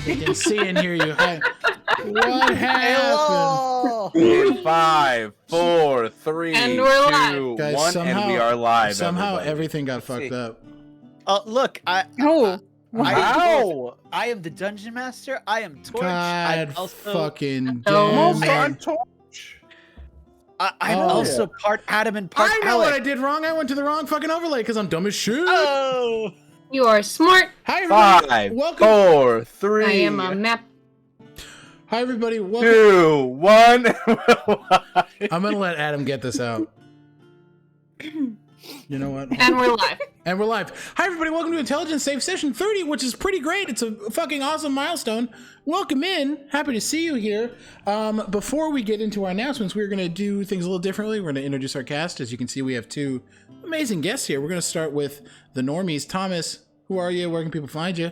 They can see and hear you. Hi. What happened? In 5, 4, 3, And we're 2, live. Guys, 1, somehow, and we are live. Somehow everybody. everything got fucked up. Look, Oh, I am the dungeon master. I am Torch. God I'm also, fucking Oh, damn it. I'm Oh. also part Adam and part I know what I Alec. did wrong. I went to the wrong fucking overlay because I'm dumb as shit. Oh, you are smart. Hi, everybody. 5, Welcome. 4, 3, I am a map. Hi, everybody. Welcome. 2, 1. I'm going to let Adam get this out. You know what? And we're live. And we're live. Hi, everybody. Welcome to Intelligence Save Session 30, which is pretty great. It's a fucking awesome milestone. Welcome in. Happy to see you here. Before we get into our announcements, we're going to do things a little differently. We're going to introduce our cast. As you can see, we have two amazing guests here. We're going to start with the normies. Thomas, who are you? Where can people find you?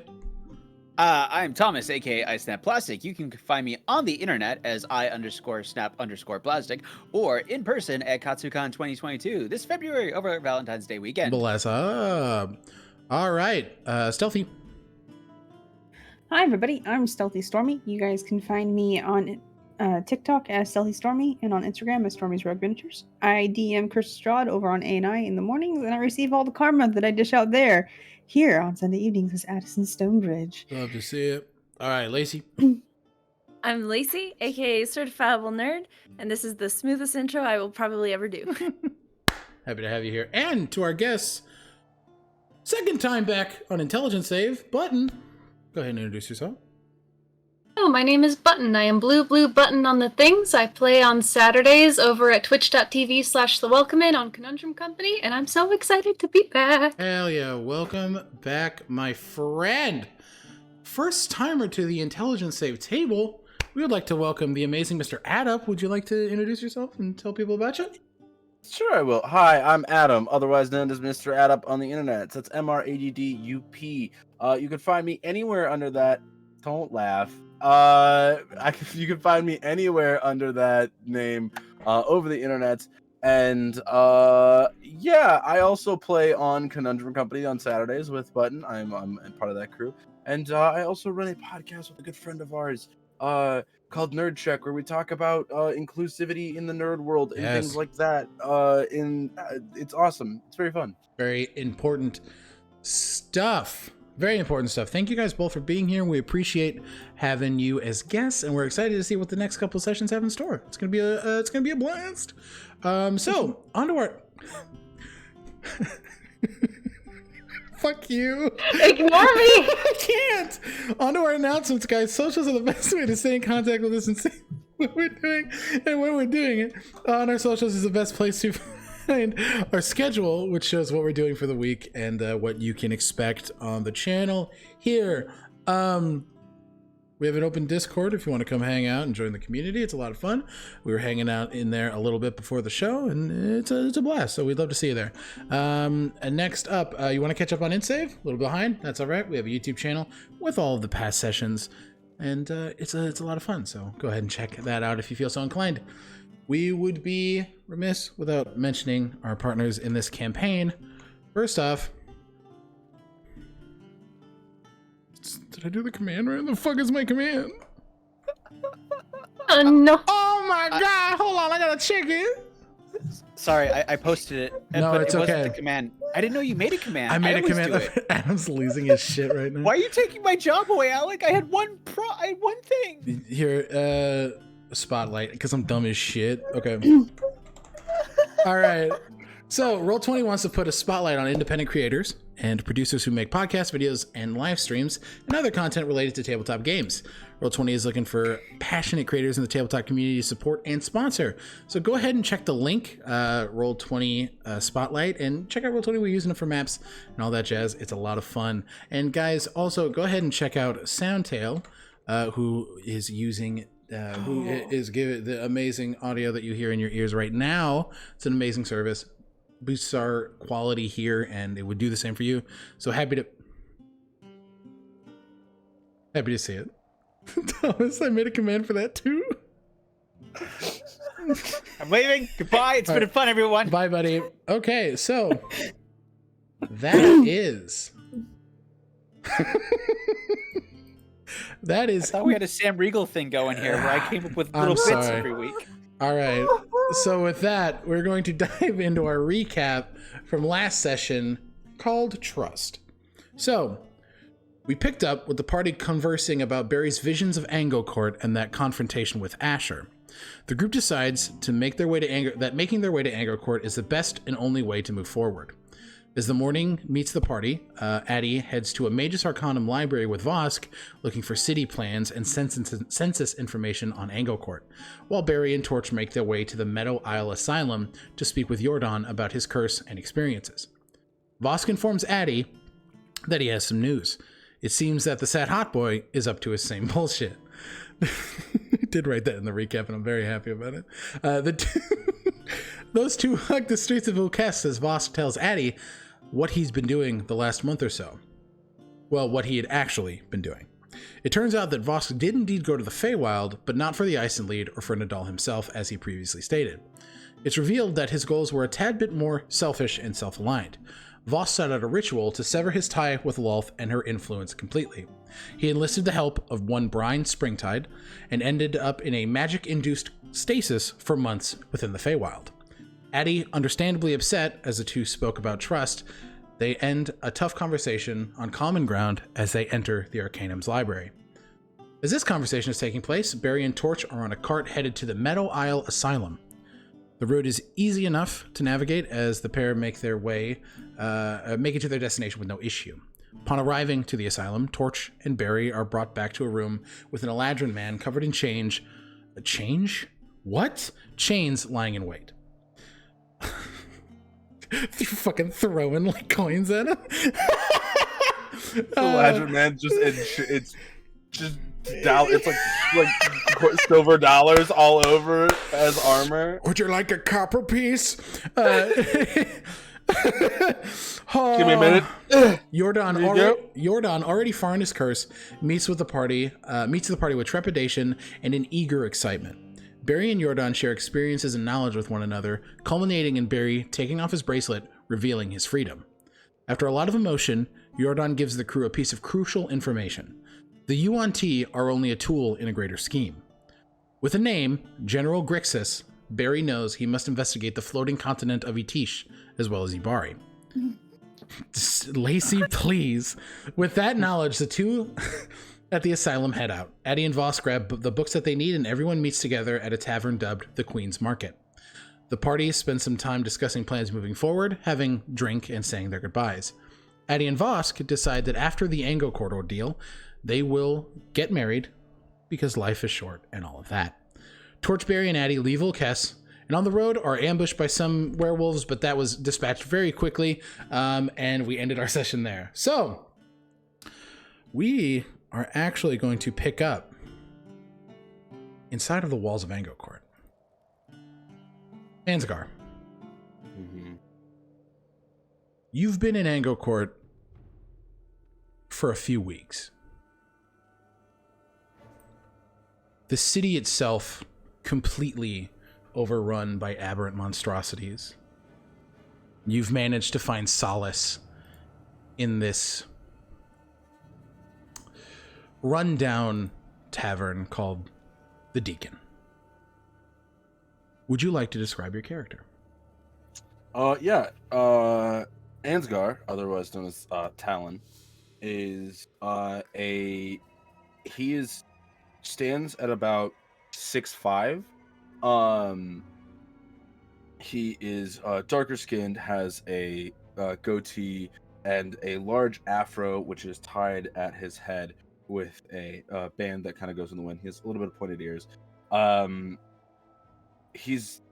I'm Thomas, aka I Snap Plastic. You can find me on the internet as I_snap_plastic or in person at KatsuCon 2022 this February over Valentine's Day weekend. Bless up. All right. Stealthy. Hi everybody, I'm StealthyStormy. You guys can find me on TikTok as StealthyStormy and on Instagram as Stormy's Rogue Miniatures. I DM Chris Strahd over on A&I in the mornings, and I receive all the karma that I dish out there. Here on Sunday evenings as Addison Stonebridge. Love to see it. All right, Lacey. I'm Lacey, aka CertifiableNerd, and this is the smoothest intro I will probably ever do. Happy to have you here. And to our guests, second time back on Intelligence Save, Button. Go ahead and introduce yourself. Oh, my name is Button. I am Blue Button on the things. I play on Saturdays over at twitch.tv/thewelcomein on Conundrum Company, and I'm so excited to be back. Hell yeah. Welcome back, my friend. First timer to the Intelligence Save table. We would like to welcome the amazing Mr. Adam. Would you like to introduce yourself and tell people about you? Sure, I will. Hi, I'm Adam, otherwise known as Mr. Adup on the internet. That's MRADDUP. You can find me anywhere under that. Don't laugh. You can find me anywhere under that name over the internet. And yeah, I also play on Conundrum Company on Saturdays with Button. I'm part of that crew. And I also run a podcast with a good friend of ours called Nerd Check, where we talk about inclusivity in the nerd world and things like that. It's awesome. It's very fun. Very important stuff. Very important stuff. Thank you guys both for being here. We appreciate having you as guests, and we're excited to see what the next couple of sessions have in store. It's gonna be a blast. So on to our fuck you. Ignore me. I can't. On to our announcements, guys. Socials are the best way to stay in contact with us and see what we're doing and when we're doing it. On our socials is the best place to find our schedule, which shows what we're doing for the week and what you can expect on the channel here. We have an open Discord if you want to come hang out and join the community. It's a lot of fun. We were hanging out in there a little bit before the show, and it's a blast, so we'd love to see you there. And next up, you want to catch up on IntSave? A little behind? That's all right. We have a YouTube channel with all of the past sessions, and it's a lot of fun, so go ahead and check that out if you feel so inclined. We would be remiss without mentioning our partners in this campaign. First off, did I do the command right? The fuck is my command? Oh, no. Oh my god, hold on, I gotta check it. Sorry, I posted it. No, but it's it wasn't okay. the command. I didn't know you made a command. I made a always command. do it. Adam's losing his shit right now. Why are you taking my job away, Alec? I had one thing. Here, spotlight, because I'm dumb as shit. Okay. All right. So, Roll20 wants to put a spotlight on independent creators and producers who make podcasts, videos, and live streams, and other content related to tabletop games. Roll20 is looking for passionate creators in the tabletop community to support and sponsor. So go ahead and check the link, Roll20 Spotlight, and check out Roll20. We're using it for maps and all that jazz. It's a lot of fun. And guys, also go ahead and check out Soundtail, who is using... who is giving the amazing audio that you hear in your ears right now. It's an amazing service. Boosts our quality here, and it would do the same for you. So happy to see it. Thomas, I made a command for that too. I'm leaving. Goodbye. It's been fun, everyone. Bye, buddy. Okay, so that is That I is. thought we had a Sam Riegel thing going here where I came up with I'm little bits sorry. every week. All right. So with that, we're going to dive into our recap from last session called Trust. So we picked up with the party conversing about Barry's visions of Anglecourt and that confrontation with Asher. The group decides to make their way to making their way to Anglecourt is the best and only way to move forward. As the morning meets the party, Addie heads to a Magus Arcanum library with Vosk, looking for city plans and census information on Anglecourt, while Barry and Torch make their way to the Meadow Isle Asylum to speak with Jordan about his curse and experiences. Vosk informs Addie that he has some news. It seems that the Sad Hot Boy is up to his same bullshit. I did write that in the recap, and I'm very happy about it. Those two hug the streets of Ukest as Vosk tells Addie what he's been doing the last month or so. Well, what he had actually been doing. It turns out that Vosk did indeed go to the Feywild, but not for the Eisenlied or for Nadal himself, as he previously stated. It's revealed that his goals were a tad bit more selfish and self-aligned. Voss set out a ritual to sever his tie with Lolth and her influence completely. He enlisted the help of one Brine Springtide and ended up in a magic-induced stasis for months within the Feywild. Addie, understandably upset as the two spoke about trust, they end a tough conversation on common ground as they enter the Arcanum's library. As this conversation is taking place, Barry and Torch are on a cart headed to the Meadow Isle Asylum. The road is easy enough to navigate as the pair make it to their destination with no issue. Upon arriving to the asylum, Torch and Barry are brought back to a room with an Eladrin man covered in chains. Chains lying in wait. You fucking throwing like coins at him. Eladrin man it's like silver dollars all over as armor. Would you like a copper piece? Give me a minute. Jordan, already far in his curse, meets the party with trepidation and an eager excitement. Barry and Jordan share experiences and knowledge with one another, culminating in Barry taking off his bracelet, revealing his freedom. After a lot of emotion, Jordan gives the crew a piece of crucial information. The INT are only a tool in a greater scheme. With a name, General Grixis, Barry knows he must investigate the floating continent of Itish, as well as Ibari. Lacey, please. With that knowledge, the two at the asylum head out. Addie and Voss grab the books that they need, and everyone meets together at a tavern dubbed the Queen's Market. The party spends some time discussing plans moving forward, having drink and saying their goodbyes. Addie and Vosk decide that after the Anglecourt ordeal, they will get married because life is short and all of that. Torch, Barry, and Addie leave Ulkes, and on the road are ambushed by some werewolves, but that was dispatched very quickly, and we ended our session there. So, we are actually going to pick up inside of the walls of Anglecourt. Ansgar. Mm-hmm. You've been in Anglecourt for a few weeks. The city itself completely overrun by aberrant monstrosities. You've managed to find solace in this rundown tavern called the Deacon. Would you like to describe your character? Ansgar, otherwise known as Talon, is stands at about 6'5". He is darker skinned, has a goatee and a large afro, which is tied at his head with a band that kind of goes in the wind. He has a little bit of pointed ears. He's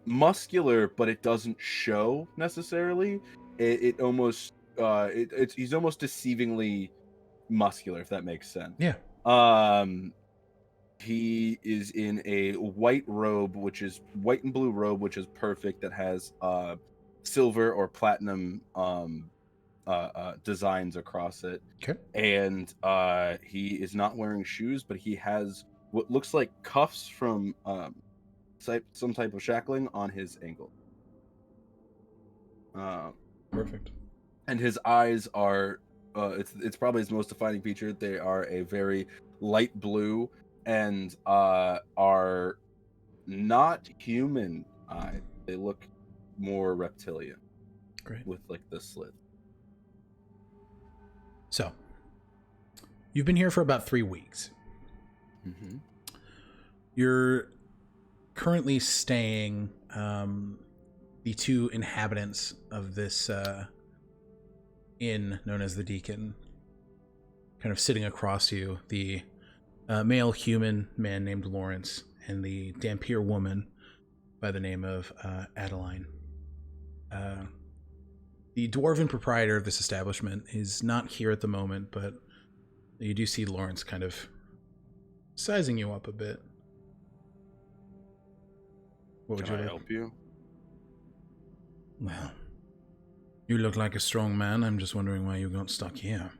muscular, but it doesn't show necessarily. He's almost deceivingly muscular, if that makes sense. Yeah. He is in a white robe, which is white and blue robe, which is perfect. That has silver or platinum designs across it. Okay. And he is not wearing shoes, but he has what looks like cuffs from some type of shackling on his ankle. Perfect. And his eyes are it's probably its most defining feature. They are a very light blue and are not human eyed. They look more reptilian. Great. With like the slit. So, you've been here for about 3 weeks. Mm-hmm. You're currently staying, the 2 inhabitants of this inn known as the Deacon, kind of sitting across you, the male human man named Lawrence and the Dampier woman by the name of Adeline. The dwarven proprietor of this establishment is not here at the moment, but you do see Lawrence kind of sizing you up a bit. What would Can you I like? help you? Well, you look like a strong man. I'm just wondering why you got stuck here.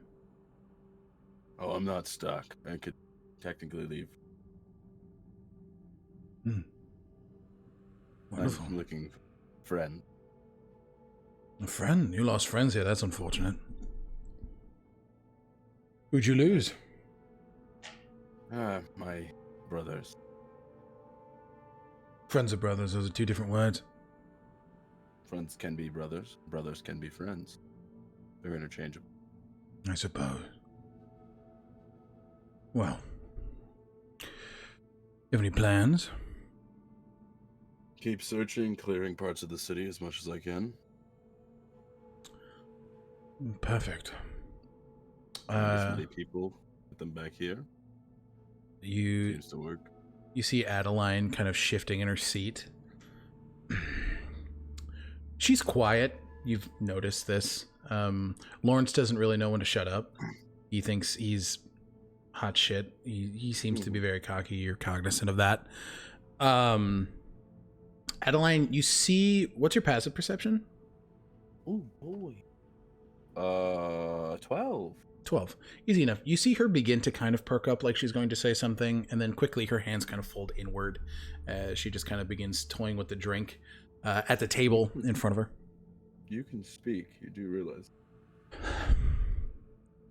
Oh, I'm not stuck. I could technically leave. Wonderful. I'm looking for a friend. A friend? You lost friends here. That's unfortunate. Who'd you lose? My brothers. Friends or brothers, those are 2 different words. Friends can be brothers. Brothers can be friends. They're interchangeable. I suppose. Well, you have any plans? Keep searching, clearing parts of the city as much as I can. Perfect. As many people, put them back here. You Seems to work. You see Adeline kind of shifting in her seat. She's quiet. You've noticed this. Lawrence doesn't really know when to shut up. He thinks he's hot shit. He seems to be very cocky. You're cognizant of that. Adeline, you see... What's your passive perception? Oh, boy. 12. 12. Easy enough. You see her begin to kind of perk up like she's going to say something, and then quickly her hands kind of fold inward as she just kind of begins toying with the drink at the table in front of her. You can speak. You do realize.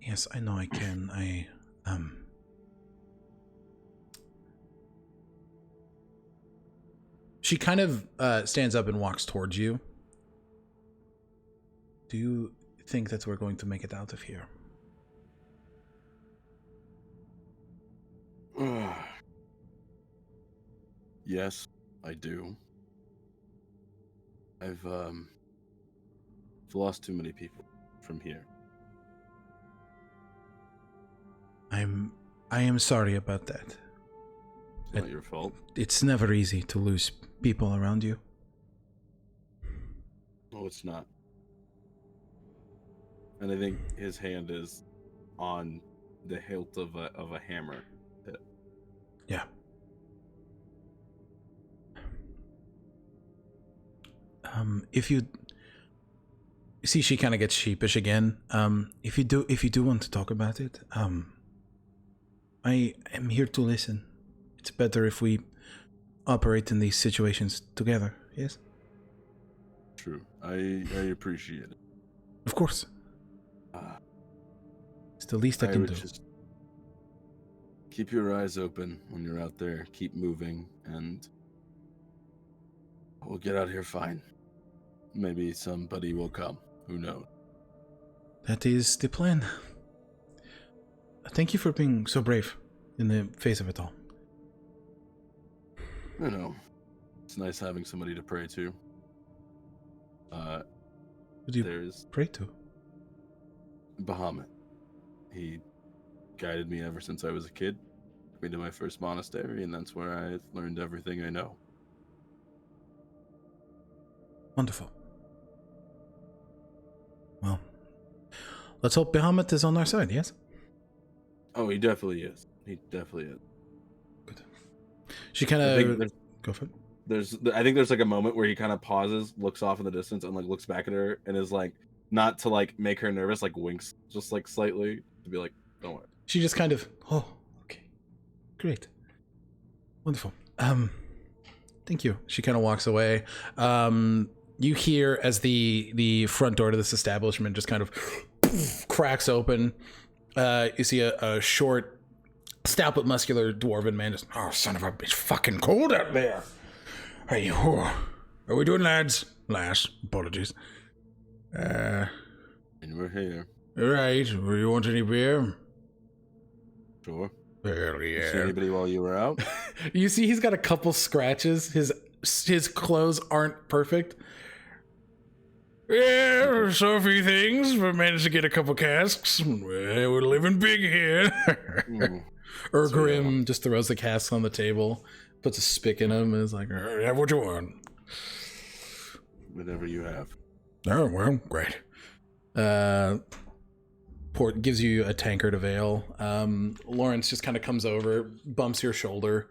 Yes, I know I can. She kind of stands up and walks towards you. Do you think that we're going to make it out of here? Yes, I do. I've lost too many people from here. I am sorry about that. It's not your fault. It's never easy to lose people around you. No, it's not. And I think his hand is on the hilt of a hammer. Yeah. If you see, she kind of gets sheepish again. If you do want to talk about it, I am here to listen. It's better if we operate in these situations together. Yes. True. I appreciate it. Of course. It's the least I can would do. just keep your eyes open when you're out there. Keep moving, and we'll get out here fine. Maybe somebody will come. Who knows? That is the plan. Thank you for being so brave in the face of it all. I know. It's nice having somebody to pray to. Who do you There's pray to? Bahamut. He guided me ever since I was a kid. Took me to my first monastery, and that's where I learned everything I know. Wonderful. Well, let's hope Bahamut is on our side, yes? Oh, he definitely is. He definitely is. Good. She kind of... Go for it. I think there's like a moment where he kind of pauses, looks off in the distance, and like looks back at her, and is like, not to like make her nervous, like winks just like slightly to be like, don't worry. She just kind of, oh, okay, great, wonderful. Thank you. She kind of walks away. You hear as the front door to this establishment just kind of cracks open. You see a short, stout but muscular dwarven man. Just, oh, son of a bitch, fucking cold out there. Hey, are we doing, lads? Lass, apologies. And we're here. All right. You want any beer? Sure. Hell You see yeah. anybody while you were out? You see, he's got a couple scratches. His clothes aren't perfect. Yeah, so a few things. We managed to get a couple casks. We're living big here. Grim just throws the casks on the table, puts a spick in them, and is like, have what you want. Whatever you have. Oh, well, great. Gives you a tankard of ale. Lawrence just kind of comes over, bumps your shoulder.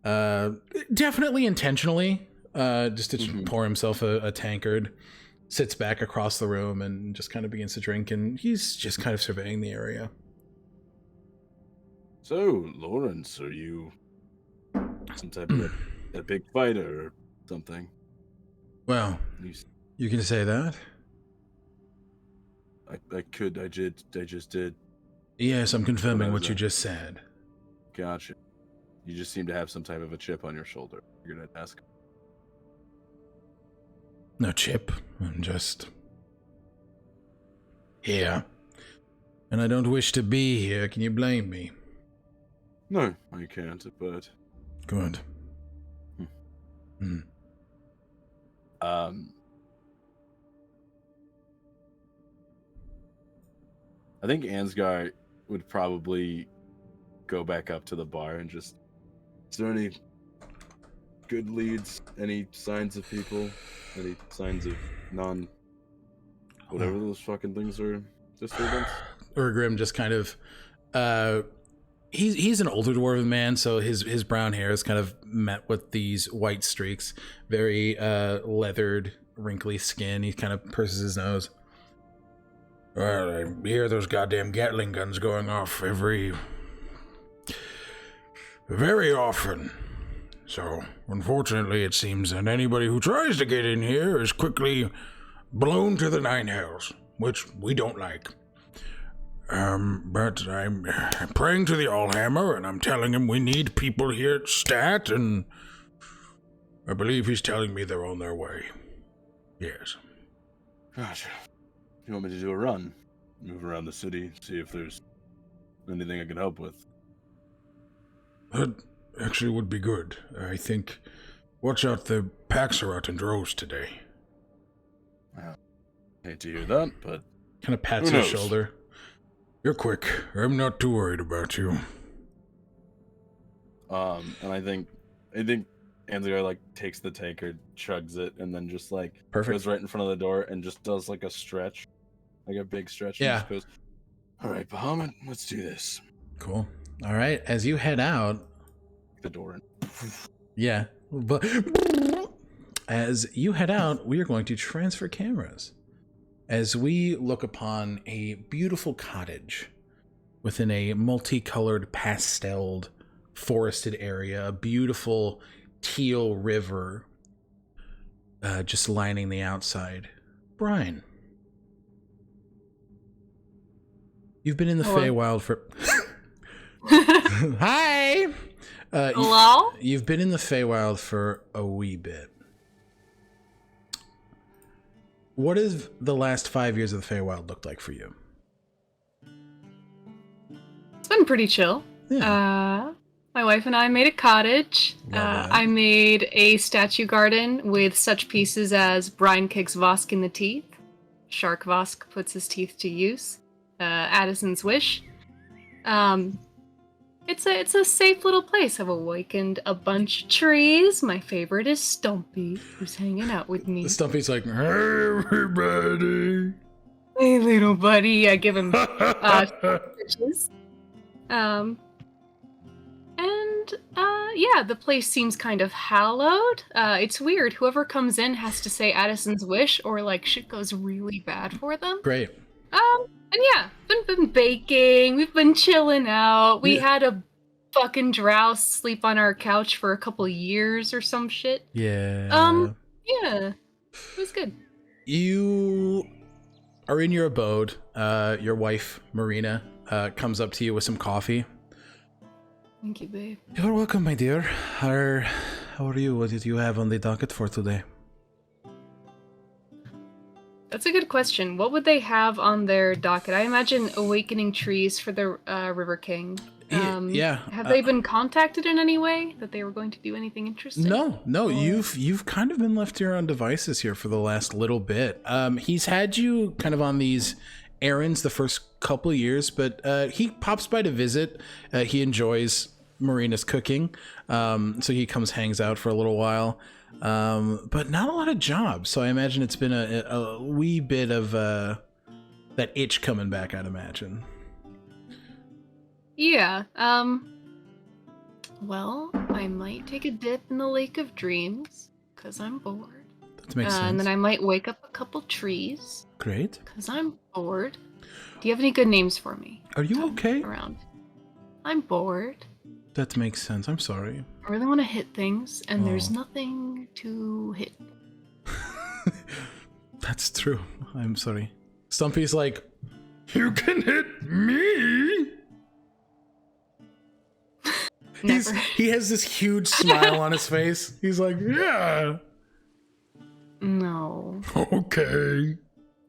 Definitely intentionally, just to pour himself a tankard. Sits back across the room and just kind of begins to drink, and he's just kind of surveying the area. So, Lawrence, are you some type of a big fighter or something? Well, you can say that. I just did. Yes, I'm confirming what you just said. Gotcha. You just seem to have some type of a chip on your shoulder. You're gonna ask. No chip. I'm just here. And I don't wish to be here. Can you blame me? No, I can't, but... Good. I think Ansgar would probably go back up to the bar and just... Is there any good leads? Any signs of people? Any signs of whatever those fucking things are? Disturbance? Grim just kind of... He's an older dwarven man, so his brown hair is kind of met with these white streaks. Very leathered, wrinkly skin. He kind of purses his nose. Well, I hear those goddamn Gatling guns going off very often. So, unfortunately, it seems that anybody who tries to get in here is quickly blown to the nine hells, which we don't like. But I'm praying to the Allhammer, and I'm telling him we need people here at Stat, and I believe he's telling me they're on their way. Yes. Gotcha. You want me to do a run? Move around the city, see if there's anything I can help with? That actually would be good. I think... Watch out, the packs are out in droves today. Hate to hear that, but... Kind of pats his shoulder. You're quick. I'm not too worried about you. And I think Ansgar, like, takes the tankard, chugs it, and then just, like, goes right in front of the door and just does, like, a stretch. Like a big stretch. Yeah. And just goes, all right, Bahamut, let's do this. Cool. All right, as you head out... The door in. Yeah. But as you head out, we are going to transfer cameras. As we look upon a beautiful cottage within a multicolored, pasteled, forested area, a beautiful teal river just lining the outside. Brian, you've been in the Feywild for... Hi! Hello? You've been in the Feywild for a wee bit. What has the last 5 years of the Feywild looked like for you? It's been pretty chill. Yeah. My wife and I made a cottage. Love that. I made a statue garden with such pieces as Brian kicks Vosk in the teeth, Shark Vosk puts his teeth to use, Addison's wish. It's a safe little place. I've awakened a bunch of trees. My favorite is Stumpy, who's hanging out with me. Stumpy's like, hey, everybody. Hey, little buddy. I give him stitches. Yeah, the place seems kind of hallowed. It's weird. Whoever comes in has to say Addison's wish, or like shit goes really bad for them. Great. And yeah, been baking. We've been chilling out. We had a fucking drow sleep on our couch for a couple years or some shit. Yeah. Yeah, it was good. You are in your abode. Your wife, Marina, comes up to you with some coffee. Thank you, babe. You're welcome, my dear. How are you? What did you have on the docket for today? That's a good question. What would they have on their docket? I imagine awakening trees for the River King. Yeah. Have they been contacted in any way that they were going to do anything interesting? No. Or- You've kind of been left to your own devices here for the last little bit. He's had you kind of on these errands the first couple of years, but he pops by to visit. He enjoys Marina's cooking, so he comes, hangs out for a little while. But not a lot of jobs, so I imagine it's been a wee bit of that itch coming back, I'd imagine. Yeah. Well, I might take a dip in the Lake of Dreams because I'm bored. That makes sense. And then I might wake up a couple trees Great. because I'm bored. Do you have any good names for me? Are you okay? Around. I'm bored. That makes sense. I'm sorry. I really want to hit things, and there's Oh. nothing to hit. That's true. I'm sorry. Stumpy's like, you can hit me. Never. He has this huge smile on his face. He's like, yeah. No. Okay.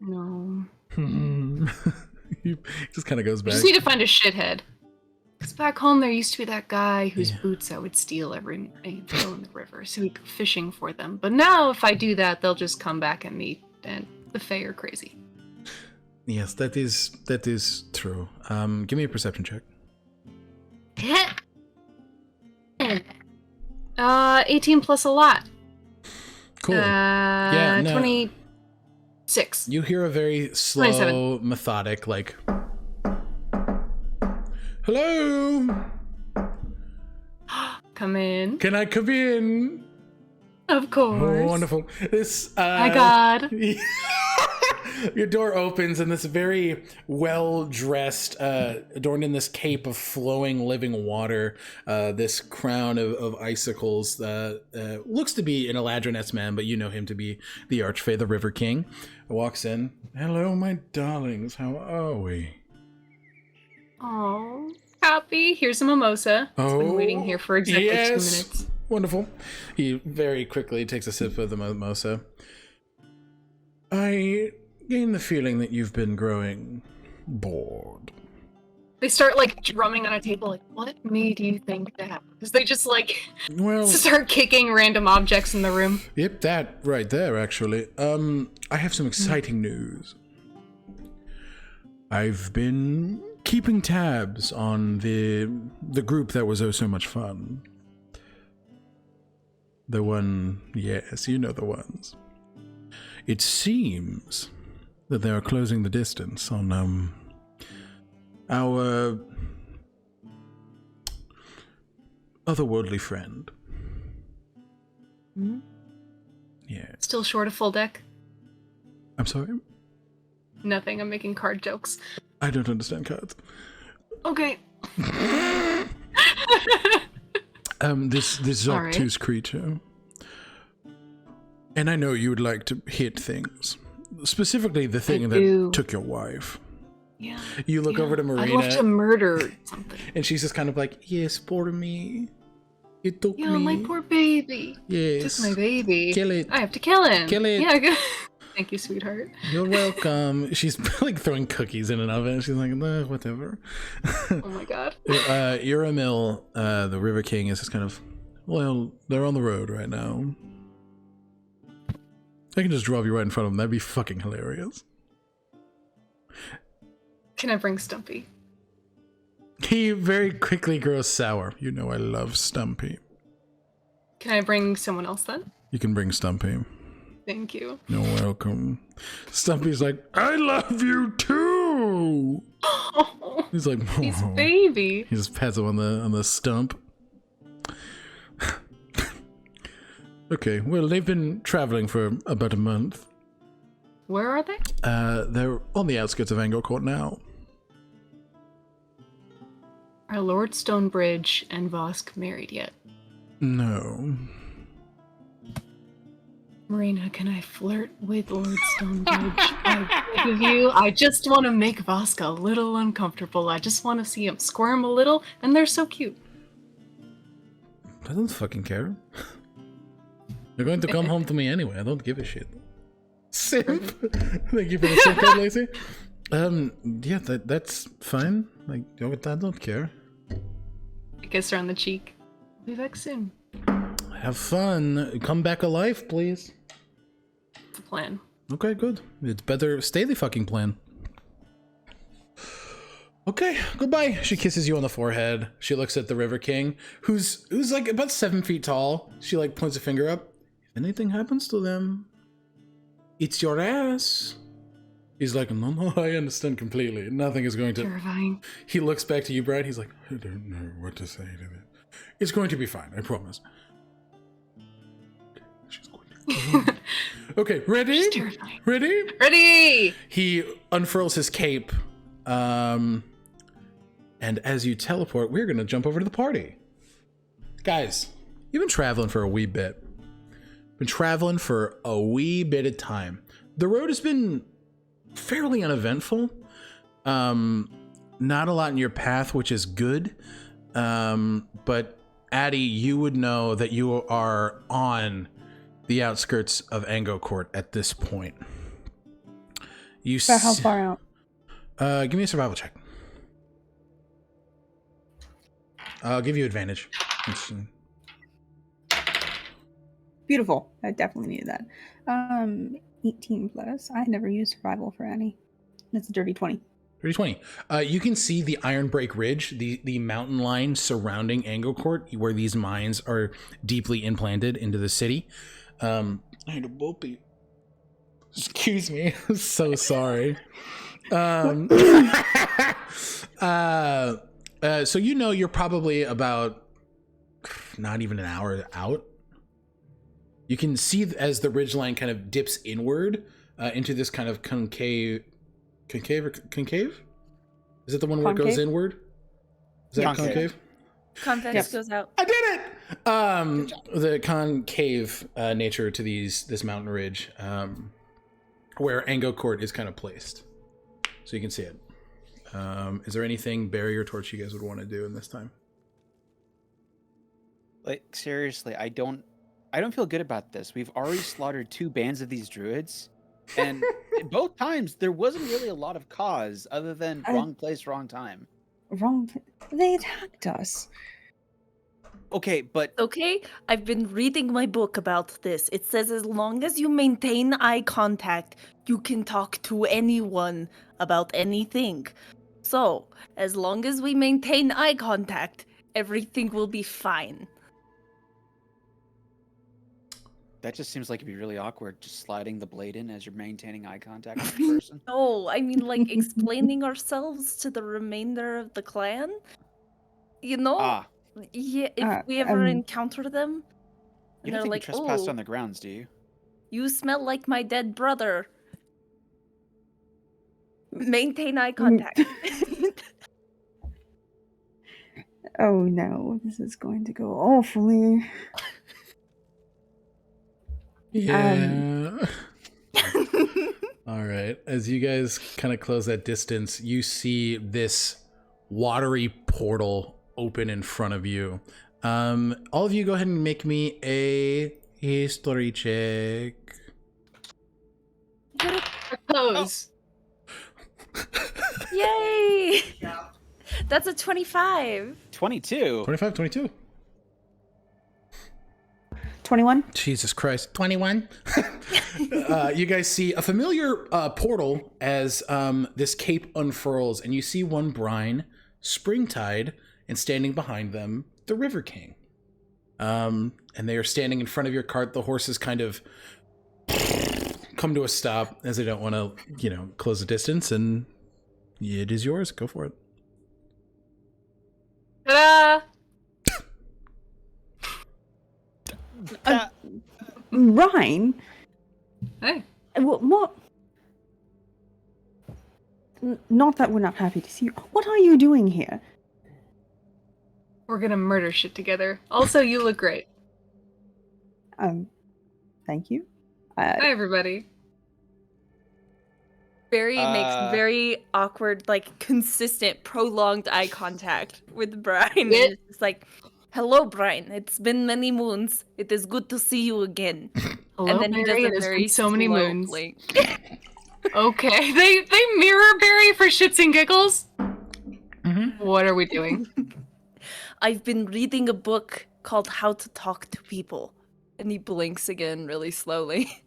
No. He just kind of goes We back. just need to find a shithead. Because back home there used to be that guy whose boots I would steal every night and throw in the river so we go fishing for them. But now if I do that, they'll just come back at me, and the Fae are crazy. Yes, that is true. Give me a perception check. 18 plus a lot. Cool. Yeah, no. 26. You hear a very slow, 27. methodic, like, hello? Come in. Can I come in? Of course. Oh, wonderful. This, My God. Your door opens and this very well-dressed, adorned in this cape of flowing living water, this crown of icicles, looks to be an Eladrin-esque man, but you know him to be the Archfey, the River King, walks in. Hello, my darlings. How are we? Oh, happy. Here's a mimosa. It's been waiting here for exactly 2 minutes. Wonderful. He very quickly takes a sip of the mimosa. I gain the feeling that you've been growing bored. They start like drumming on a table, like, what made you think that? Because they just like Well, start kicking random objects in the room. yep, that right there, actually. I have some exciting news. I've been keeping tabs on the group that was oh so much fun. The one, yes, you know the ones. It seems that they are closing the distance on our otherworldly friend. Hmm? Yeah. Still short of full deck? I'm sorry? Nothing, I'm making card jokes. I don't understand cards. Okay. This All right. obtuse creature. And I know you would like to hit things. Specifically the thing that do. took your wife. Yeah. You look over to I'd Marina, love to murder something. and she's just kind of like, yes, poor me. It took Yeah, me. my poor baby. Yes. Took my baby. Kill it. I have to kill him. Kill it. Yeah, good. Thank you, sweetheart. You're welcome. She's like throwing cookies in an oven. She's like, whatever. Oh my god. Uramil, the River King, is just kind of, well, they're on the road right now. I can just drop you right in front of them. That'd be fucking hilarious. Can I bring Stumpy? He very quickly grows sour. You know I love Stumpy. Can I bring someone else then? You can bring Stumpy. Thank you. You're welcome. Stumpy's like, I love you too. Oh, He's like, he's "Oh." a baby. He just pats him on the stump. Okay, well, they've been traveling for about a month. Where are they? They're on the outskirts of Angkor Court now. Are Lord Stonebridge and Vosk married yet? No. Marina, can I flirt with Lord Stonebridge? I beg of you. I just want to make Voska a little uncomfortable. I just want to see him squirm a little, and they're so cute. I don't fucking care. You're going to come home to me anyway. I don't give a shit. Simp. Thank you for the simp card, Lacey. Yeah, that's fine. Like, I don't care. I kiss her on the cheek. Be back soon. Have fun. Come back alive, please. It's a plan. Okay, good. It's better stay the fucking plan. Okay, goodbye. She kisses you on the forehead. She looks at the River King, who's like about 7 feet tall. She like points a finger up. If anything happens to them, it's your ass. He's like, no, I understand completely. Nothing is going to... Terrifying. He looks back to you, Brad. He's like, I don't know what to say to it. It's going to be fine, I promise. She's going to be fine. Okay, ready? She's terrifying. Ready? Ready! He unfurls his cape. And as you teleport, we're going to jump over to the party. Guys, you've been traveling for a wee bit. Been traveling for a wee bit of time. The road has been fairly uneventful. Not a lot in your path, which is good. But Addie, you would know that you are on the outskirts of Ango Court at this point. How far out? Give me a survival check. I'll give you advantage. Beautiful. I definitely needed that. 18 plus. I never used survival for any. That's a dirty 20. Dirty 20. You can see the Ironbreak Ridge, the mountain line surrounding Ango Court, where these mines are deeply implanted into the city. I had a boopy. Excuse me. I'm so sorry. So you know you're probably about not even an hour out. You can see as the ridgeline kind of dips inward into this kind of concave? Is it the one where it goes inward? Is that concave? Convex Yes. goes out. I did it! The concave nature to this mountain ridge, where Ango Court is kind of placed. So you can see it. Is there anything barrier torch you guys would want to do in this time? Like, seriously, I don't feel good about this. We've already slaughtered 2 bands of these druids, and both times there wasn't really a lot of cause other than wrong place, wrong time. They attacked us. Okay, but Okay, I've been reading my book about this. It says as long as you maintain eye contact, you can talk to anyone about anything. So, as long as we maintain eye contact, everything will be fine. that just seems like it'd be really awkward, just sliding the blade in as you're maintaining eye contact with the person. No, I mean like explaining ourselves to the remainder of the clan. You know? Ah, Yeah, if we ever encounter them, you and don't they're think like, you trespass "Oh, on the grounds, do you? you smell like my dead brother." Maintain eye contact. Oh no, this is going to go awfully. Yeah. All right. As you guys kind of close that distance, you see this watery portal open in front of you. All of you go ahead and make me a history check. Pose. Yay! That's a 25. 22. 25, 22. 21. Jesus Christ. 21. You guys see a familiar portal as this cape unfurls, and you see one brine, springtide, and standing behind them, the River King. And they are standing in front of your cart. The horses kind of come to a stop as they don't want to, close the distance, and it is yours. Go for it. Ta-da! Rhine? Hey. What? Not that we're not happy to see you. What are you doing here? We're gonna murder shit together. Also, you look great. Thank you. Hi, everybody. Barry makes very awkward, like consistent, prolonged eye contact with Brian. And it's just like, hello, Brian. It's been many moons. It is good to see you again. Hello, And then he does Barry. a It has very been so many slow moons. blink. Okay, they mirror Barry for shits and giggles. Mm-hmm. What are we doing? I've been reading a book called How to Talk to People. And he blinks again really slowly.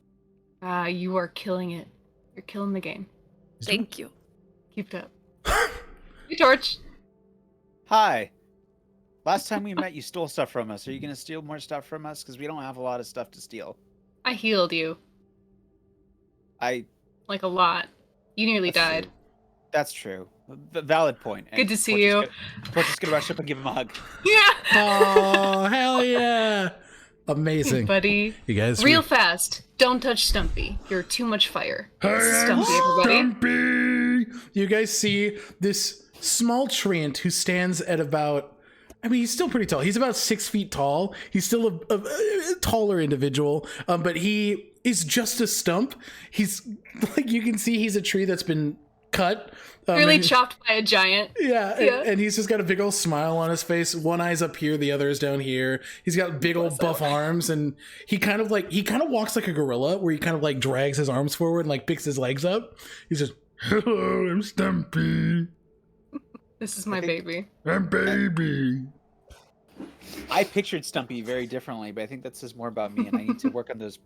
You are killing it. You're killing the game. Thank you. Keep it up. Hey, Torch. Hi. Last time we met, you stole stuff from us. Are you going to steal more stuff from us? Because we don't have a lot of stuff to steal. I healed you. Like a lot. You nearly died. True. That's true. Valid point. Good to see you. Torch is going to rush up and give him a hug. Yeah. Oh, hell yeah. Amazing. Buddy. You guys Real fast. Don't touch Stumpy. You're too much fire. This is Stumpy, everybody. Stumpy! You guys see this small treant who stands at about, I mean, he's still pretty tall. He's about 6 feet tall. He's still a taller individual, but he is just a stump. He's, like, you can see he's a tree that's been cut. Really chopped by a giant. Yeah, and he's just got a big old smile on his face. One eye's up here, the other is down here. He's got big old buff arms, and he kind of walks like a gorilla, where he kind of like drags his arms forward and like picks his legs up. He's just, hello, I'm Stumpy. This is my baby. I'm baby. I pictured Stumpy very differently, but I think that says more about me, and I need to work on those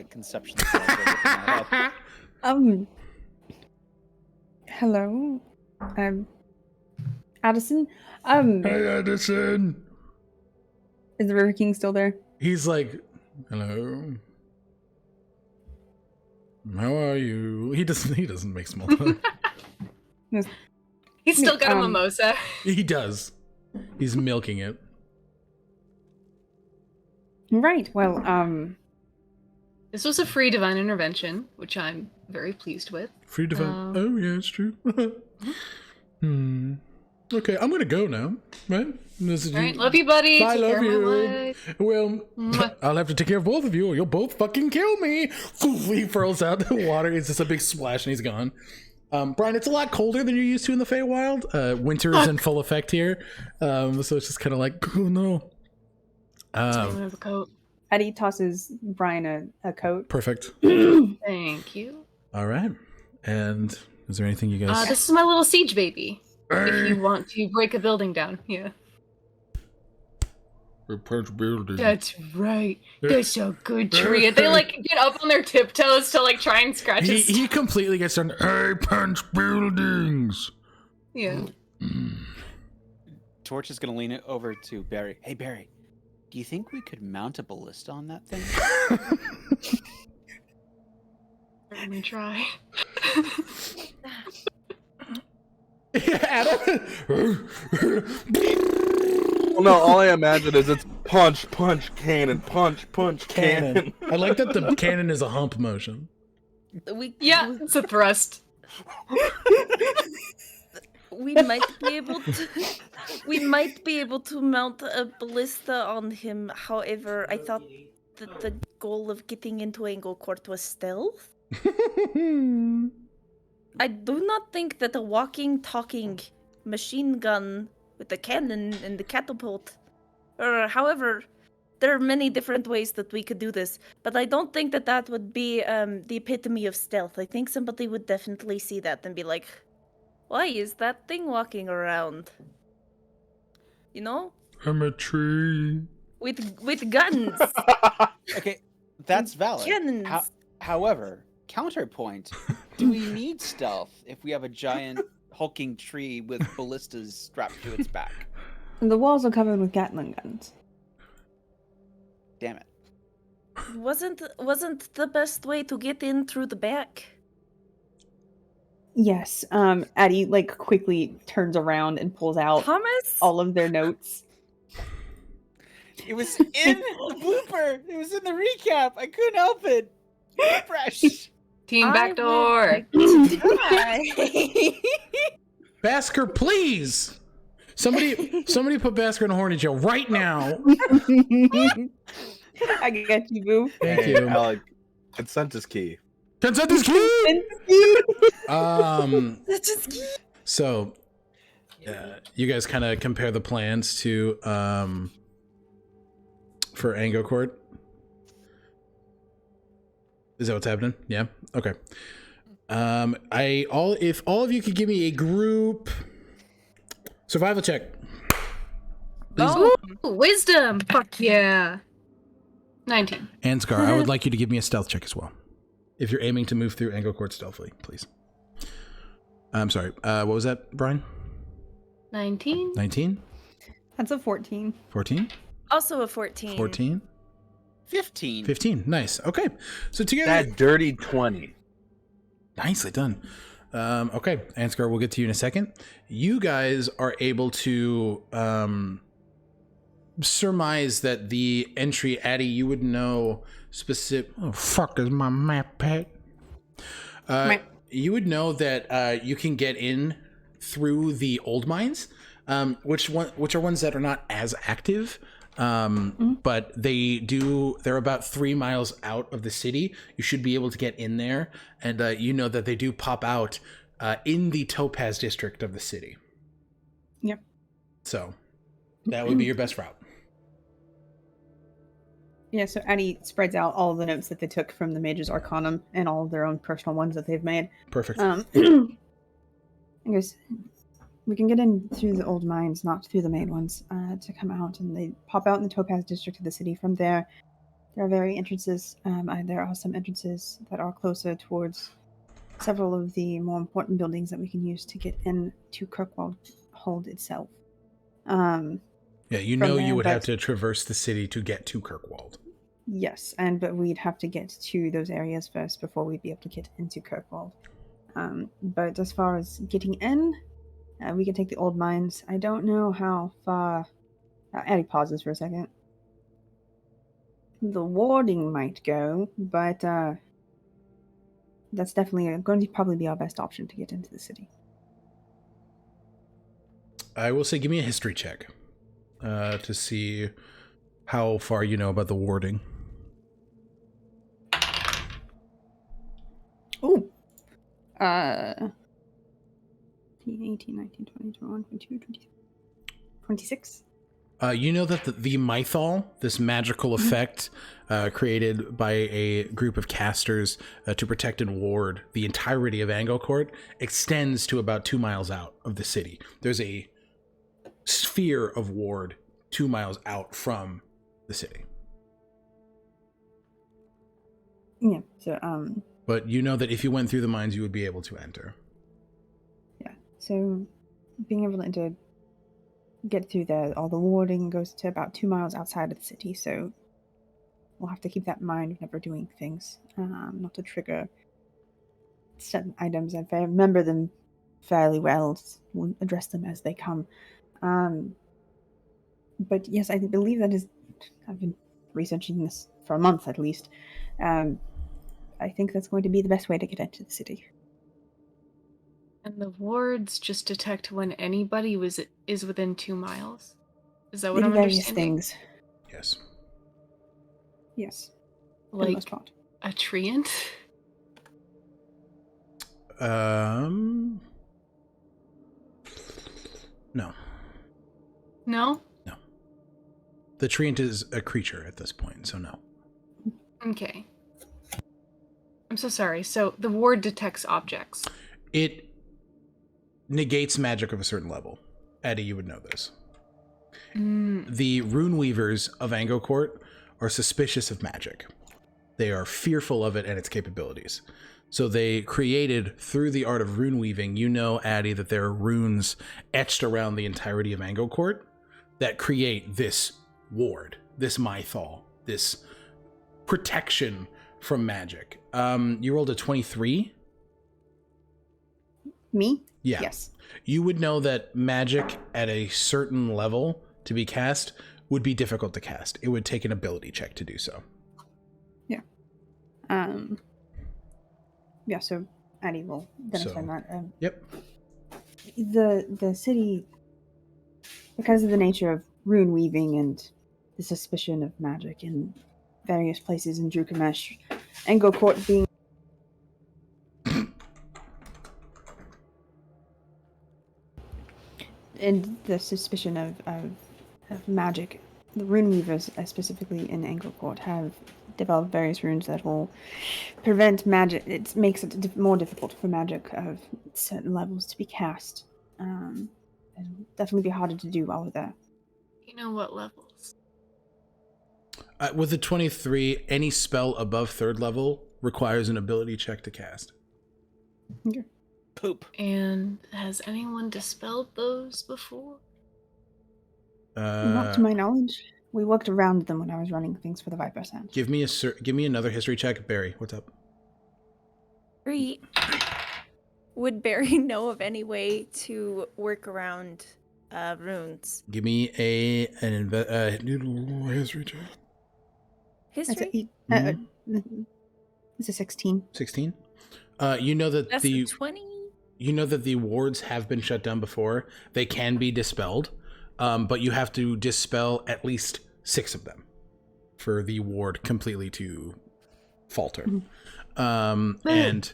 conceptions. Hello, Addison. Hey, Addison. Is the River King still there? He's like, hello. How are you? He doesn't make small talk. He's still got a mimosa. He does. He's milking it. Right. Well, This was a free divine intervention, which I'm very pleased with. Free divine. Oh yeah, it's true. Okay, I'm gonna go now. Right? All right, love you, buddy. Bye, Take love care of my you. wife. Well, Mwah. I'll have to take care of both of you, or you'll both fucking kill me. He furls out the water. It's just a big splash, and he's gone. Brian, it's a lot colder than you're used to in the Feywild. Winter is in full effect here, so it's just kind of like, oh no. Have a coat. Eddie tosses Brian a coat. Perfect. Thank you. All right. And is there anything you guys? This is my little siege baby. If you want to break a building down, yeah. Punch building. That's right. That's a good tree. They like get up on their tiptoes to like try and scratch his. He completely gets done. Hey, punch buildings. Yeah. Torch is going to lean it over to Barry. Hey, Barry, do you think we could mount a ballista on that thing? Let me try. Adam. Well, no, all I imagine is it's punch, punch, cannon, punch, punch, cannon. I like that the cannon is a hump motion. Yeah, it's a thrust. We might be able to mount a ballista on him. However, I thought that the goal of getting into Angle Court was stealth. I do not think that a walking, talking machine gun with a cannon and the catapult, or however, there are many different ways that we could do this, but I don't think that that would be the epitome of stealth. I think somebody would definitely see that and be like, why is that thing walking around? You know? I'm a tree. With guns. Okay, that's valid. Cannons. However, counterpoint, do we need stealth if we have a giant hulking tree with ballistas strapped to its back? The walls are covered with Gatling guns. Damn it. Wasn't the best way to get in through the back? Yes. Addie like quickly turns around and pulls out Thomas? all of their notes. It was in the blooper. It was in the recap. I couldn't help it. Fresh. Team backdoor. Basker, please. Somebody put Basker in a horny jail right now. I get you, boo. Thank you. Alec, Consent is key. Consent is key. That's just key. So, you guys kind of compare the plans to for Ango Court. Is that what's happening? Yeah. Okay. If all of you could give me a group survival check. Please. Ooh, wisdom. Fuck yeah. 19. Ansgar, I would like you to give me a stealth check as well. If you're aiming to move through Ango Court stealthily, please. I'm sorry. What was that, Brian? 19. 19? That's a 14. 14? Also a 14. 14? 15. 15. Nice. Okay. So together... That dirty 20. Nicely done. Okay, Ansgar, we'll get to you in a second. You guys are able to surmise that the entry, Addie, you would know specific... Oh, fuck, is my map pack? You would know that you can get in through the old mines, which are ones that are not as active, but they're about 3 miles out of the city. You should be able to get in there, and you know that they do pop out in the Topaz district of the city. Yep. So that would be your best route. Yeah, so Addie spreads out all the notes that they took from the Mage's Arcanum and all of their own personal ones that they've made. Perfect. And goes, we can get in through the old mines, not through the main ones, to come out, and they pop out in the Topaz district of the city. From there, there are various entrances. There are some entrances that are closer towards several of the more important buildings that we can use to get into Kirkwall Hold itself. Yeah, you know you would have to traverse the city to get to Kirkwall. Yes, but we'd have to get to those areas first before we'd be able to get into Kirkwall. But as far as getting in, we can take the old mines. I don't know how far... Addie pauses for a second. The warding might go, but that's definitely going to probably be our best option to get into the city. I will say give me a history check to see how far you know about the warding. Ooh. 18, 19, 20, 21, 22, 23, 26. You know that the Mythal, this magical effect created by a group of casters to protect and ward the entirety of Ango Court, extends to about 2 miles out of the city. There's a sphere of ward 2 miles out from the city. Yeah, so, But you know that if you went through the mines, you would be able to enter. Yeah, so being able to enter, get through there, all the warding goes to about 2 miles outside of the city, so we'll have to keep that in mind whenever doing things, not to trigger certain items. If I remember them fairly well, we'll address them as they come. But yes, I believe that is... I've been researching this for a month at least. I think that's going to be the best way to get into the city. And the wards just detect when anybody is within 2 miles. Is that what I'm various understanding? things. Yes. Yes. For the Like most part. a treant? No. No? No. The treant is a creature at this point, so no. Okay. I'm so sorry. So the ward detects objects. It negates magic of a certain level. Eddie, you would know this. The rune weavers of Ango Court are suspicious of magic. They are fearful of it and its capabilities. So they created, through the art of rune weaving, you know, Addie, that there are runes etched around the entirety of Ango Court that create this ward, this mythal, this protection from magic. You rolled a 23? Me? Yeah. Yes. You would know that magic at a certain level to be cast would be difficult to cast. It would take an ability check to do so. Yeah. Yeah, so Addie will identify that. Yep. The city, because of the nature of rune weaving and the suspicion of magic in various places in Drukamesh, Angel Court being and the suspicion of magic. The rune weavers, specifically in Angel Court, have developed various runes that will prevent magic. It makes it more difficult for magic of certain levels to be cast. And definitely be harder to do while we're there. You know what levels? With the 23, any spell above 3rd level requires an ability check to cast. Okay. Poop. And has anyone dispelled those before? Not to my knowledge. We worked around them when I was running things for the Viper Sound. Give me another history check. Barry, what's up? Barry, would Barry know of any way to work around runes? Give me an history check. History? It's a 16. 16. You know that That's the 20? You know that the wards have been shut down before. They can be dispelled, but you have to dispel at least 6 of them for the ward completely to falter. Mm-hmm. And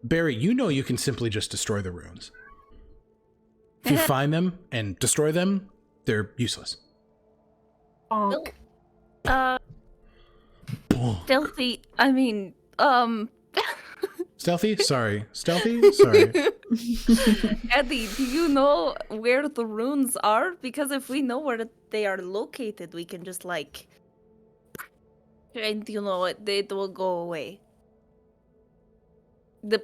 Barry, you know you can simply just destroy the runes. If you find them and destroy them, they're useless. Bonk. Stealthy, Stealthy? Sorry. Stealthy? Sorry. Eddie, do you know where the runes are? Because if we know where they are located, we can just and it will go away. The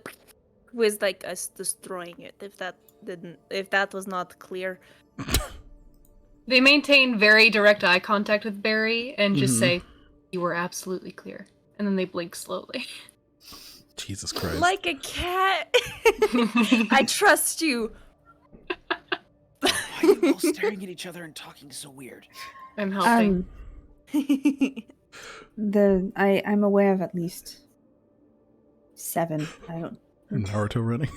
was like us destroying it. If that was not clear. They maintain very direct eye contact with Barry and just say, "You were absolutely clear," and then they blink slowly. Jesus Christ. Like a cat. I trust you. Why are you all staring at each other and talking so weird? I'm helping. I'm aware of at least 7. I don't. Naruto running.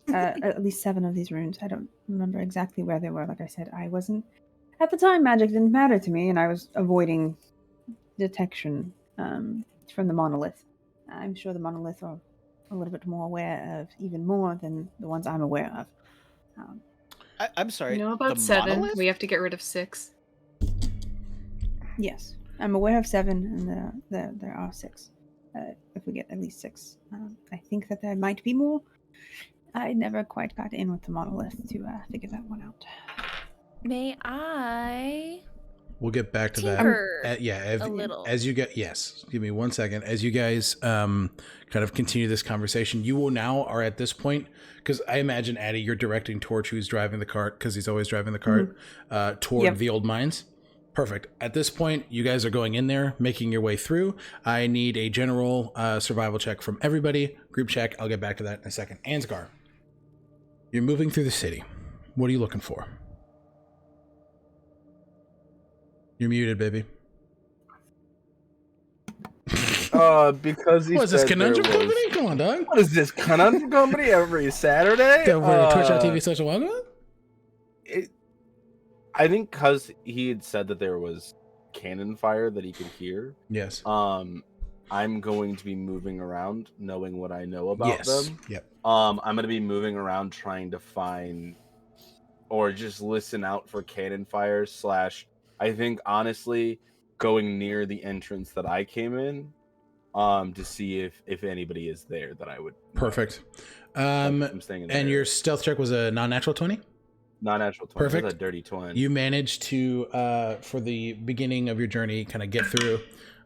At least 7 of these runes. I don't remember exactly where they were. Like I said, I wasn't at the time. Magic didn't matter to me, and I was avoiding detection from the monolith. I'm sure the monolith are a little bit more aware of even more than the ones I'm aware of. I'm sorry. You know about the 7. monolith? We have to get rid of 6. Yes, I'm aware of 7, and there are 6. If we get at least 6, I think that there might be more. I never quite got in with the monolith to figure that one out. May I? We'll get back to tinker that. a little. As you get, yes, give me 1 second. As you guys kind of continue this conversation, you will now are at this point, because I imagine, Addie, you're directing Torch, who's driving the cart, because he's always driving the cart, toward the old mines. Perfect. At this point, you guys are going in there, making your way through. I need a general survival check from everybody. Group check. I'll get back to that in a second. Ansgar, you're moving through the city. What are you looking for? You're muted, baby. Because he What is this, said there Conundrum was- Company? Come on, dog. What is this, Conundrum Company every Saturday? Twitch.tv social welcome? I think because he had said that there was cannon fire that he could hear. Yes. I'm going to be moving around, knowing what I know about them. Yep. I'm going to be moving around trying to find or just listen out for cannon fire / I think honestly going near the entrance that I came in to see if anybody is there that I would know. Perfect. I'm staying in And your stealth check was a non-natural 20? non-natural 20. Perfect. That's a dirty 20. You managed to, for the beginning of your journey, kind of get through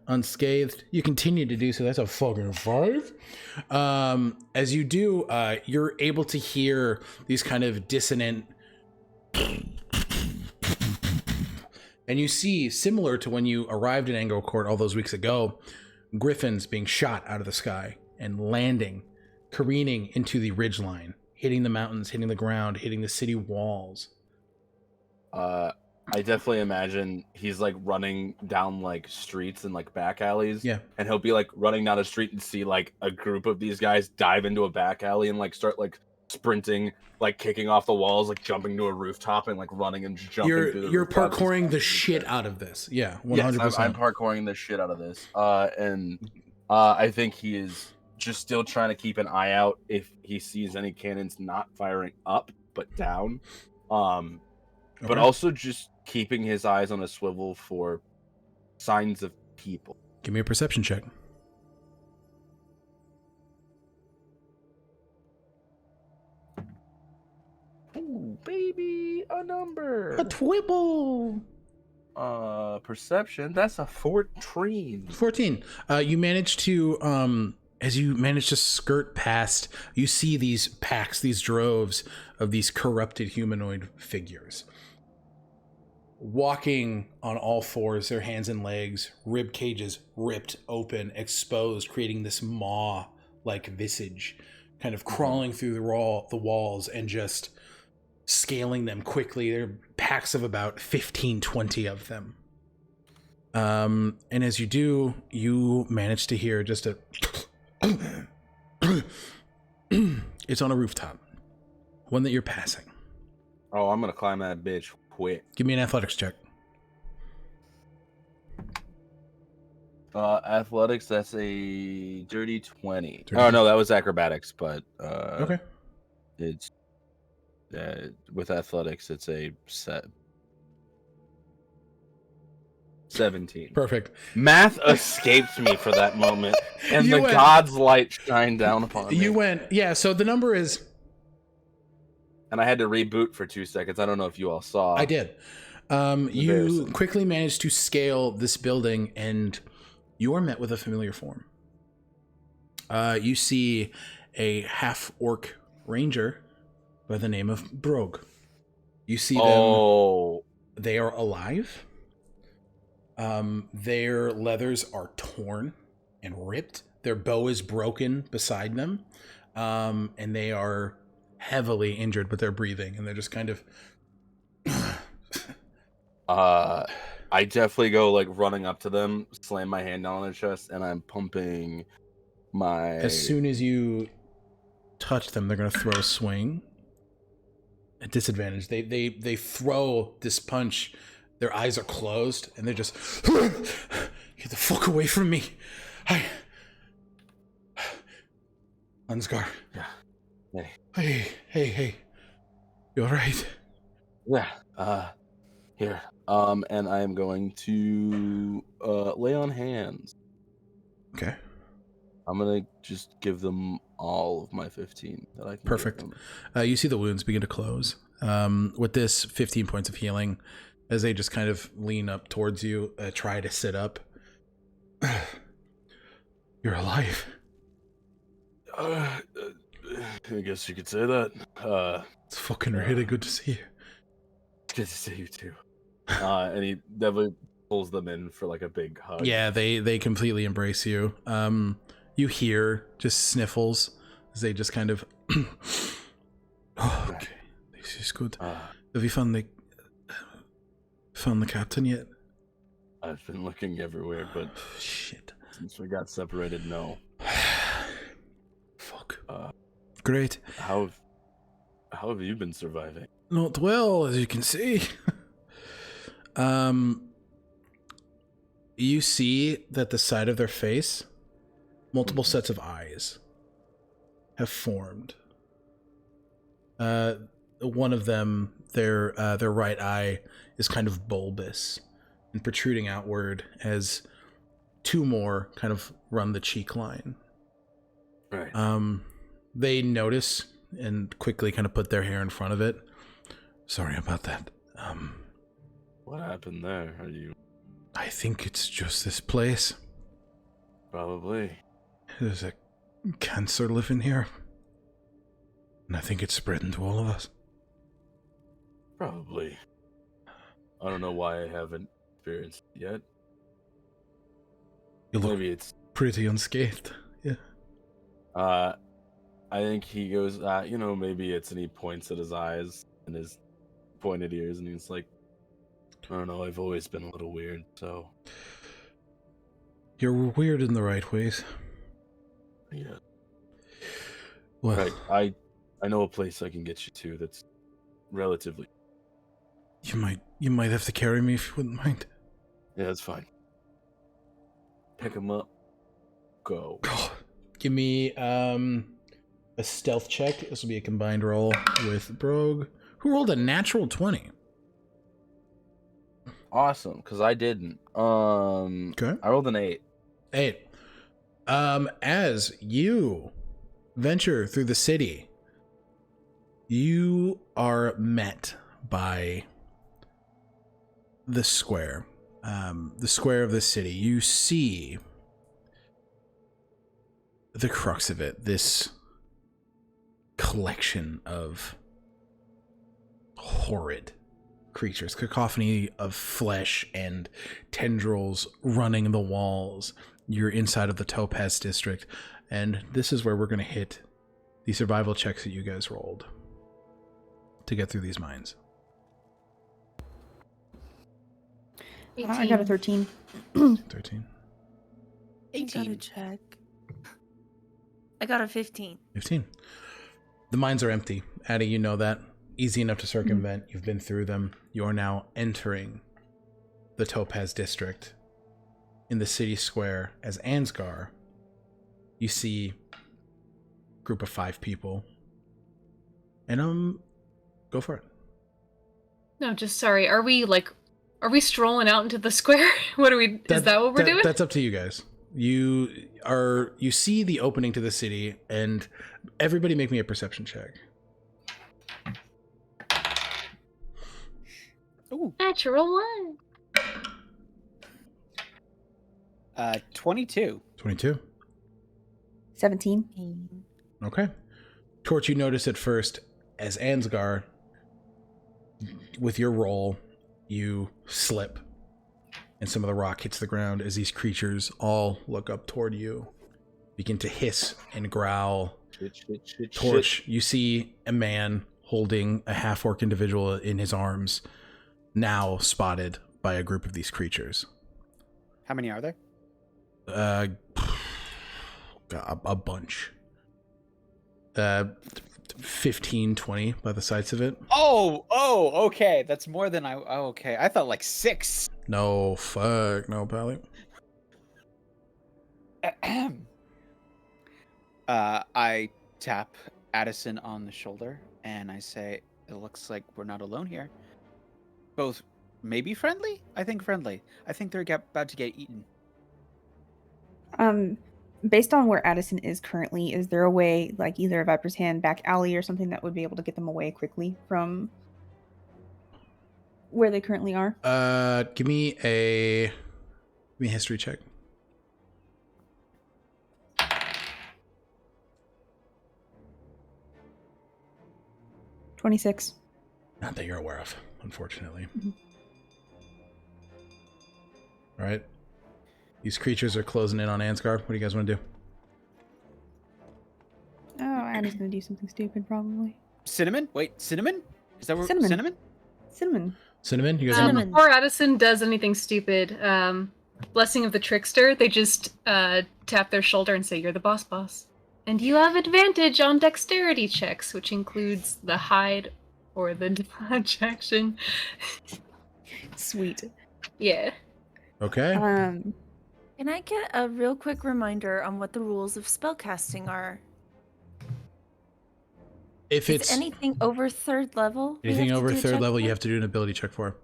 unscathed. You continue to do so. That's a fucking 5. As you do, you're able to hear these kind of dissonant... And you see, similar to when you arrived in Angel Court all those weeks ago, griffins being shot out of the sky and landing, careening into the ridgeline, hitting the mountains, hitting the ground, hitting the city walls. I definitely imagine he's like running down like streets and like back alleys. Yeah. And he'll be like running down a street and see like a group of these guys dive into a back alley and like start like sprinting, like kicking off the walls, like jumping to a rooftop and like running and jumping through the You're rooftop, parkouring the just- shit out of this. Yeah, 100%. Yes, I'm parkouring the shit out of this. I think he is just still trying to keep an eye out if he sees any cannons not firing up but down. But also just keeping his eyes on a swivel for signs of people. Give me a perception check. Ooh, baby, a number. A twibble. Perception. That's a 14. 14. You manage to, as you manage to skirt past, you see these packs, these droves of these corrupted humanoid figures. Walking on all fours, their hands and legs, rib cages ripped open, exposed, creating this maw-like visage, kind of crawling through the walls and just scaling them quickly. There are packs of about 15, 20 of them. And as you do, you manage to hear just a... It's on a rooftop. One that you're passing. Oh, I'm gonna climb that bitch quick. Give me an athletics check. Athletics, that's a dirty 20. Dirty Oh, no, that was acrobatics, but... Okay. It's... with athletics, it's a 17. Perfect. Math escaped me for that moment, and You the went- God's light shined down upon me. You went... Yeah, so the number is... And I had to reboot for 2 seconds. I don't know if you all saw. I did. You Embarrassing. quickly managed to scale this building, and you are met with a familiar form. You see a half-orc ranger by the name of Brog. You see them. Oh. They are alive. Their leathers are torn and ripped. Their bow is broken beside them. And they are heavily injured, but they're breathing, and they're just kind of... I definitely go like running up to them, slam my hand down on their chest, and I'm pumping my... As soon as you touch them, they're going to throw a swing. At disadvantage. They throw this punch. Their eyes are closed, and they're just... Get the fuck away from me. Ansgar. Yeah. Hey. You alright? Yeah. Here. And I am going to lay on hands. Okay. I'm gonna just give them all of my 15 that I can. Perfect. Give them. You see the wounds begin to close. With this 15 points of healing, as they just kind of lean up towards you, try to sit up. You're alive. I guess you could say that. It's fucking really good to see you. It's good to see you too. And he definitely pulls them in for like a big hug. Yeah, they completely embrace you. You hear just sniffles as they just kind of... Oh, okay, this is good. Have you found the captain yet? I've been looking everywhere, but Shit. since we got separated, no. Fuck. Great. How have you been surviving? Not well, as you can see. You see that the side of their face, multiple sets of eyes have formed. One of them, their right eye is kind of bulbous and protruding outward, as two more kind of run the cheek line. Right. They notice and quickly kind of put their hair in front of it. Sorry about that. What happened there? Are you I think it's just this place. probably? There's a cancer living here. And I think it's spreading to all of us. Probably. I don't know why I haven't experienced it yet. You look Maybe it's. pretty unscathed. Yeah. I think he goes. Maybe it's, and he points at his eyes and his pointed ears, and he's like, I don't know. I've always been a little weird, so You're weird in the right ways. yeah. Well, Right. I I know a place I can get you to that's relatively. You might have to carry me if you wouldn't mind. Yeah, that's fine. Pick him up. Go. Give me a stealth check. This will be a combined roll with Brogue, who rolled a natural 20. Awesome, because I didn't. Okay. I rolled an 8. 8. As you venture through the city, you are met by the square of the city. You see the crux of it, this collection of horrid creatures, cacophony of flesh and tendrils running the walls. You're inside of the Topaz district, and this is where we're going to hit the survival checks that you guys rolled to get through these mines. I got a 13. 13. I got a check. I got a 15. 15. The mines are empty. Addie, you know that. Easy enough to circumvent. You've been through them. You are now entering the Topaz district. In the city square, as Ansgar, you see a group of 5 people. And go for it. No, just sorry. Are we strolling out into the square? Is that what we're doing? That's up to you guys. You see the opening to the city, and everybody make me a perception check. Ooh. Natural 1. 22. 22. 17. Okay. Torch, you notice at first, as Ansgar, with your roll, you slip, and some of the rock hits the ground as these creatures all look up toward you, begin to hiss and growl. Torch, you see a man holding a half-orc individual in his arms, now spotted by a group of these creatures. How many are there? A bunch. 15, 20 by the sights of it. Oh, okay. That's more than okay. I thought like 6. No, fuck. No, Pally. I tap Addison on the shoulder and I say, it looks like we're not alone here. Both maybe friendly? I think friendly. I think they're about to get eaten. Based on where Addison is currently, is there a way, like either a Viper's Hand, back alley, or something that would be able to get them away quickly from where they currently are? Give me a history check. 26. Not that you're aware of, unfortunately. Mm-hmm. All right. These creatures are closing in on Ansgar. What do you guys want to do? Oh, Addie's gonna do something stupid, probably. Cinnamon? Wait, cinnamon? Is that where Cinnamon. cinnamon? Cinnamon. You guys want Before Addison does anything stupid, Blessing of the Trickster, they just tap their shoulder and say, "You're the boss. And you have advantage on dexterity checks," which includes the hide or the dodge action. Sweet. Yeah. Okay. Can I get a real quick reminder on what the rules of spellcasting are? If it's anything over 3rd level? anything over 3rd level, you have to do an ability check for.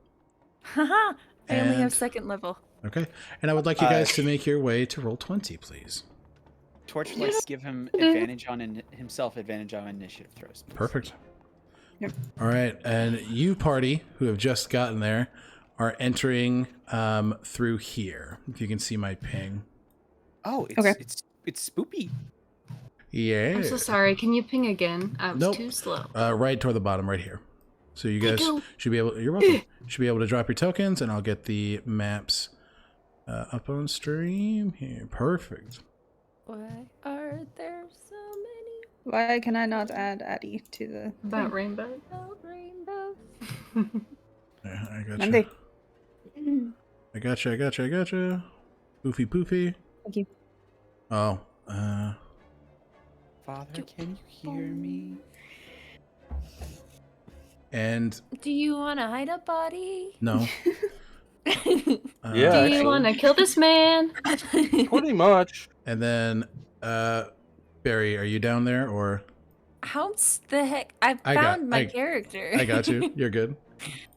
Haha. I only have And- 2nd level. Okay. And I would like you guys to make your way to roll 20, please. Torch, let's give him advantage on initiative throws. Perfect. Yep. All right. And you, party, who have just gotten there, are entering through here. If you can see my ping. Oh, it's Okay. it's spoopy. Yeah. I'm so sorry. Can you ping again? I was Nope. too slow. Right toward the bottom, right here. So you guys go. should be able. You're welcome. Should be able to drop your tokens, and I'll get the maps up on stream here. Perfect. Why are there so many Why can I not add Addie to the About rainbow. rainbows? Yeah, I got Monday? you. I got you. Poofy poofy. Thank you. Oh. Father, can you hear me? And Do you want to hide a body? no. Yeah, Do you actually. want to kill this man? Pretty much. And then, Barry, are you down there or? How the heck? I found my character. I got you. You're good.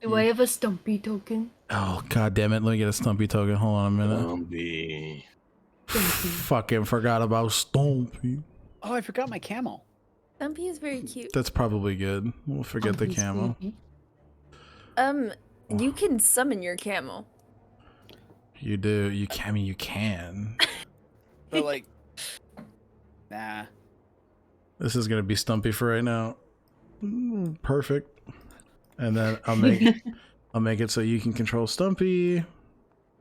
Do I have a Stumpy token? Oh, god damn it. Let me get a Stumpy token. Hold on a minute. Zombie. Fucking forgot about Stumpy. Oh, I forgot my camel. Stumpy is very cute. That's probably good. We'll forget the camel. You can summon your camel. You do. You can. I mean, you can. But like, nah. This is gonna be Stumpy for right now. Perfect. And then I'll make it so you can control Stumpy.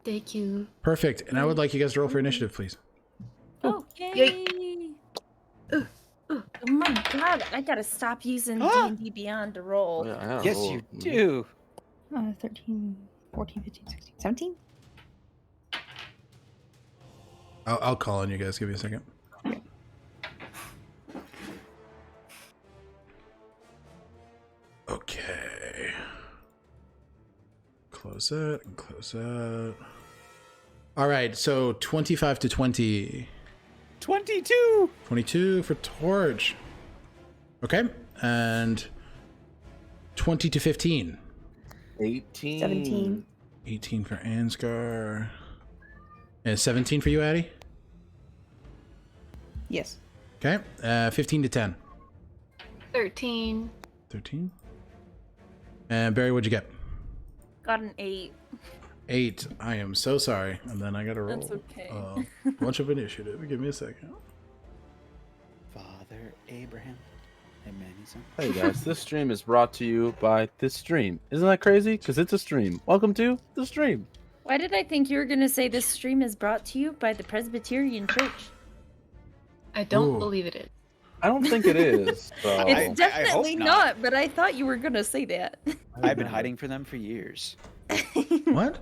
Thank you. Perfect. And I would like you guys to roll for initiative, please. Oh, yay! Oh my god, I gotta stop using D&D Beyond to roll. Yeah, Yes, you do. 13, 14, 15, 16, 17? I'll call on you guys. Give me a second. Okay. Close that and close that. All right, so 25 to 20. 22. 22 for Torch. Okay, and 20 to 15. 18. 17. 18 for Ansgar. And 17 for you, Addie? Yes. Okay, 15 to 10. 13. 13. And Barry, what'd you get? Got an 8. 8. I am so sorry. And then I gotta roll That's okay. a bunch of initiative. Give me a second. Father Abraham and many sons. Hey guys, this stream is brought to you by this stream. Isn't that crazy? Because it's a stream. Welcome to the stream. Why did I think you were gonna say this stream is brought to you by the Presbyterian Church? I don't Ooh. believe it is. I don't think it is. So. It's definitely hope not. not, but I thought you were gonna say that. I've been hiding for them for years. What?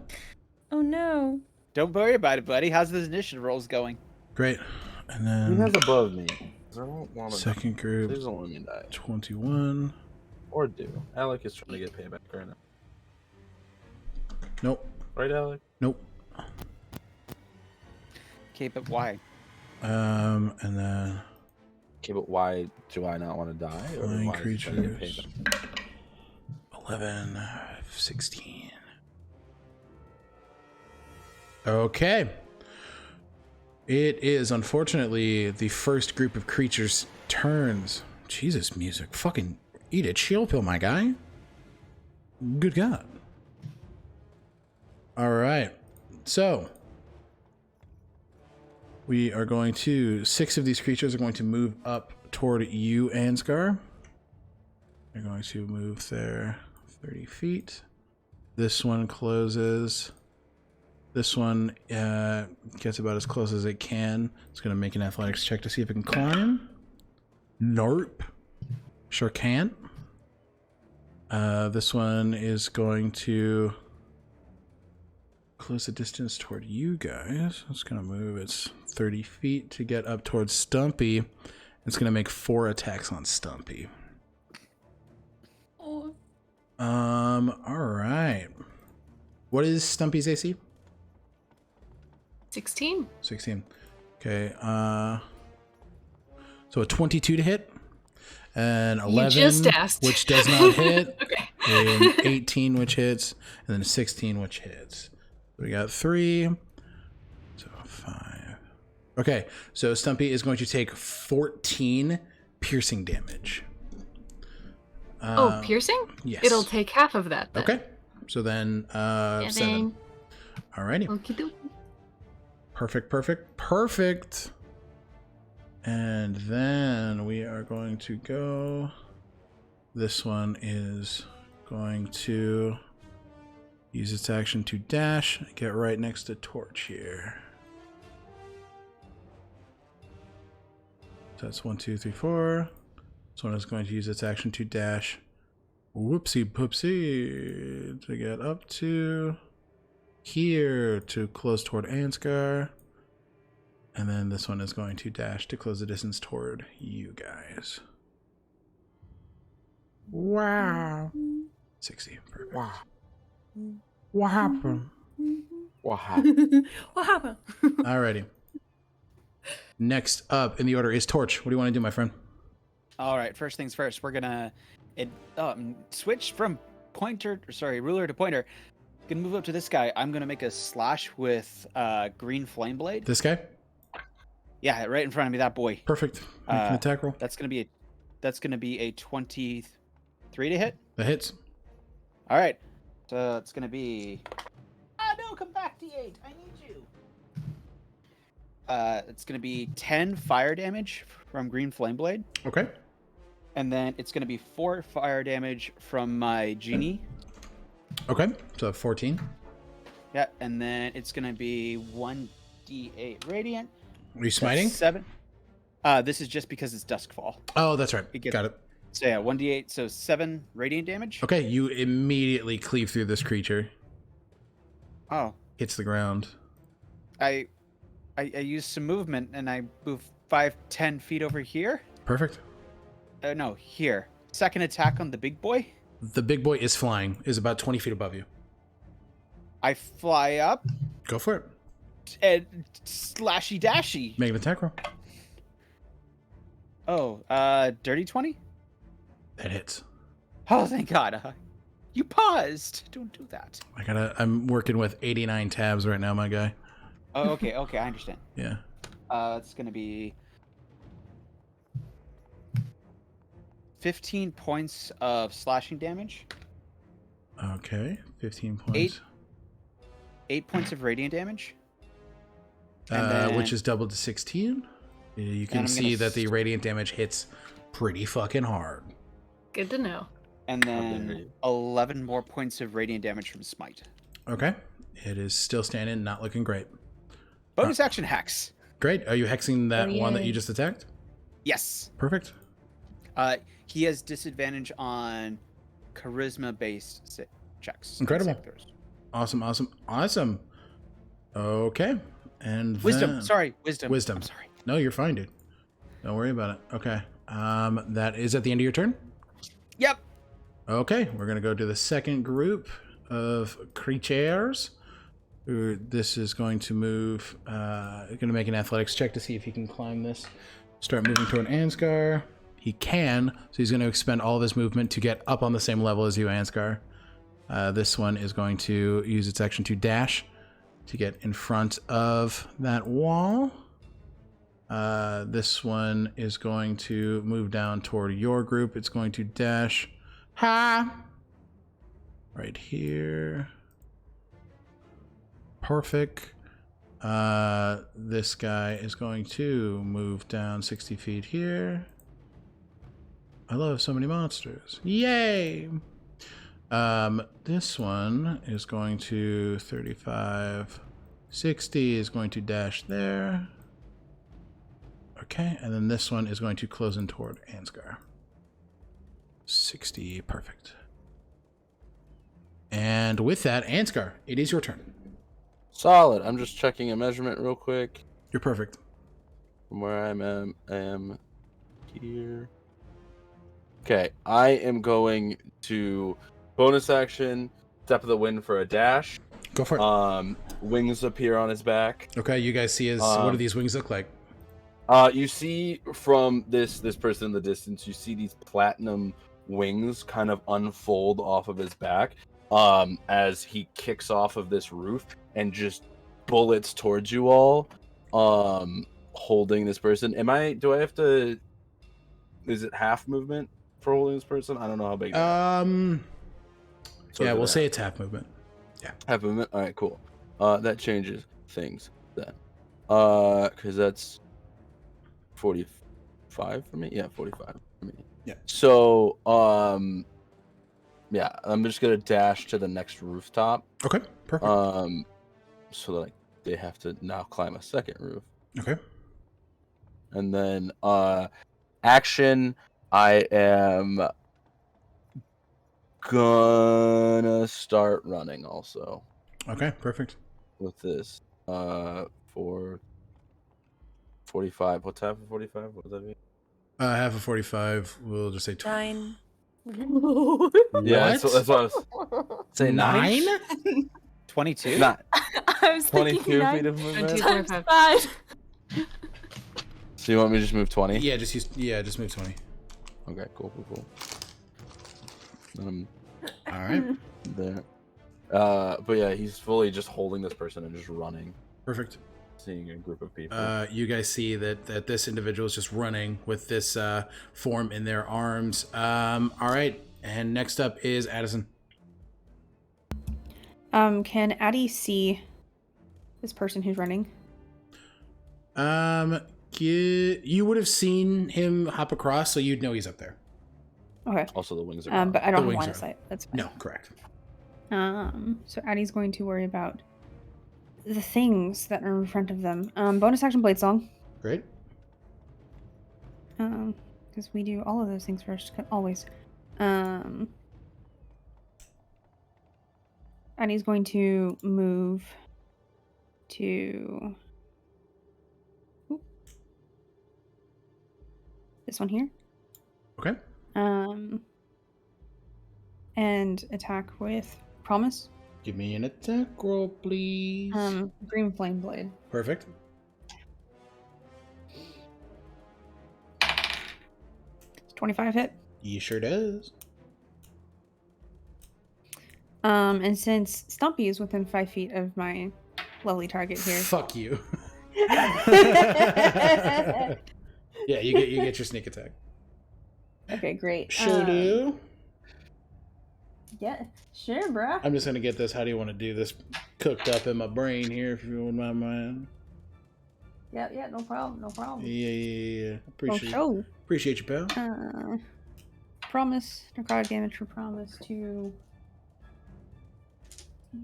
Oh no. Don't worry about it, buddy. How's this initiative rolls going? Great. And He has then above me. I don't want to. second group, Please don't let me die. 21. Or do. Alec is trying to get payback right now. Nope. Right, Alec? Nope. Okay, but why? And then Okay, but why do I not want to die? Or flying why is he trying to get creatures. payback? 11, 16. Okay. It is unfortunately the first group of creatures' turns. Jesus, music. Fucking eat a chill pill, my guy. Good God. All right. So we are going to, 6 of these creatures are going to move up toward you, Ansgar. They're going to move there 30 feet. This one closes. This one gets about as close as it can. It's going to make an athletics check to see if it can climb. Nope. Sure can't. This one is going to close the distance toward you guys. It's going to move its 30 feet to get up towards Stumpy. It's going to make 4 attacks on Stumpy. Oh. All right. What is Stumpy's AC? 16. 16. Okay. So a 22 to hit, and 11, You just asked. which does not hit, Okay. and 18, which hits, and then 16, which hits. We got 3, so 5. Okay, so Stumpy is going to take 14 piercing damage. Oh, piercing? Yes. It'll take half of that then. Okay, so then 7. Alrighty. Okie dokie. Perfect. And then we are going to go. This one is going to use its action to dash, get right next to Torch here. So that's 1, 2, 3, 4. This one is going to use its action to dash. Whoopsie poopsie. To get up to here to close toward Ansgar. And then this one is going to dash to close the distance toward you guys. Wow. 60. Perfect. Wow. What happened? Wow. What happened? Alrighty. Next up in the order is Torch. What do you want to do, my friend? All right, first things first. We're gonna switch from ruler to pointer. Gonna move up to this guy. I'm gonna make a slash with green flame blade. This guy? Yeah, right in front of me, that boy. Perfect. Make an attack roll. That's gonna be a 23 to hit. That hits. All right, so it's gonna be. No, come back, D8. I need you. It's gonna be 10 fire damage from green flame blade, Okay. and then it's gonna be 4 fire damage from my genie. Okay. So 14. Yeah, and then it's gonna be 1d8 radiant. Are you smiting? 7. This is just because it's Duskfall. Oh, that's right. It gets- Got it. So yeah, 1d8, so 7 radiant damage. Okay, you immediately cleave through this creature. Oh, Hits the ground. I used some movement and I moved 5-10 feet over here. Perfect. No, here. Second attack on the big boy. The big boy is flying, is about 20 feet above you. I fly up Go for it. and slashy dashy. Make an attack roll. Oh, dirty 20? That hits. Oh, thank God. You paused. Don't do that. I'm working with 89 tabs right now, my guy. Oh, okay, I understand. Yeah. It's gonna be 15 points of slashing damage, Okay. 15 points. 8 points of radiant damage. And then- Which is doubled to 16. You can I'm see gonna that the radiant damage hits pretty fucking hard. Good to know. And then 11 more points of radiant damage from smite. Okay. It is still standing, not looking great. Bonus action hex. Great. Are you hexing that Oh, one that yay. you just attacked? Yes. Perfect. He has disadvantage on charisma-based checks. Incredible. Save throws. Awesome. Okay. And Wisdom. then- Sorry, wisdom. Wisdom. I'm sorry. No, you're fine, dude. Don't worry about it. Okay. That is at the end of your turn? Yep. Okay, we're gonna go to the second group of creatures. This is going to move. Going to make an athletics check to see if he can climb this. Start moving toward Ansgar. He can, so he's going to expend all of his movement to get up on the same level as you, Ansgar. This one is going to use its action to dash to get in front of that wall. This one is going to move down toward your group. It's going to dash. Right here. Perfect. This guy is going to move down 60 feet here. I love so many monsters. Yay! This one is going to 35, 60 is going to dash there. Okay, and then this one is going to close in toward Ansgar. 60, perfect. And with that, Ansgar, it is your turn. Solid. I'm just checking a measurement real quick You're perfect. from where I am here. Okay, I am going to bonus action, step of the wind for a dash. Go for it. Wings appear on his back. Okay, you guys see his. What do these wings look like? You see from this person in the distance, you see these platinum wings kind of unfold off of his back as he kicks off of this roof and just bullets towards you all, holding this person. Do I have to, is it half movement for holding this person? I don't know how big. Yeah, we'll say it's half movement. Yeah. Half movement? All right, cool. That changes things then. Because that's 45 for me? Yeah, 45 for me. Yeah. So, yeah, I'm just gonna dash to the next rooftop. Okay, perfect. So like they have to now climb a second roof. Okay. And then action, I am gonna start running also Okay, perfect. with this. For 45. What's half of 45? What does that mean? Half of 45, we'll just say 9. Yeah, What? that's what I was saying. 9? 22. Not I was thinking 22 9 feet of movement. 22. times 5. 5. So you want me to just move 20? Yeah, just move 20. Okay, cool. All right. There. But yeah, he's fully just holding this person and just running, Perfect. seeing a group of people. You guys see that this individual is just running with this form in their arms. All right, and next up is Addison. Can Addie see this person who's running? You would have seen him hop across, so you'd know he's up there. Okay. Also, the wings are gone. But I don't The have wings line are- of sight. That's fine. No, correct. So Addie's going to worry about the things that are in front of them. Bonus action blade song. Great. Because we do all of those things first, always. Addie's going to move to this one here. Okay. And attack with Promise. Give me an attack roll, please. Green Flame Blade. Perfect. 25 hit. He sure does. And since Stumpy is within 5 feet of my lovely target here. Fuck you. Yeah, you get your sneak attack. Okay, great. Sure do. Yeah, sure, bruh. I'm just gonna get this. How do you want to do this? Cooked up in my brain here, if you wouldn't mind. Yeah, no problem. Yeah. Appreciate Oh, you, pal. Promise, necrotic damage for Promise to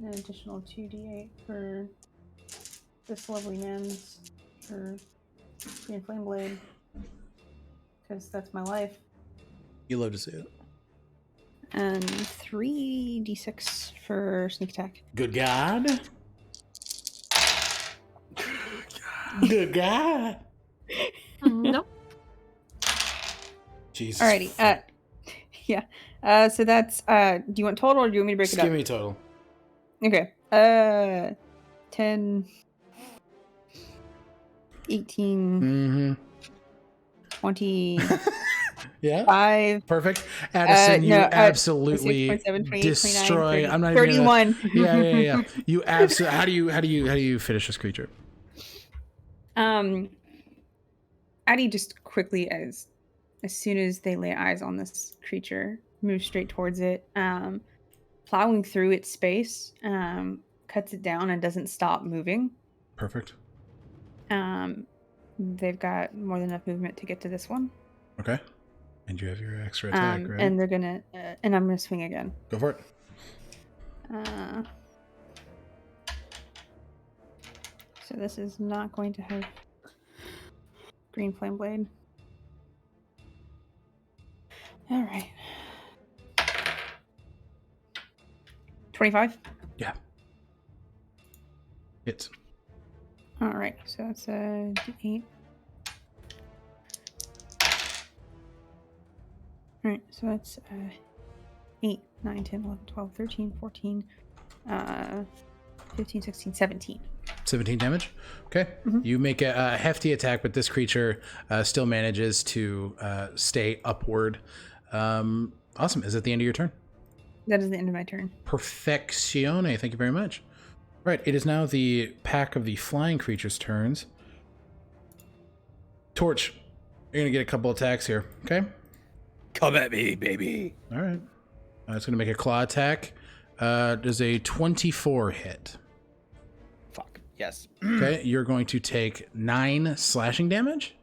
an additional 2d8 for this lovely man's for Green Flame Blade. Because that's my life. You love to see it. And 3d6 for sneak attack. Good God. Good God. Nope. Jesus. Alrighty. Yeah. So that's do you want total or do you want me to break Just it up? give me total. Okay. 10 18 20 Yeah. 5 Perfect. Addison, you no, absolutely 26, 27, 28, destroy. 29, 30, I'm not even 31. gonna, yeah. You absolutely. How do you finish this creature? Addie just quickly as soon as they lay eyes on this creature, moves straight towards it, plowing through its space, cuts it down and doesn't stop moving. Perfect. They've got more than enough movement to get to this one. Okay. And you have your extra attack, right? And they're gonna, and I'm gonna swing again. Go for it. So this is not going to have Green Flame Blade. All right. 25. Yeah. Hits. All right. So that's a d8. All right. So that's 8, 9, 10, 11, 12, 13, 14, 15, 16, 17. 17 damage. Okay. Mhm. You make a hefty attack, but this creature still manages to stay upward. Awesome. Is it the end of your turn? That is the end of my turn. Perfeccione. Thank you very much. Right. It is now the pack of the flying creatures' turns. Torch, you're going to get a couple attacks here. Okay. Come at me, baby. All right. It's going to make a claw attack. Does a 24 hit? Fuck. Yes. Okay. You're going to take 9 slashing damage.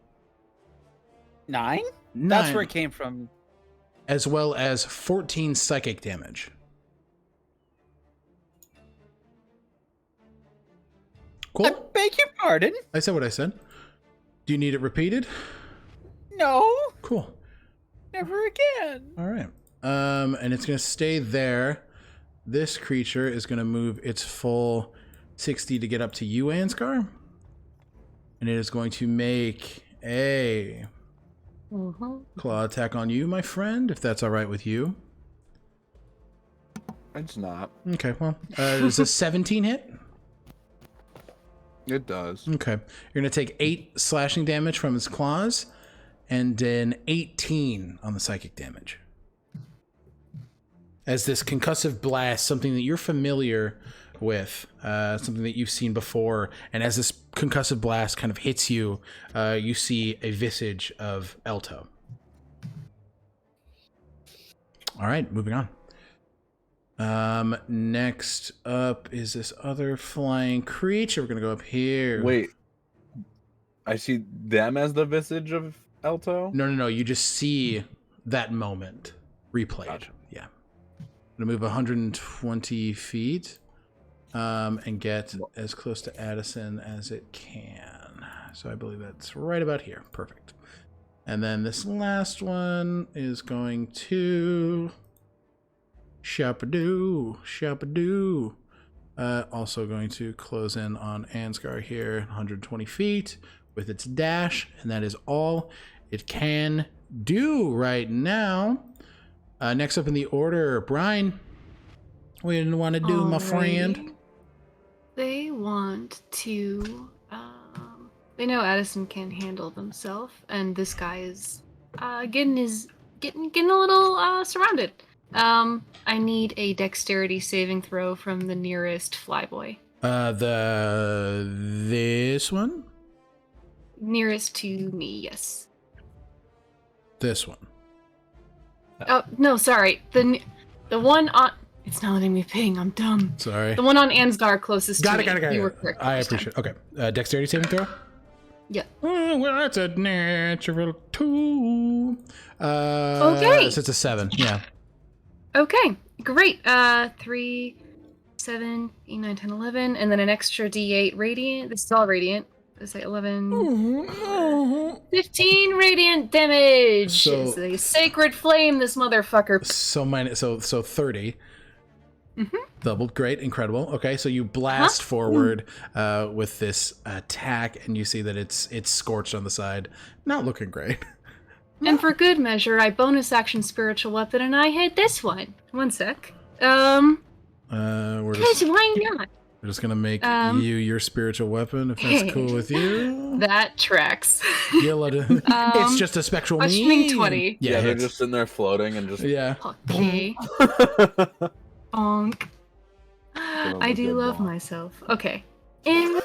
9? 9. That's where it came from. As well as 14 psychic damage. Cool. I beg your pardon? I said what I said. Do you need it repeated? No. Cool. Never again. All right. And it's going to stay there. This creature is going to move its full 60 to get up to you, Ansgar. And it is going to make a Claw attack on you, my friend, if that's all right with you. It's not. Okay, well, does a 17 hit? It does. Okay. You're going to take 8 slashing damage from his claws and an 18 on the psychic damage. As this concussive blast, something that you're familiar with, something that you've seen before, and as this concussive blast kind of hits you, you see a visage of Elto. All right, moving on. Next up is this other flying creature. We're gonna go up here. Wait. I see them as the visage of Elto? No. You just see that moment replayed. Gotcha. Yeah. I'm gonna move 120 feet, and get as close to Addison as it can. So I believe that's right about here. Perfect. And then this last one is going to Shapadoo. Also going to close in on Ansgar here, 120 feet with its dash, and that is all it can do right now. Next up in the order, Brian. What do you want to do, my friend? They want to. They know Addison can't handle themselves, and this guy is getting a little surrounded. I need a dexterity saving throw from the nearest flyboy. This one? Nearest to me, yes. This one. Oh, no, sorry. The one on... It's not letting me ping, I'm dumb. Sorry. The one on Ansgar closest to me. Got it. You were correct. I appreciate it. Okay. Dexterity saving throw? Yeah. Oh, well, that's a natural 2. Okay. So it's a 7, yeah. Okay, great. 3, 7, 8, 9, 10, 11, and then an extra D8 radiant. This is all radiant. Let's say 11, 15 radiant damage. So- It's a sacred flame, this motherfucker. So 30. Mhm. Doubled, great, incredible. Okay, so you blast forward with this attack, and you see that it's scorched on the side. Not looking great. And for good measure, I bonus action spiritual weapon, and I hit this one. One sec. We're Because why not? just gonna make you your spiritual weapon, if that's cool with you. That tracks. You'll let it, it's just a spectral a meme. swing 20. Yeah, they're hits. just in there floating and just... Yeah. Okay. Bonk. I do good love bonk. myself. Okay. And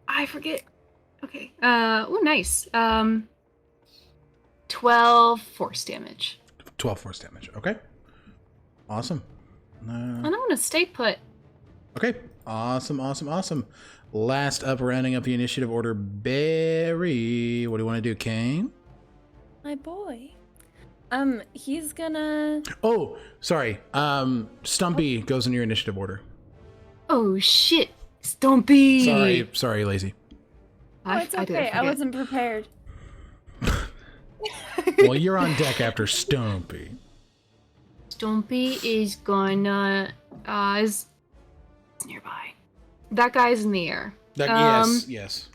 I forget. Okay. Oh, nice. 12 force damage. 12 force damage. Okay. Awesome. And I'm gonna stay put. Okay. Awesome. Last up, rounding up the initiative order, Barry. What do you want to do, Kane? My boy. He's gonna... Oh, sorry. Stumpy goes in your initiative order. Oh shit! Stompy. Sorry, lazy. Oh, it's I did okay. I forget. wasn't prepared. Well, you're on deck after Stumpy. Stompy is gonna is nearby. That guy's in the air. Yes.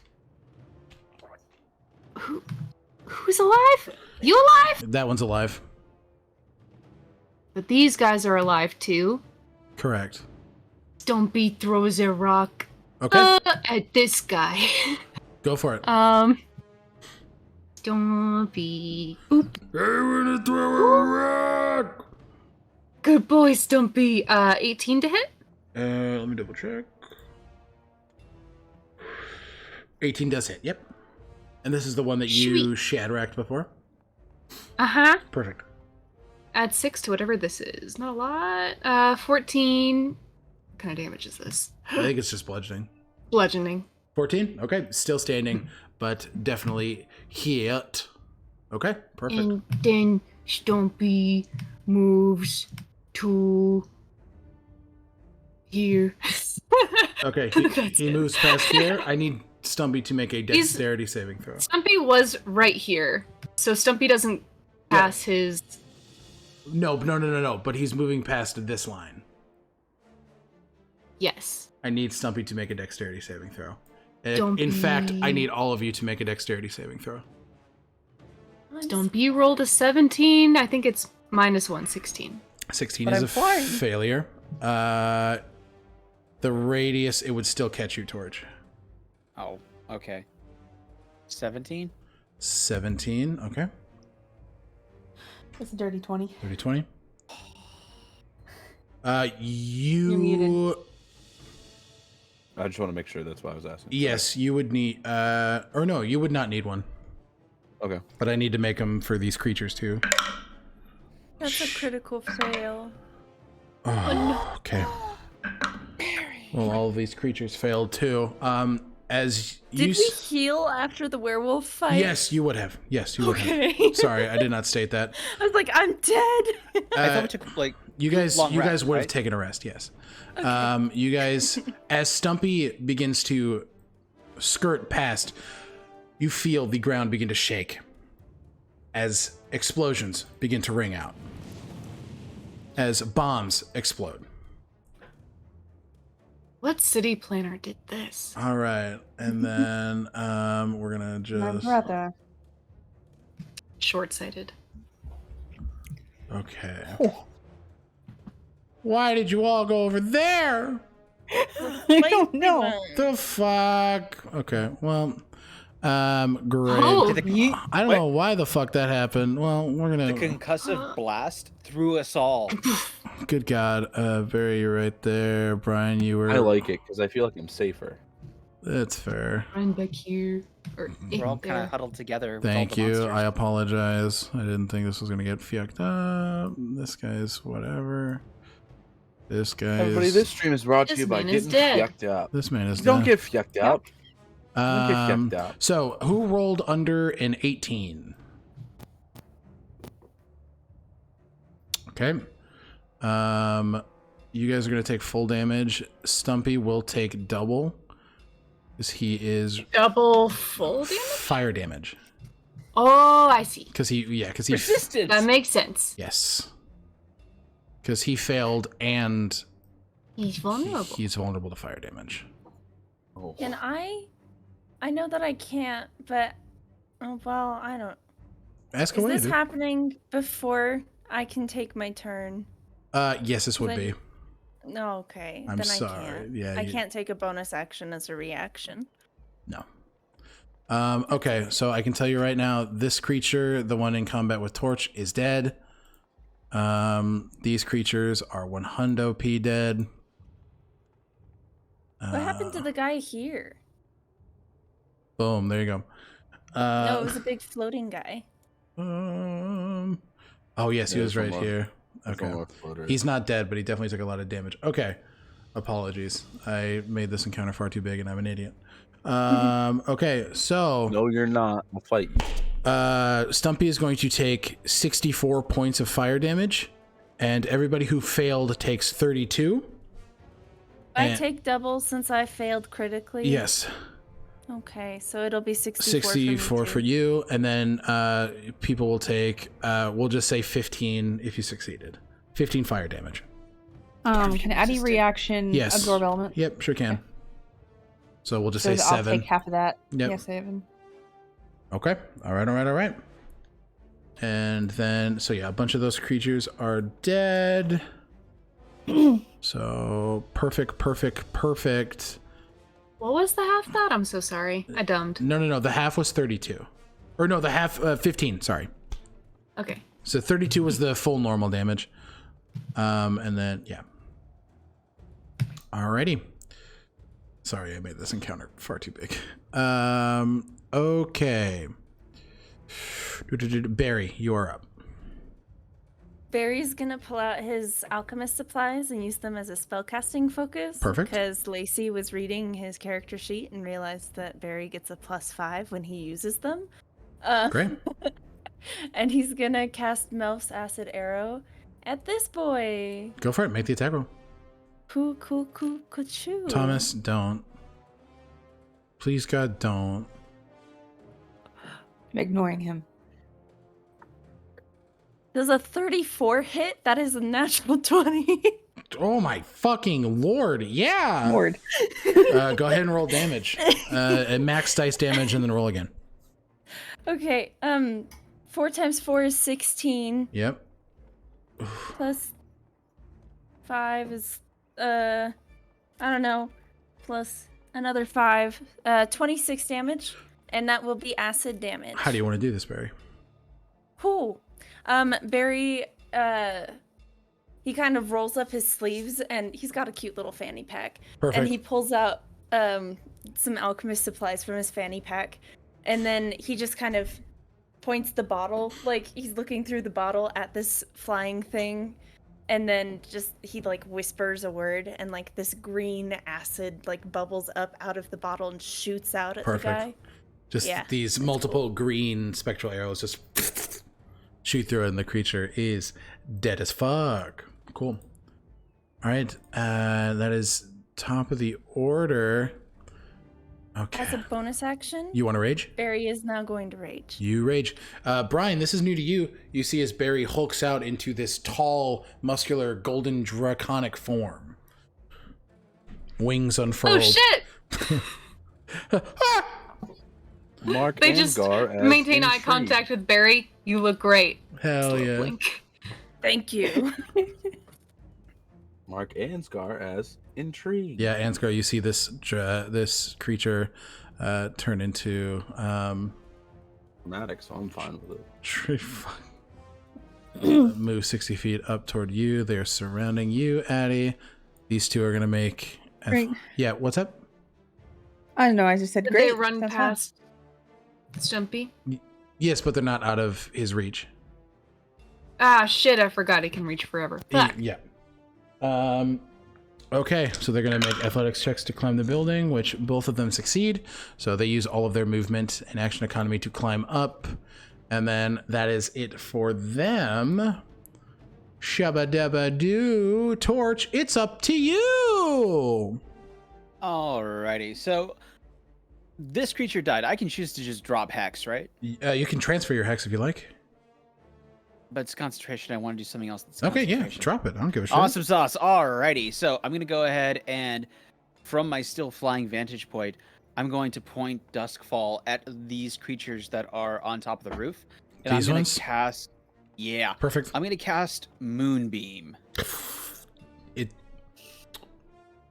Who's alive? You alive? That one's alive. But these guys are alive too. Correct. Stompy throws a rock Okay. at this guy. Go for it. Stompy. Oop. I'm gonna throw a rock. Good boy, Stompy. 18 to hit? Let me double check. 18 does hit. Yep. And this is the one that you shadracked before. Uh-huh. Perfect. Add 6 to whatever this is. Not a lot. 14. What kind of damage is this? I think it's just bludgeoning. Bludgeoning. 14. Okay. Still standing, but definitely hit. Okay. Perfect. And then Stompy moves to here. Okay. He moves past here. I need Stumpy to make a dexterity saving throw. Stumpy was right here, so Stumpy doesn't pass his... No. But he's moving past this line. Yes. I need Stumpy to make a dexterity saving throw. In Stumpy. fact, I need all of you to make a dexterity saving throw. Stonebridge rolled a 17. I think it's -1, 16. 16 But is I'm a flying. failure. The radius, it would still catch you, Torch. Oh, okay. 17? 17, okay. It's a dirty 20. 30, 20. You're You... muted. I just want to make sure that's why I was asking. Yes, you would need... or no, you would not need one. Okay. But I need to make them for these creatures, too. That's a critical fail. Oh, okay. Well, all of these creatures failed, too. As you... Did we heal after the werewolf fight? Yes, you would have. Yes, you would Okay. have. Sorry, I did not state that. I was like, I'm dead. I thought we took like You guys long rest, would have right? taken a rest, yes. You guys, as Stumpy begins to skirt past, you feel the ground begin to shake as explosions begin to ring out, as bombs explode. What city planner did this? All right, and then we're gonna My just brother. Short-sighted. okay. Why did you all go over there? I don't know. The fuck? Okay, well, great. Oh. Did the, I don't know why the fuck that happened. Well, we're the gonna. concussive blast threw us all. Good God, Barry, you're right there. Brian, you were. I like it because I feel like I'm safer. That's fair. Run back here. Or We're all there. kind of huddled together. with Thank all the you. monsters. I apologize. I didn't think this was gonna get fucked up. This guy's whatever. This guy Everybody, is. this stream is brought to This you by man is getting dead. yucked out. This man is. Don't dead. get yucked out. Don't get yucked out. So, who rolled under an 18? Okay. You guys are going to take full damage. Stumpy will take double. Because he is Double full damage? fire damage. Oh, I see. Because he. Resistance. That makes sense. Yes. Because he failed and He's vulnerable. he's vulnerable to fire damage. Oh. Can I know that I can't, but oh, well, I don't. Ask Is away, this dude. happening before I can take my turn? Yes, this would Then- be. No, okay. I'm then sorry. I can't. Yeah, I you- can't take a bonus action as a reaction. No. Okay, so I can tell you right now, this creature, the one in combat with Torch, is dead. These creatures are 100 P dead. What happened to the guy here? Boom, there you go. No, it was a big floating guy. Oh, yes, he Yeah, was right someone- here. Okay. He's not dead, but he definitely took a lot of damage. Okay. Apologies. I made this encounter far too big and I'm an idiot. Okay, so No, you're not. I'll fight you. Stumpy is going to take 64 points of fire damage, and everybody who failed takes 32. I And- take double since I failed critically. Yes, Okay, so it'll be 64. 64 for me too. you, and then people will take, we'll just say 15 if you succeeded. 15 fire damage. Can any resistant? reaction Yes. absorb element? Yep, sure can. So we'll just So say I'll 7. take half of that. Yep. Yeah, 7. Okay. All right. And then, so yeah, a bunch of those creatures are dead. So perfect. What was the half that? I'm so sorry. I dumbed. No. The half was 32. Or no, the half, 15, sorry. Okay. So 32 was the full normal damage. And then, yeah. Alrighty. Sorry, I made this encounter far too big. Okay. Barry, you are up. Barry's gonna pull out his alchemist supplies and use them as a spellcasting focus. Perfect. Because Lacey was reading his character sheet and realized that Barry gets a +5 when he uses them. Great. And he's gonna cast Melf's acid arrow at this boy. Go for it. Make the attack roll. Choo. Thomas, don't. Please, God, don't. I'm ignoring him. Does a 34 hit? That is a natural 20. Oh my fucking lord. Yeah. Lord. Go ahead and roll damage. Max dice damage and then roll again. Okay, 4 times 4 is 16. Yep. Plus 5 is, I don't know, plus another 5. 26 damage, and that will be acid damage. How do you want to do this, Barry? Cool. Barry, he kind of rolls up his sleeves, and he's got a cute little fanny pack. Perfect. And he pulls out some alchemist supplies from his fanny pack, and then he just kind of points the bottle, like he's looking through the bottle at this flying thing, and then just he like whispers a word, and like this green acid like bubbles up out of the bottle and shoots out at the guy. Just these multiple green spectral arrows just shoot through it, and the creature is dead as fuck. Cool. All right, that is top of the order. Okay. As a bonus action, You want to rage? Barry is now going to rage. You rage. Brian, this is new to you. You see as Barry hulks out into this tall, muscular, golden draconic form. Wings unfurled. Oh shit! Mark They just Angar as maintain eye intrigued. contact with Barry. You look great. Hell Just a yeah. blink. Thank you. Mark Ansgar as intrigued. Yeah, Ansgar, you see this this creature turn into Dramatic, so I'm fine with it. tree. Move 60 feet up toward you. They're surrounding you, Addie. These two are gonna make. Great. Yeah, what's up? I don't know. I just said Did great. they run Sounds fun. past Stumpy? Yes, but they're not out of his reach. Ah, shit, I forgot he can reach forever. Fuck. Yeah. Okay, so they're gonna make athletics checks to climb the building, which both of them succeed. So they use all of their movement and action economy to climb up, and then that is it for them. Shabba dabba doo, Torch, it's up to you. Alrighty, so this creature died. I can choose to just drop hex, right? You can transfer your hex if you like. But it's concentration. I want to do something else. That's Okay, yeah, concentration. drop it. I don't give a shit. Awesome sauce. Alrighty, so I'm gonna go ahead and, from my still flying vantage point, I'm going to point Duskfall at these creatures that are on top of the roof, and These I'm gonna ones? cast. Yeah, Perfect. I'm gonna cast Moonbeam. It.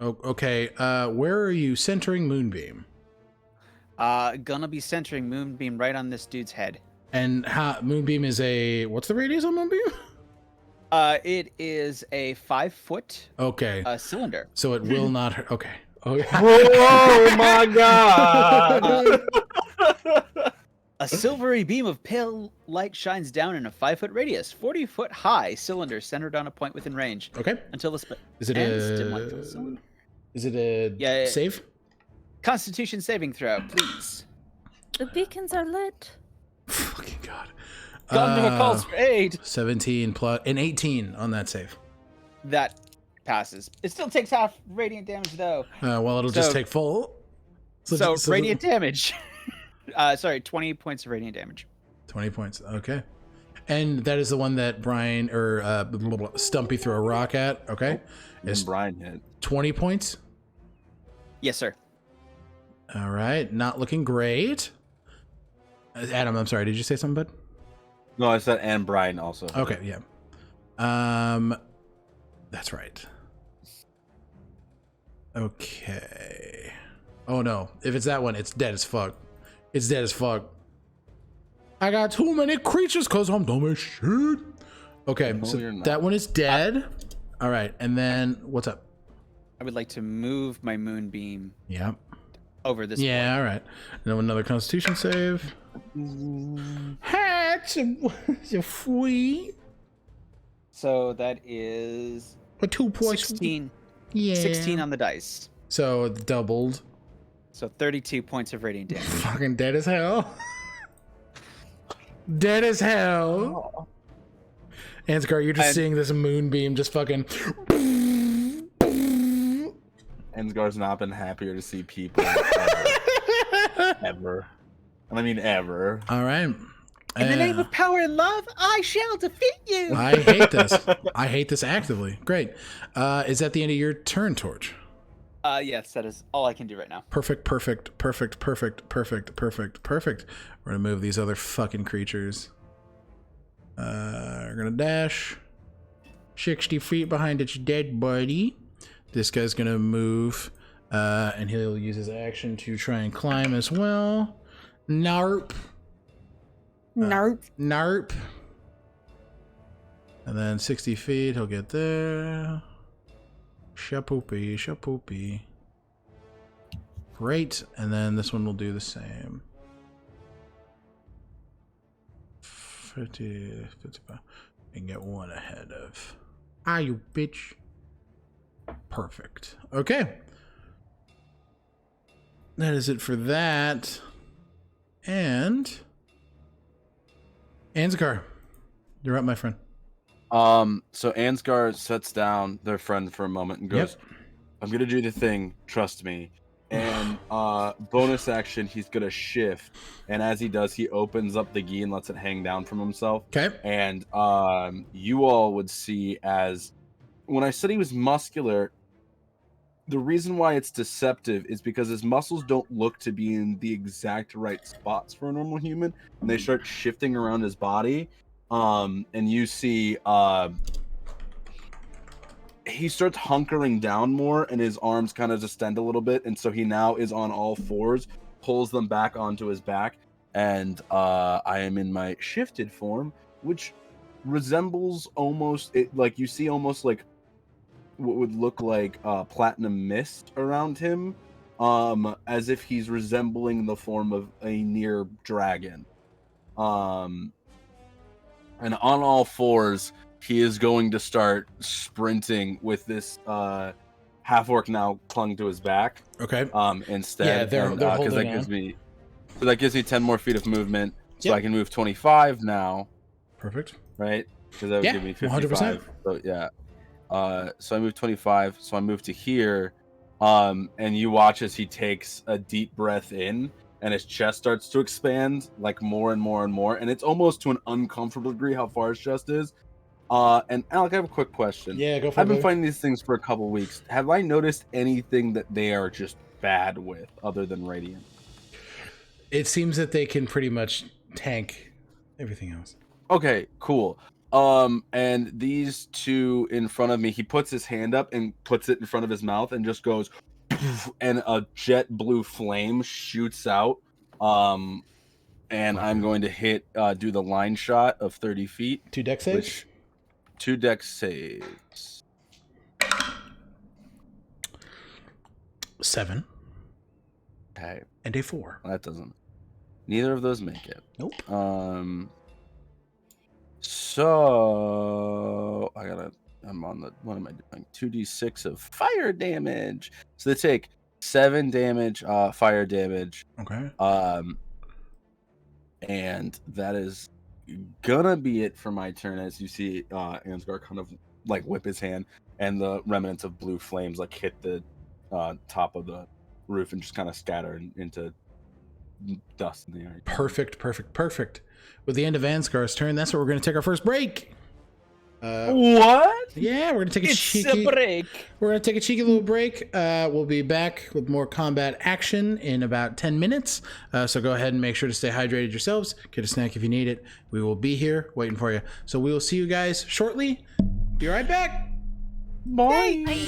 Oh, okay. Where are you centering Moonbeam? Gonna be centering Moonbeam right on this dude's head. And Moonbeam is a. What's the radius on Moonbeam? It is a 5-foot Okay. cylinder. So it will not hurt. Okay. Okay. Oh my god! A silvery beam of pale light shines down in a 5-foot radius, 40-foot high cylinder centered on a point within range. Okay. Until the Is it cylinder. Is it a Yeah. save? Constitution saving throw, please. The beacons are lit. Fucking god. Gundam calls for aid. 17 plus an 18 on that save. That passes. It still takes half radiant damage though. Well, it'll just So- take full. So radiant damage. 20 points of radiant damage. 20 points. Okay. And that is the one that Brian or Stumpy threw a rock at. Okay. And It's Brian hit. 20 points. Yes, sir. All right. Not looking great. Adam, I'm sorry. Did you say something, bud? No, I said and Brian also. Okay, yeah. That's right. Okay. Oh no. If it's that one, it's dead as fuck. It's dead as fuck. I got too many creatures because I'm dumb as shit. Okay, No, so you're not. that one is dead. All right, and then what's up? I would like to move my moonbeam Yeah. over this. Yeah, all right. Now another constitution save. Hatch a free. So that is A 2 points. 16. Yeah. 16 on the dice. So it doubled. So 32 points of radiant damage. Fucking dead as hell. Dead as hell. Ansgar, you're just And- seeing this moonbeam just fucking. Ensgar's not been happier to see people ever. Ever. And I mean ever. All right. In the name of power and love, I shall defeat you. I hate this. I hate this actively. Great. Is that the end of your turn, Torch? Yes, that is all I can do right now. Perfect, perfect, perfect, perfect, perfect, perfect, perfect. We're gonna move these other fucking creatures. We're gonna dash 60 feet behind its dead body. This guy's gonna move, and he'll use his action to try and climb as well. Narp. Narp. And then 60 feet, he'll get there. Shapoopy, shapoopy. Great, and then this one will do the same. 50, 55. And get one ahead of. Ah, you bitch. Perfect. Okay. That is it for that. And Ansgar, you're up, my friend. So Ansgar sets down their friend for a moment and goes, Yep. I'm gonna do the thing, trust me. And bonus action, he's gonna shift, and as he does, he opens up the gi and lets it hang down from himself. Okay. And you all would see, as when I said he was muscular, the reason why it's deceptive is because his muscles don't look to be in the exact right spots for a normal human, and they start shifting around his body. And you see he starts hunkering down more, and his arms kind of distend a little bit, and so he now is on all fours, pulls them back onto his back, and I am in my shifted form, which resembles almost it, like you see almost like what would look like platinum mist around him, as if he's resembling the form of a near dragon. And on all fours, he is going to start sprinting with this half-orc now clung to his back. Okay. Instead. Yeah, they're holding that gives me 10 more feet of movement, so Yep. I can move 25 now, Perfect. right? Because that would Yeah, give me 55. 100%. So yeah. So I move 25. So I move to here. And you watch as he takes a deep breath in, and his chest starts to expand like more and more and more, and it's almost to an uncomfortable degree how far his chest is. And Alec, I have a quick question. Yeah, go for it. I've been baby. finding these things for a couple weeks. Have I noticed anything that they are just bad with, other than Radiant? It seems that they can pretty much tank everything else. Okay, cool. And these two in front of me, he puts his hand up and puts it in front of his mouth and just goes, and a jet blue flame shoots out. And I'm going to do the line shot of 30 feet. 2 deck saves? Which 2 dex saves. 7 Okay, and a 4. that doesn't. Neither of those make it. Nope. So I'm on the, what am I doing? 2d6 of fire damage. So they take 7 damage, fire damage. Okay. And that is gonna be it for my turn, as you see Ansgar kind of like whip his hand, and the remnants of blue flames like hit the top of the roof and just kind of scatter into dust in the air. Perfect. With the end of Ansgar's turn, that's where we're going to take our first break. What? Yeah, we're going to take a cheeky break. We're going to take a cheeky little break. We'll be back with more combat action in about 10 minutes. So go ahead and make sure to stay hydrated yourselves. Get a snack if you need it. We will be here waiting for you. So we will see you guys shortly. Be right back. Bye. Bye.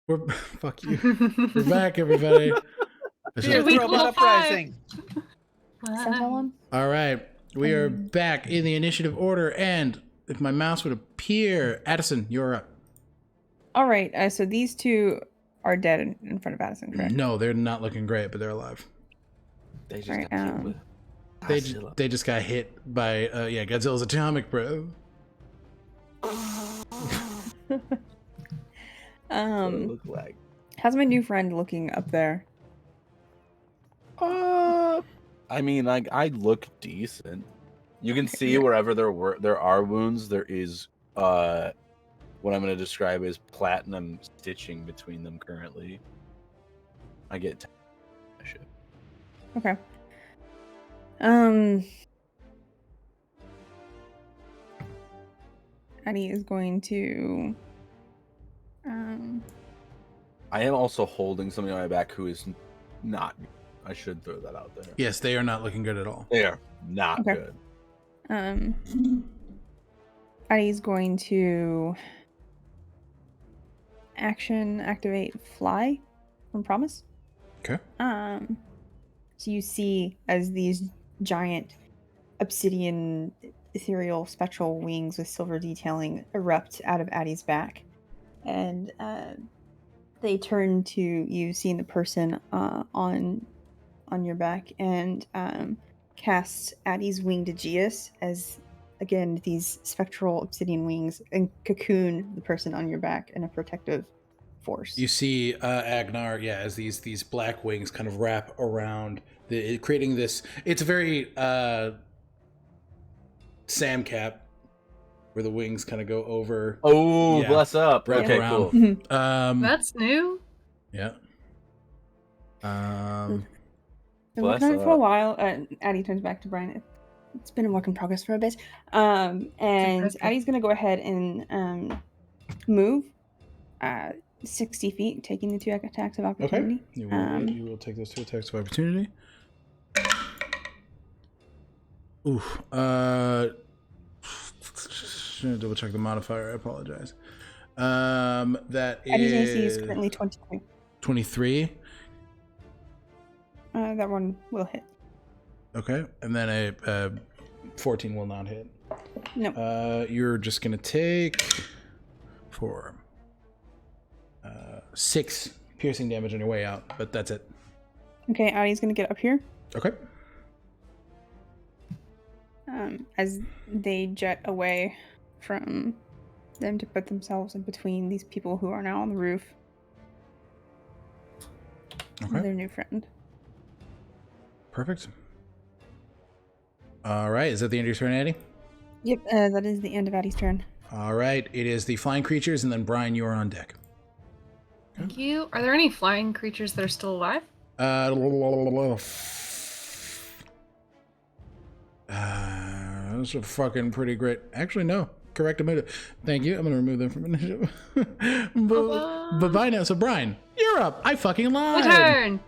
We're fuck you. We're back, everybody. Here we Robot go. uprising. Semicolon? All right, we are back in the initiative order, and if my mouse would appear, Addison, you're up. All right, so these two are dead in front of Addison, correct? No, they're not looking great, but they're alive. They just Right, got killed with They just got hit by Godzilla's atomic breath. look like. How's my new friend looking up there? I mean, like, I look decent. You can see wherever there are wounds, there is what I'm going to describe as platinum stitching between them currently. I get shit. Okay. Annie is going to I am also holding somebody on my back who is not. I should throw that out there. Yes, they are not looking good at all. They are not Okay. good. Addie's going to activate fly from Promise. Okay. So you see as these giant obsidian ethereal spectral wings with silver detailing erupt out of Addie's back, and they turn to you, seeing the person on your back, and cast Addie's winged Aegeus as, again, these spectral obsidian wings and cocoon the person on your back in a protective force. You see Agnar, as these black wings kind of wrap around, creating this. It's a very Sam Cap, where the wings kind of go over. Oh, Yeah. bless up. Wrap Okay, around. cool. That's new. Yeah. Been Bless working on it for a up. while. Addie turns back to Brian. It's been a work in progress for a bit. And impressive. Addie's going to go ahead and move 60 feet, taking the 2 attacks of opportunity. Okay. You will take those 2 attacks of opportunity. Oof. Should double check the modifier. I apologize. That Addie's AC is is currently 23. 23. That one will hit. Okay, and then a 14 will not hit. No. You're just gonna take 6 piercing damage on your way out, but that's it. Okay, Addie's going to get up here. Okay. As they jet away from them to put themselves in between these people who are now on the roof Okay. and their new friend. Perfect. All right, is that the end of your turn, Addie? Yep, that is the end of Addie's turn. All right, it is the flying creatures, and then Brian, you are on deck. Thank you. Are there any flying creatures that are still alive? Those are fucking pretty great. Actually, no. Correct amount. Thank you. I'm gonna remove them from initiative. But bye now. So Brian, you're up. I fucking My lied. turn.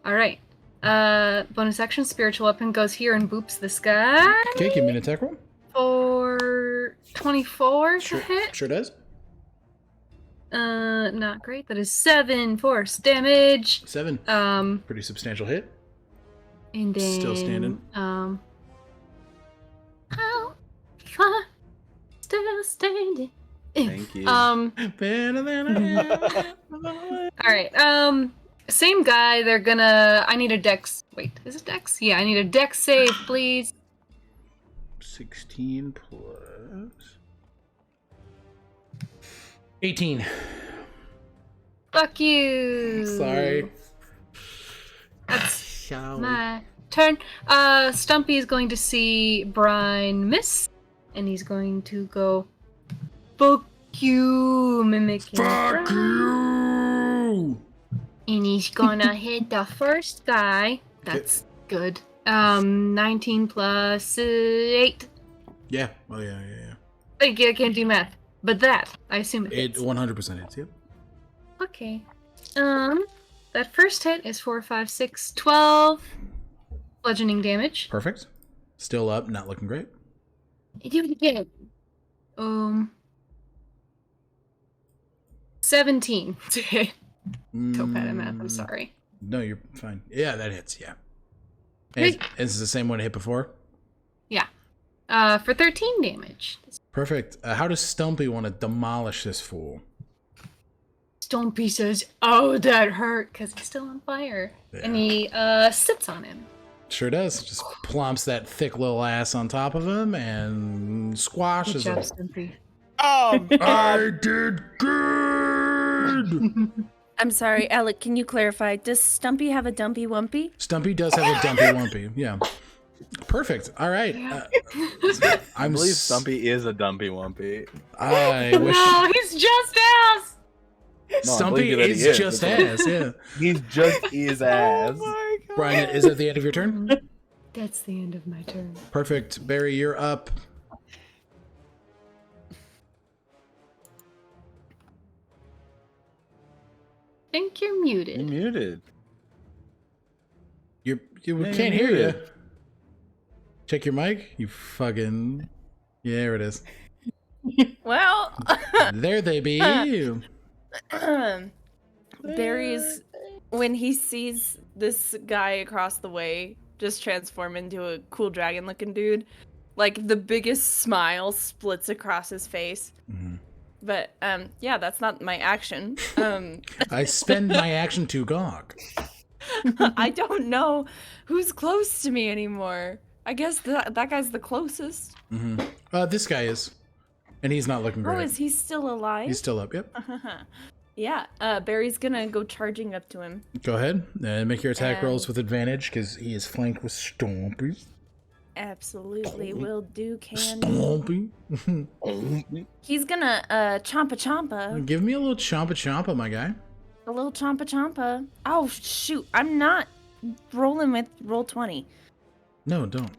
All right. Bonus action. Spiritual weapon goes here and boops this guy Okay, give me an attack roll. for 24 to hit. Sure does. Not great. That is 7 force damage. 7. Pretty substantial hit. And then Still standing. How far? Still standing. Thank you. Better than I All right. Same guy. They're gonna. I need a dex. Wait, is it dex? Yeah, I need a dex save, please. 16 plus 18. Fuck you. Sorry. That's my turn. Stumpy is going to see Brian miss, and he's going to go, fuck you, mimicking. Fuck you! And he's gonna hit the first guy. That's good. 19 plus 8. Yeah. Oh yeah. I can't do math, but that I assume it It hits. 100% hits. Yep. Okay. That first hit is 4, 5, 6, 12 bludgeoning damage. Perfect. Still up. Not looking great. Do it again. 17 to hit. Topet I'm sorry. No, you're fine. Yeah, that hits. Yeah. And this is the same one it hit before. Yeah. For 13 damage. Perfect. How does Stumpy want to demolish this fool? Stompy says, "Oh, that hurt," because he's still on fire, and he sits on him. Sure does. Just plumps that thick little ass on top of him and squashes Good him. job, Stompy. Oh, I did good. I'm sorry, Alec, can you clarify? Does Stumpy have a dumpy wumpy? Stumpy does have a dumpy wumpy. Yeah. Perfect. All right. I believe Stumpy is a dumpy wumpy. I wish No, he's just ass. No, I Stumpy believe that is he is. just ass. Yeah. He's just his ass. my God. Brian, is that the end of your turn? That's the end of my turn. Perfect. Barry, you're up. I think you're muted. You're muted. You Yeah, can't you're hear you. muted. Check your mic. You fucking. Yeah, there it is. Well, There they be. Barry's, when he sees this guy across the way just transform into a cool dragon looking dude, like the biggest smile splits across his face. Mhm. But yeah, that's not my action. I spend my action to gawk. I don't know who's close to me anymore. I guess that guy's the closest. This guy is. And he's not looking great. Oh, is he still alive? He's still up, yep. Yeah, Barry's gonna go charging up to him. Go ahead and make your attack And- rolls with advantage because he is flanked with Stompy. Absolutely will do, can. Stompy. He's gonna chompa chompa. Give me a little chompa chompa, my guy. A little chompa chompa. Oh shoot, I'm not rolling with roll 20. No, don't.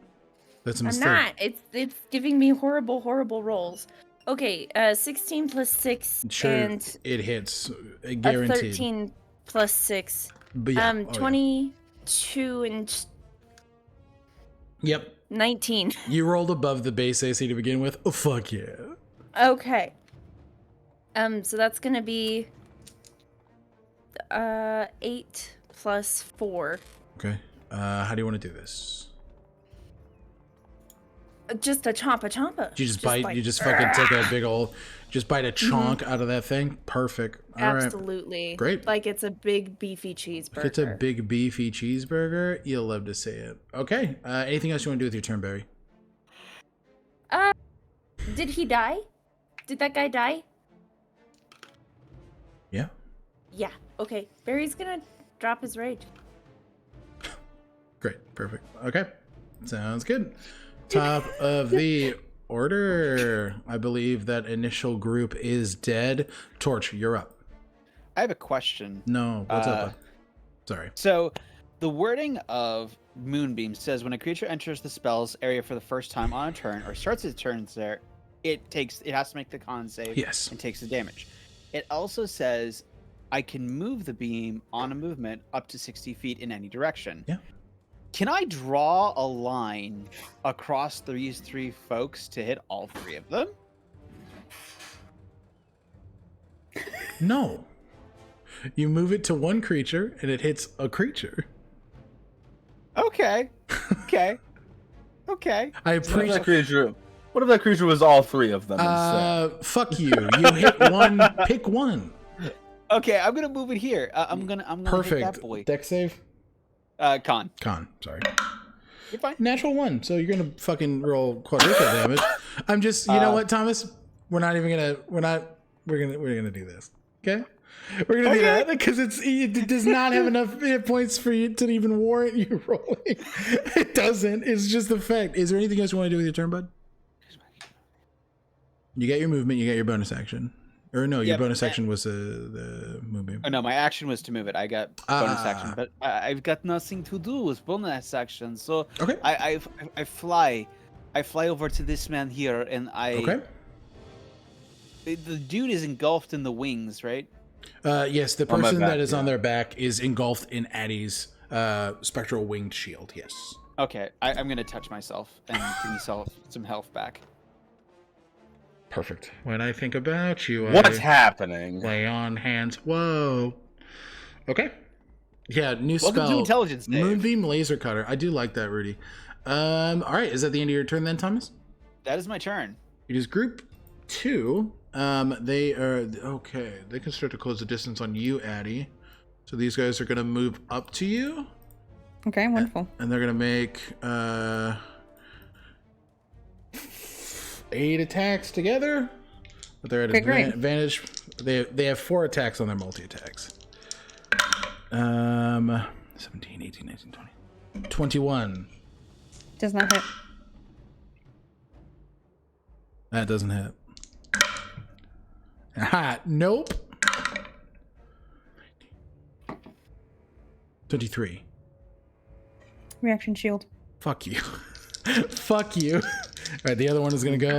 That's a I'm mistake. not. It's giving me horrible rolls. Okay, 16 plus 6 Sure, and it hits. a Guaranteed. 13 plus 6. But yeah. Oh, yeah. 22 and Yep. 19. You rolled above the base AC to begin with. Oh, fuck yeah. Okay. So that's gonna be 8 plus 4. Okay. How do you want to do this? Just a chompa chompa. You just bite. like, You just fucking take a big old. Just bite a chunk out of that thing. Perfect. All right. Absolutely. Great. Like it's a big beefy cheeseburger. If it's a big beefy cheeseburger, you'll love to see it. Okay. Anything else you want to do with your turn, Barry? Did he die? Did that guy die? Yeah. Yeah. Okay. Barry's gonna drop his rage. Great. Perfect. Okay. Sounds good. Top of the order. I believe that initial group is dead. Torch, you're up. I have a question. No. What's up? Sorry. So, the wording of Moonbeam says when a creature enters the spell's area for the first time on a turn or starts its turns there, it has to make the con save Yes. and takes the damage. It also says I can move the beam on a movement up to 60 feet in any direction. Yeah. Can I draw a line across these three folks to hit all three of them? No. You move it to one creature and it hits a creature. Okay. Okay. Okay. I What if that appreciate. creature? What if that creature was all three of them instead? Fuck you. You hit one. Pick one. Okay, I'm gonna move it here. I'm gonna hit Perfect. that boy. Deck save. Con. Sorry. You're fine. Natural one. So you're gonna fucking roll quadruple damage. I'm just. You know what, Thomas? We're not even gonna. We're gonna do this. Okay. We're gonna do that because it does not have enough hit points for you to even warrant you rolling. It doesn't. It's just the fact. Is there anything else you want to do with your turn, bud? You get your movement. You get your bonus action. Or no, your Yep, bonus action was the movement. Oh no, my action was to move it. I got bonus action, but I've got nothing to do with bonus action. So Okay. I fly over to this man here, and Okay. The dude is engulfed in the wings, right? Yes, the On my person back, that is on yeah. their back is engulfed in Addie's spectral winged shield. Yes. Okay, I'm gonna touch myself and give myself some health back. Perfect. When I think about you, What's I happening? lay on hands. Whoa. Okay. Yeah, new Welcome to spell. Intelligence, Dave. Moonbeam Laser Cutter. I do like that, Rudy. All right. Is that the end of your turn then, Thomas? That is my turn. It is group 2. They are okay. They can start to close the distance on you, Addie. So these guys are gonna move up to you, Okay, wonderful. and they're gonna make 8 attacks together. But they're at Okay, great. advantage. They have 4 attacks on their multi attacks. 17, 18, 19, 20, 21. Does not hit. That doesn't hit. Aha, nope. 23. Reaction shield. Fuck you. Fuck you. All right, the other one is going to go.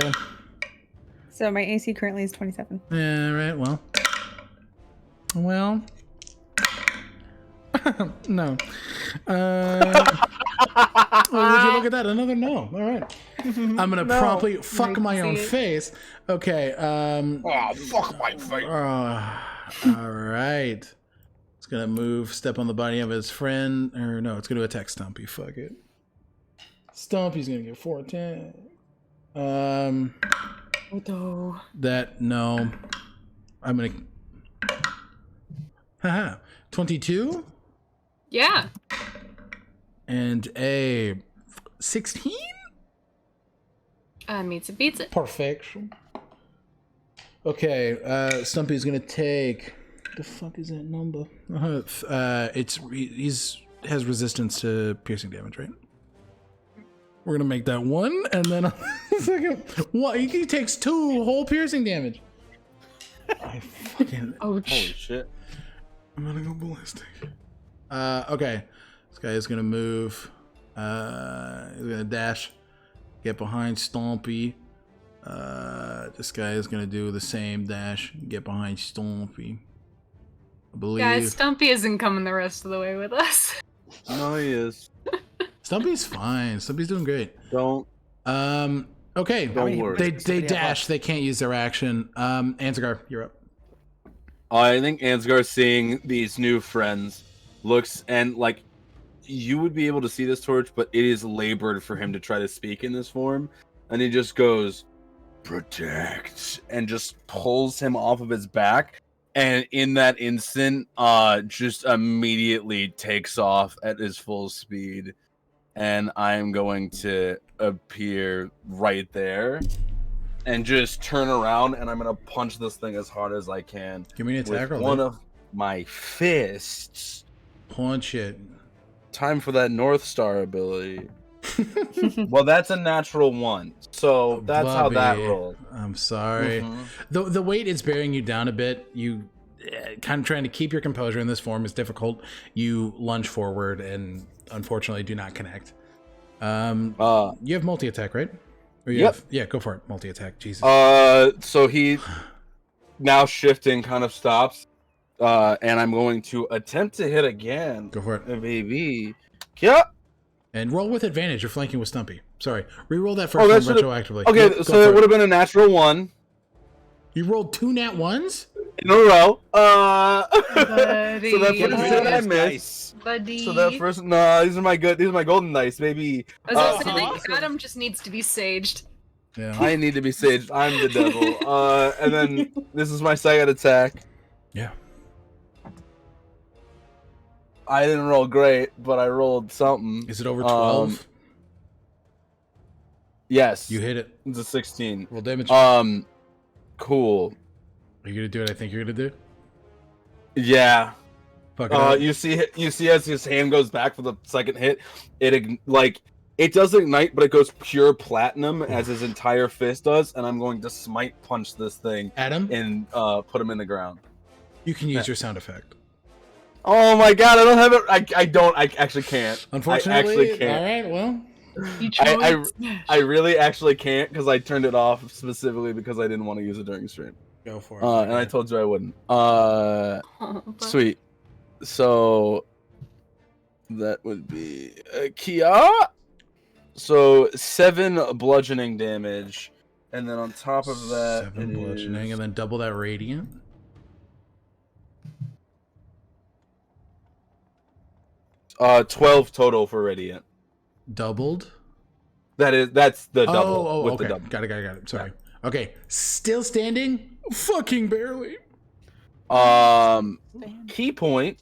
So my AC currently is 27. Yeah, right, well. Well. No. Oh, would you look at that? Another no. All right. I'm going to promptly fuck my own face. Okay. Oh, fuck my face. All right. It's going to move, step on the body of his friend. Or no, it's going to attack Stumpy. Fuck it. Stumpy's going to get 4 attacks. That, no. I'm going to... Haha. 22? Yeah. And a 16? Meets it, beats it. Perfection. Okay, Stumpy's gonna take... The fuck is that number? Has resistance to piercing damage, right? We're gonna make that 1, and then on the second... What? He takes 2 whole piercing damage. I fucking... Ouch. Holy shit. I'm gonna go ballistic. Okay. This guy is gonna move. He's gonna dash. Get behind Stompy. This guy is gonna do the same dash. Get behind Stompy. I believe. Guys, Stumpy isn't coming the rest of the way with us. No, he is. Stumpy's fine. Stumpy's doing great. Don't. Okay. Don't worry. They dash. They can't use their action. Ansgar, you're up. I think Ansgar, seeing these new friends, looks and like you would be able to see this torch, but it is labored for him to try to speak in this form, and he just goes, "Protect," and just pulls him off of his back, and in that instant, just immediately takes off at his full speed, and I am going to appear right there. And just turn around, and I'm gonna punch this thing as hard as I can. Give me an attack with roll. one of my fists. Punch it. Time for that North Star ability. Well, that's a natural 1, so that's how that Bobby, rolled. I'm sorry. Mhm. The weight is bearing you down a bit. You kind of trying to keep your composure in this form is difficult. You lunge forward and unfortunately do not connect. You have multi-attack, right? Or you Yep. Yeah, go for it. Multi-attack. Jesus. So he now shifting kind of stops, and I'm going to attempt to hit again. Go for it. Baby. Yeah. And roll with advantage. You're flanking with Stumpy. Sorry. Reroll that first Oh, one that retroactively. Okay, Yep, go so for it would have been a natural 1 You rolled 2 nat 1s? in a row. Buddy. So that first Buddy. hit I That's missed. nice. Buddy. So that first, no, these are my golden dice, baby. I was gonna say, So Adam just needs to be saged. Yeah. I need to be saged. I'm the devil. And then this is my second attack. Yeah. I didn't roll great, but I rolled something. Is it over 12? Yes. You hit it. It's a 16. Roll damage. Cool. Are you gonna do what I think you're gonna do? Yeah. Fuck it up. You see as his hand goes back for the second hit, it does ignite, but it goes pure platinum as his entire fist does, and I'm going to smite punch this thing Adam, and put him in the ground. you can use your sound effect. Oh my god, I don't have it. I actually can't. Unfortunately, I actually can't. all right, well, You I- chose. I really actually can't because I turned it off specifically because I didn't want to use it during stream. go for it. And I told you I wouldn't. Oh, but- Sweet. So that would be Kia. So 7 bludgeoning damage, and then on top of that, 7 bludgeoning, and then double that radiant. 12 total for Radiant. Doubled. That's the double with okay. the double. Got it. Sorry. Okay. Still standing? Fucking barely. Key point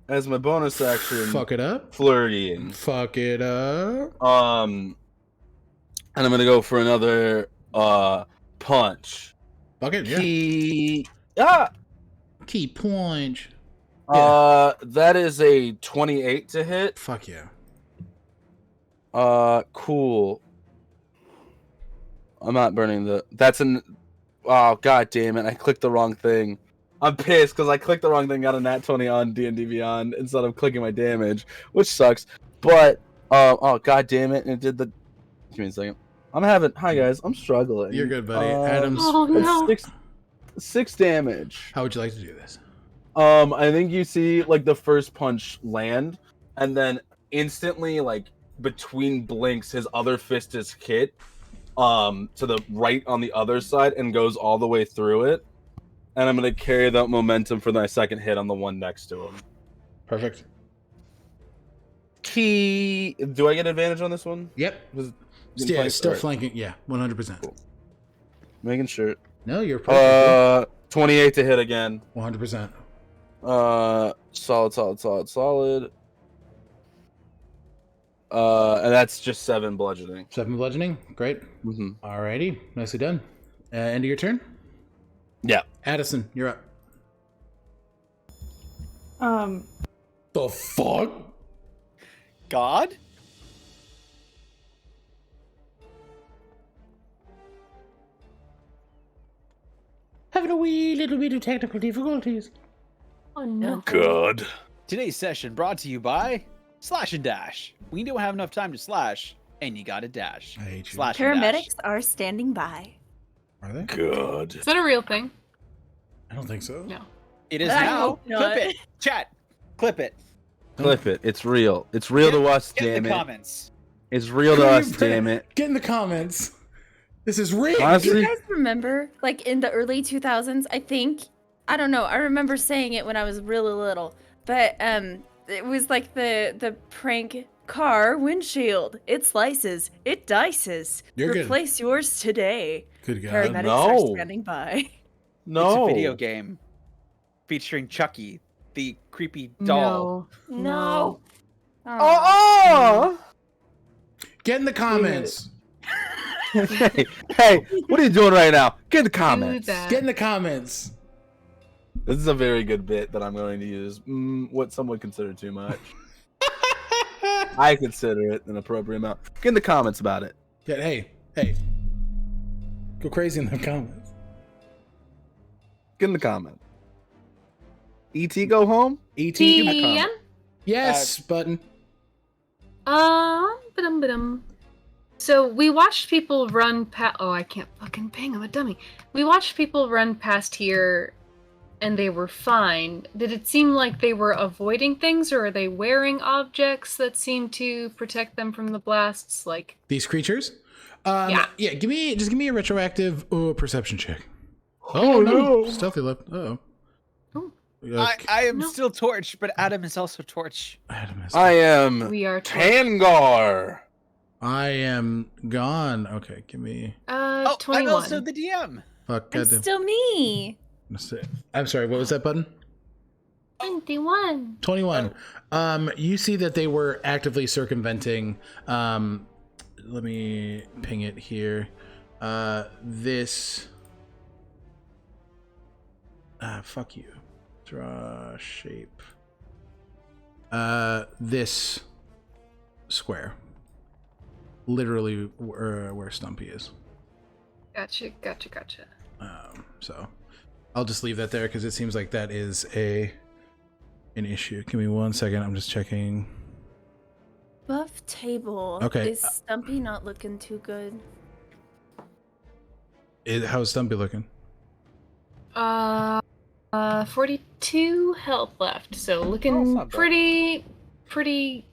as my bonus action. Fuck it up. Flirting. Fuck it up. And I'm gonna go for another punch. Fuck it. Yeah. Key punch. That is a 28 to hit. Fuck yeah. Cool. I'm not burning that's an. Oh, god damn it! I clicked the wrong thing. I'm pissed because I clicked the wrong thing. Got a nat 20 on D&D Beyond instead of clicking my damage, which sucks. But oh god damn it! And it did the. Give me a second. Hi guys. I'm struggling. You're good, buddy. Adam's. Oh no. Six damage. How would you like to do this? I think you see like the first punch land, and then instantly, like between blinks, his other fist is hit to the right on the other side and goes all the way through it. And I'm gonna carry that momentum for my second hit on the one next to him. Perfect. Do I get advantage on this one? Yep. Yeah, Still flanking. Yeah, 100%. Cool. Making sure. No, you're perfect. 28 to hit again. 100%. Solid. And that's just 7 bludgeoning. 7 bludgeoning. Great. Mm-hmm. Alrighty. Nicely done. End of your turn. Yeah. Addison, you're up. The fuck? God? Having a wee little bit of technical difficulties. Oh no. God. Today's session brought to you by Slash and Dash. We don't have enough time to slash, and you gotta dash. I hate you. Slash and dash. Paramedics are standing by. Are they? God. Is that a real thing? I don't think so. No. It is I now. hope not. Clip it. Chat. Clip it. Clip it. It's real. It's real to us, Get in damn the it. comments. It's real to us, damn it. Get in the comments. This is real. Do Honestly, you guys remember, like in the early 2000s? I don't know. I remember saying it when I was really little, but it was like the prank car windshield. It slices, it dices. You're good. Replace yours today. Good God. Paramedics no. are standing by. no. It's a video game featuring Chucky, the creepy doll. No. Oh! Get in the comments. Hey, what are you doing right now? Get in the comments. Do that. Get in the comments. This is a very good bit that I'm going to use. What some would consider too much. I consider it an appropriate amount. Get in the comments about it. Yeah, hey. Go crazy in the comments. Get in the comments. ET go home? ET. TM? Yes, button. Ba-dum. So we watched people run past. Oh, I can't fucking ping. I'm a dummy. We watched people run past here, and they were fine. Did it seem like they were avoiding things, or are they wearing objects that seem to protect them from the blasts? Like These creatures? Yeah. Yeah, give me a retroactive perception check. Oh, no. Stealthy left. Uh-oh. Ooh. I am No. still Torch, but Adam is also Torch. I am we are. Tangar. I am gone. Okay, give me. Oh, 21. I'm also the DM. Fuck. I'm Goddamn. still me. I'm sorry. What was that button? 21. 21. You see that they were actively circumventing. Let me ping it here. This. Fuck you. Draw shape. This square. Literally where Stumpy is. Gotcha. So I'll just leave that there because it seems like that is an issue. Give me 1 second. I'm just checking. Buff table. Okay. Is Stumpy not looking too good? How's Stumpy looking? 42 health left. So looking not bad. pretty.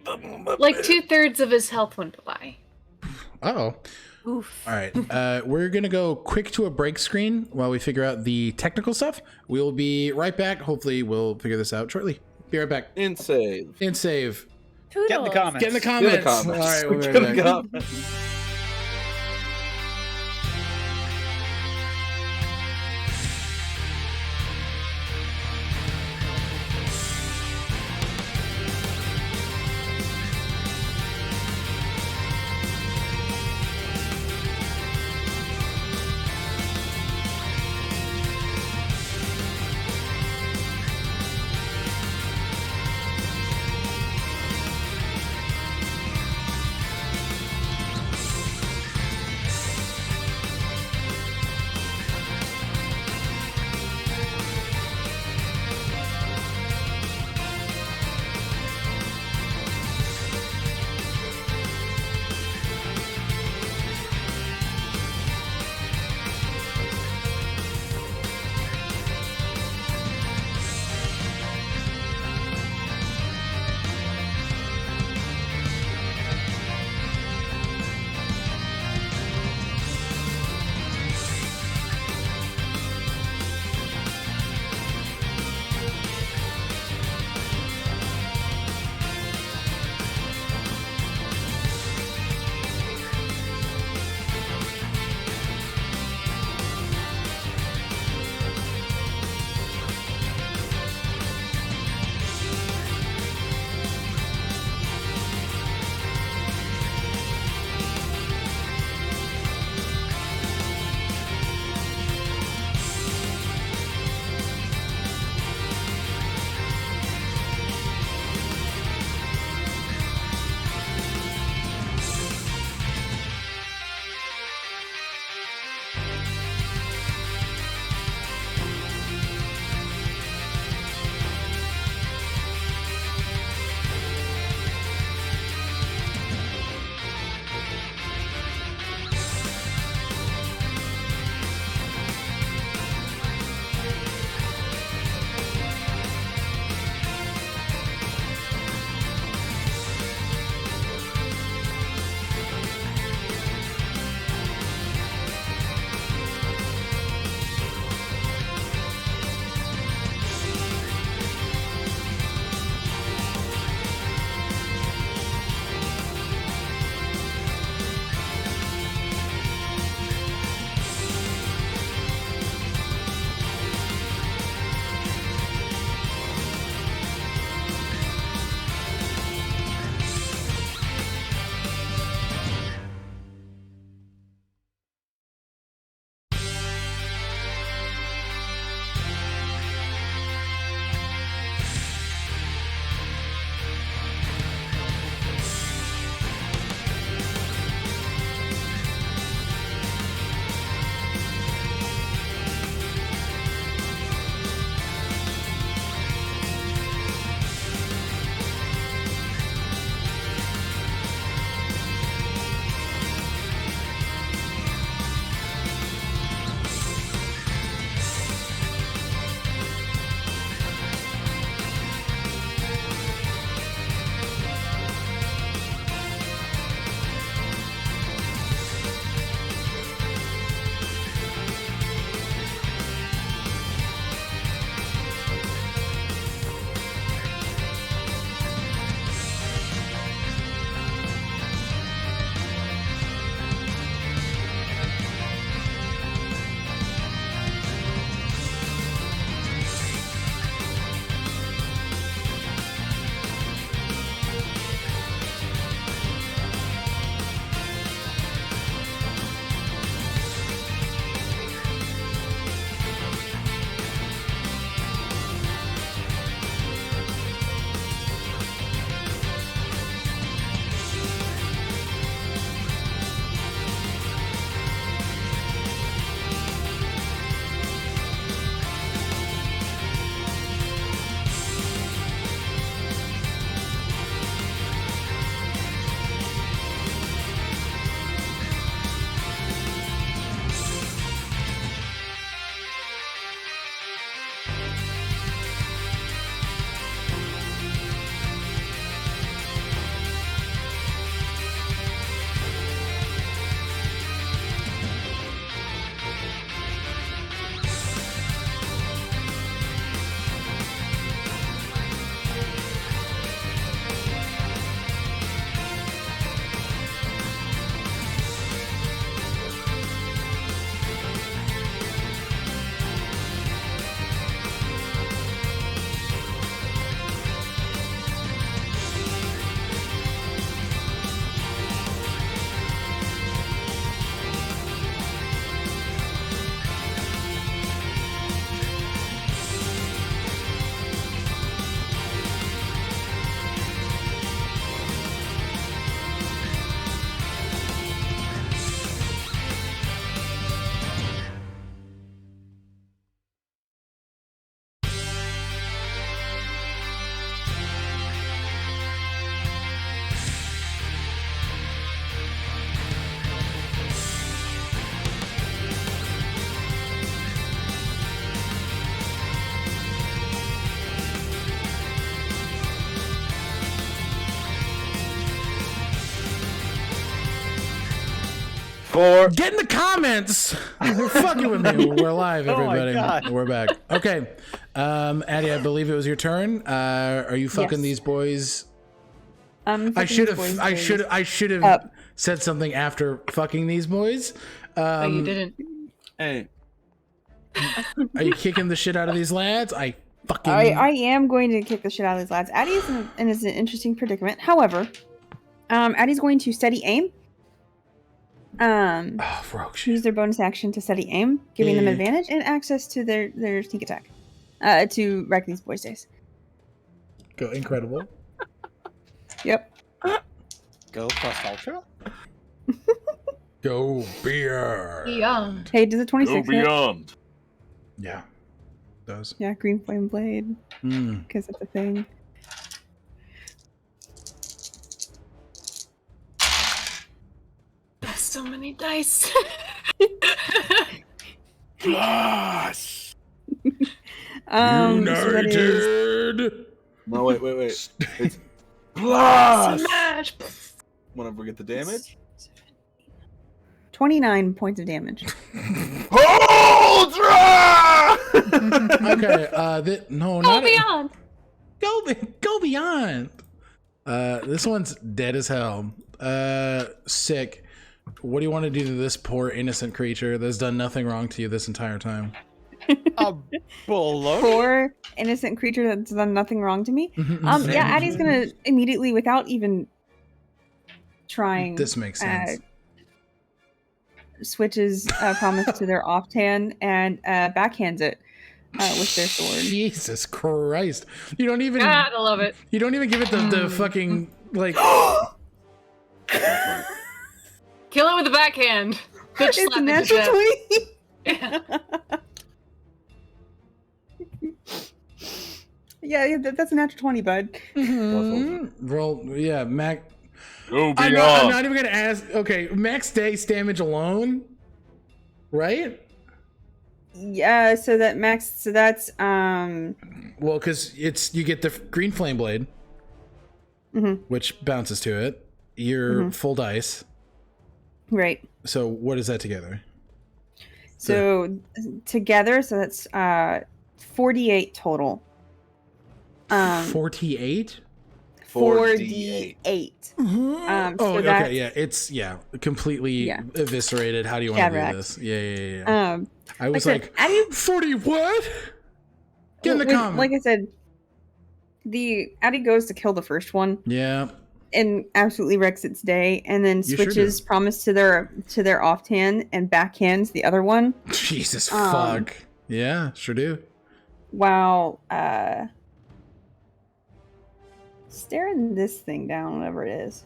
Like 2/3 of his health went by. Oh. Oof. All right. We're going to go quick to a break screen while we figure out the technical stuff. We'll be right back. Hopefully, we'll figure this out shortly. Be Be right back. In save. In save. Toodles. Get in the comments. Get in the Get in the comments. comments. All right, we'll be Get in right the back. comments. 4. Get in the comments. You're fucking with me. We're live, Oh my everybody. God. We're back. Okay. Addie, I believe it was your turn. Are you fucking Yes. these boys? I should have said something after fucking these boys. No, you didn't. Hey. Are you kicking the shit out of these lads? I am going to kick the shit out of these lads. Addie is in an interesting predicament. However, Addie's going to steady aim. rogue shit. Use their bonus action to steady aim, giving them advantage and access to their sneak attack. To wreck these boys' days. Go incredible. Yep. Go plus ultra. Go beer. Beyond. Hey, does it 26 hit? Yeah. Does. Yeah, green flame blade. Mm. Because it's a thing. That's so many dice. Plus. So that is United. No, wait. It's plus. Smash. Want to forget the damage? 29 points of damage. Ultra! Okay. No, Go not beyond. Go beyond. This one's dead as hell. Sick. What do you want to do to this poor innocent creature that's done nothing wrong to you this entire time? A baloney. Poor innocent creature that's done nothing wrong to me. Yeah, Addie's gonna immediately, without even trying, This makes sense. switches promise to their offhand and backhands it with their sword. Jesus Christ! You don't even. God, I love it. You don't even give it the fucking like. Kill it with the backhand. Bitch It's slap a it to natural death. 20. Yeah, that's a natural 20, bud. Roll. Yeah, Mac. Go I'm beyond. not even gonna ask. Okay, max dice damage alone, right? Yeah, so that's Well, because you get the green flame blade, which bounces to it. Your full dice. right. So what is that together? So together, so that's 48 total. 48. 48. Oh, so okay, that's- yeah, it's completely eviscerated. How do you want to do Cataract. this? Yeah. I was like I like, said, Addie, 40 what? Get in the when- comment. like I said, the Addie goes to kill the first one Yeah. and absolutely wrecks its day, and then You sure switches promise to their offhand and backhands the other one. Jesus fuck. Yeah, sure do. While staring this thing down, whatever it is.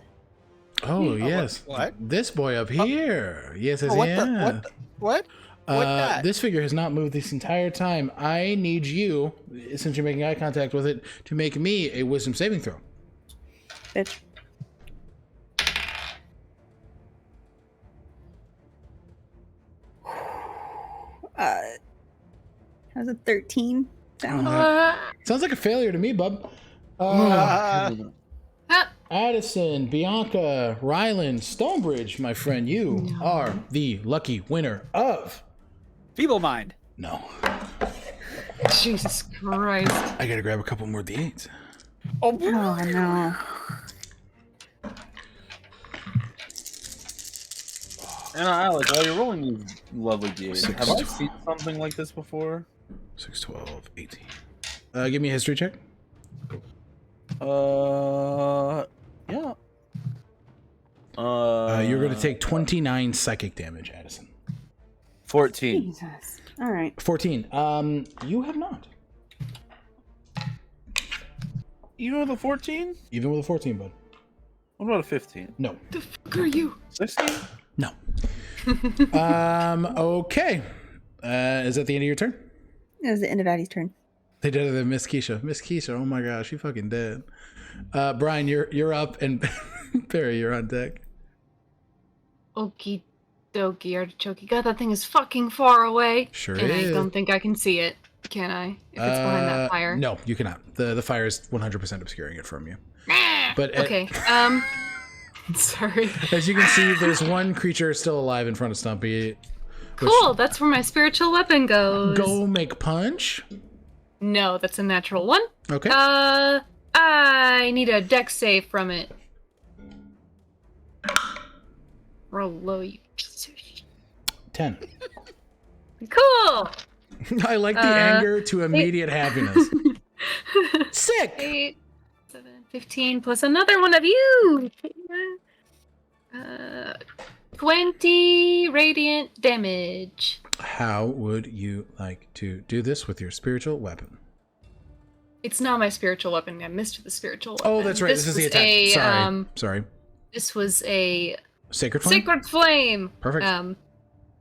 Oh yes. what? This boy up here. Yes, Oh, what yeah. the what? What that? This figure has not moved this entire time. I need you, since you're making eye contact with it, to make me a wisdom saving throw. Bitch. How's a 13 sound? Sounds like a failure to me, bub. Ah. Addison, Bianca, Rylind, Stonebridge, my friend, you are the lucky winner of. Feeble mind. No. Jesus Christ. I gotta grab a couple more D8s. Oh, Oh no. And Alec, while you're rolling these lovely D8s, Six. have I seen something like this before? 6, 12, 18. Give me a history check. Yeah. You're gonna take 29 psychic damage, Addison. 14. Jesus. All right. 14. You have not. Even with a 14? Even with a 14, bud. What about a 15? No. The fuck are you? 16? No. Okay. Is that the end of your turn? It was the end of Addie's turn. They did it to Miss Keisha. Miss Keisha, oh my gosh, she fucking dead. Brian, you're up, and Perry, you're on deck. Okie dokie, artichoke. God, that thing is fucking far away. Sure and is. I don't think I can see it. Can I? If it's behind that fire. No, you cannot. The fire is 100% obscuring it from you. Ah, But okay. Sorry. As you can see, there's one creature still alive in front of Stumpy. Cool, that's where my spiritual weapon goes. Go make punch. No, that's a natural one. Okay. I need a dex save from it. Roll low, you piece of shit. 10. Cool! I like the anger to immediate happiness. Sick! 8, 7, 15, plus another one of you! 20 radiant damage. How would you like to do this with your spiritual weapon? It's not my spiritual weapon. I missed the spiritual weapon. Oh, that's right. This is the attack. Sorry. This was a Sacred Flame? Sacred Flame. Perfect.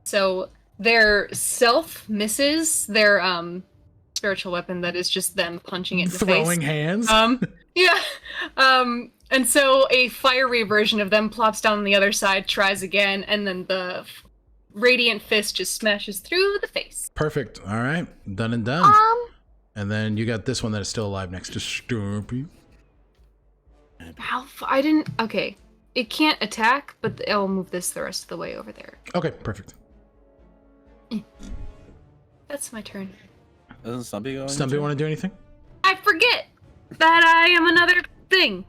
So their self misses their spiritual weapon that is just them punching it in the face. Throwing hands? Yeah. And so a fiery version of them plops down on the other side, tries again, and then the radiant fist just smashes through the face. Perfect. All right. Done and done. And then you got this one that is still alive next to Stumpy. I didn't... Okay. It can't attack, but I'll move this the rest of the way over there. Okay, perfect. That's my turn. Doesn't Stumpy go? Stumpy want to do anything? I forget that I am another thing.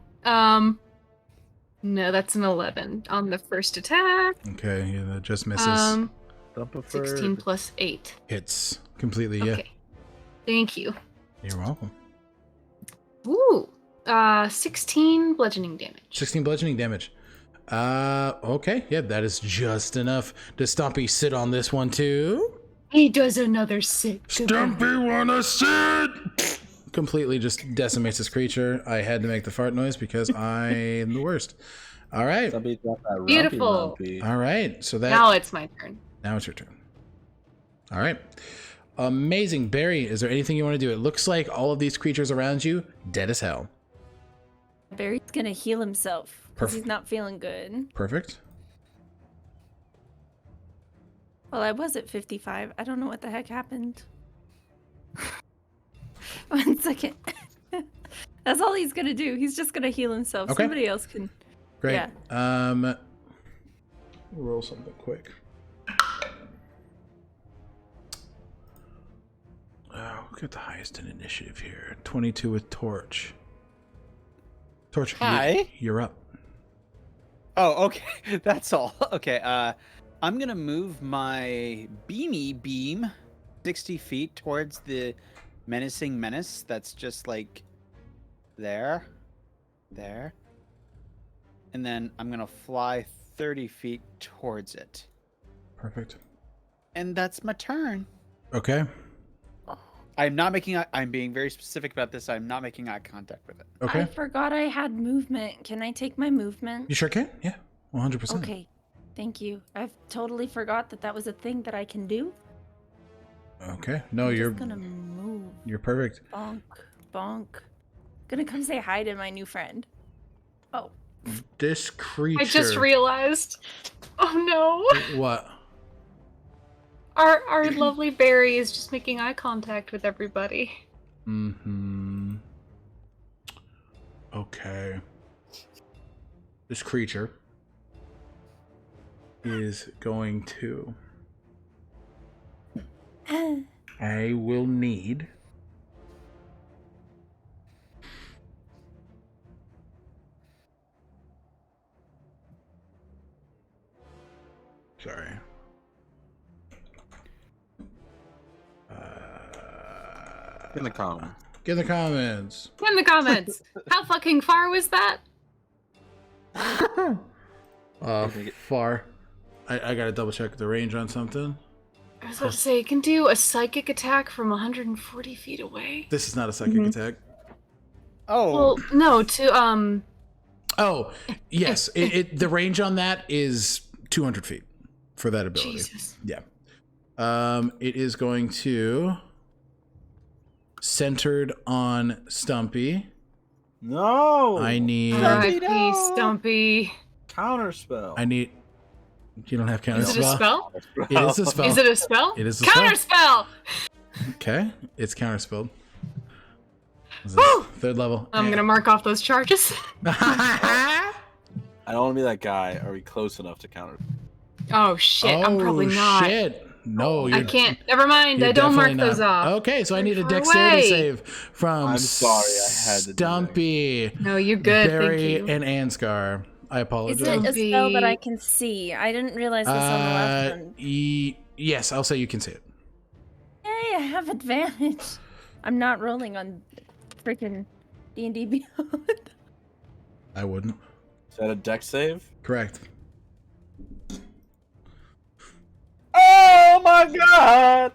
No, that's an 11 on the first attack. Okay, yeah, that just misses. 16 plus 8. Hits completely, yeah. Okay. Thank you. You're welcome. Ooh. 16 bludgeoning damage. 16 bludgeoning damage. Okay, yeah, that is just enough. Does Stumpy sit on this one too? He does another sit. Stumpy wanna sit! Completely just decimates this creature. I had to make the fart noise because I am the worst. All right. Beautiful. All right, so that... Now it's my turn. Now it's your turn. All right. Amazing. Barry, is there anything you want to do? It looks like all of these creatures around you, dead as hell. Barry's gonna heal himself because he's not feeling good. Perfect. Well, I was at 55. I don't know what the heck happened. 1 second. That's all he's gonna do. He's just gonna heal himself. Okay. Somebody else can. Great. Yeah. Roll something quick. Oh, look at the highest in initiative here. 22 with Torch. Torch, Hi. You're up. Oh, okay. That's all. Okay. I'm gonna move my beamy beam 60 feet towards the menacing menace. That's just like there, and then I'm gonna fly 30 feet towards it. Perfect. And that's my turn. Okay. I'm being very specific about this. I'm not making eye contact with it. Okay. I forgot I had movement. Can I take my movement? You sure can? Yeah. 100%. Okay. Thank you. I've totally forgot that was a thing that I can do. Okay. No, I'm you're just gonna move. You're perfect. Bonk, bonk. Gonna come say hi to my new friend. Oh. This creature. I just realized. Oh no. What? Our lovely Barry is just making eye contact with everybody. Mm-hmm. Okay. This creature is going to... I will need... Sorry. In the comments. Get in the comments. In the comments. How fucking far was that? Far. I gotta double check the range on something. I was about to say, it can do a psychic attack from 140 feet away. This is not a psychic attack. Oh. Well, no, to, Oh, yes. The range on that is 200 feet for that ability. Jesus. Yeah. It is going to... Centered on Stumpy. No! I need... R.I.P. Stumpy. Counterspell. I need... You don't have counterspell? Is it a spell? It is a spell. Is it a spell? It is a Counterspell! Okay. It's counterspelled. Woo! Third level. I'm gonna mark off those charges. I don't want to be that guy. Are we close enough to counter? Oh shit! I'm probably not. Shit. No, I can't. Never mind. you're I don't mark definitely those not. off. Okay, so I need a Far dexterity away. save from I'm sorry, I had to do that. Stumpy, No, you're good. Barry, Thank you. and Ansgar. I Is apologize. it a spell that I Stumpy. can see? I didn't realize this on the last one. Yes, I'll say you can see it. Yay, I have advantage. I'm not rolling on freaking D&D Beyond. I wouldn't. Is that a dex save? Correct. Oh my god!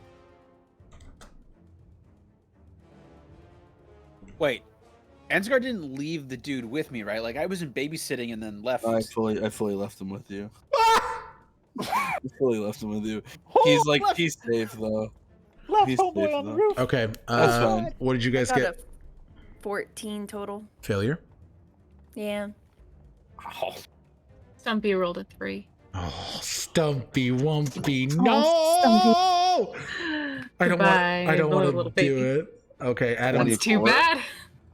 Wait, Ansgar didn't leave the dude with me, right? Like I wasn't babysitting and then left. I fully left him with you. I fully left him with you. He's like, he's safe though. He's safe though. Okay. That's fine. What did you guys Got get? a 14 total. Failure. Yeah. Oh, Stumpy rolled a 3. Oh, Stumpy Wumpy, no! Oh, I don't Goodbye, want little to baby. do it. Okay, Adam. That's too 24. bad.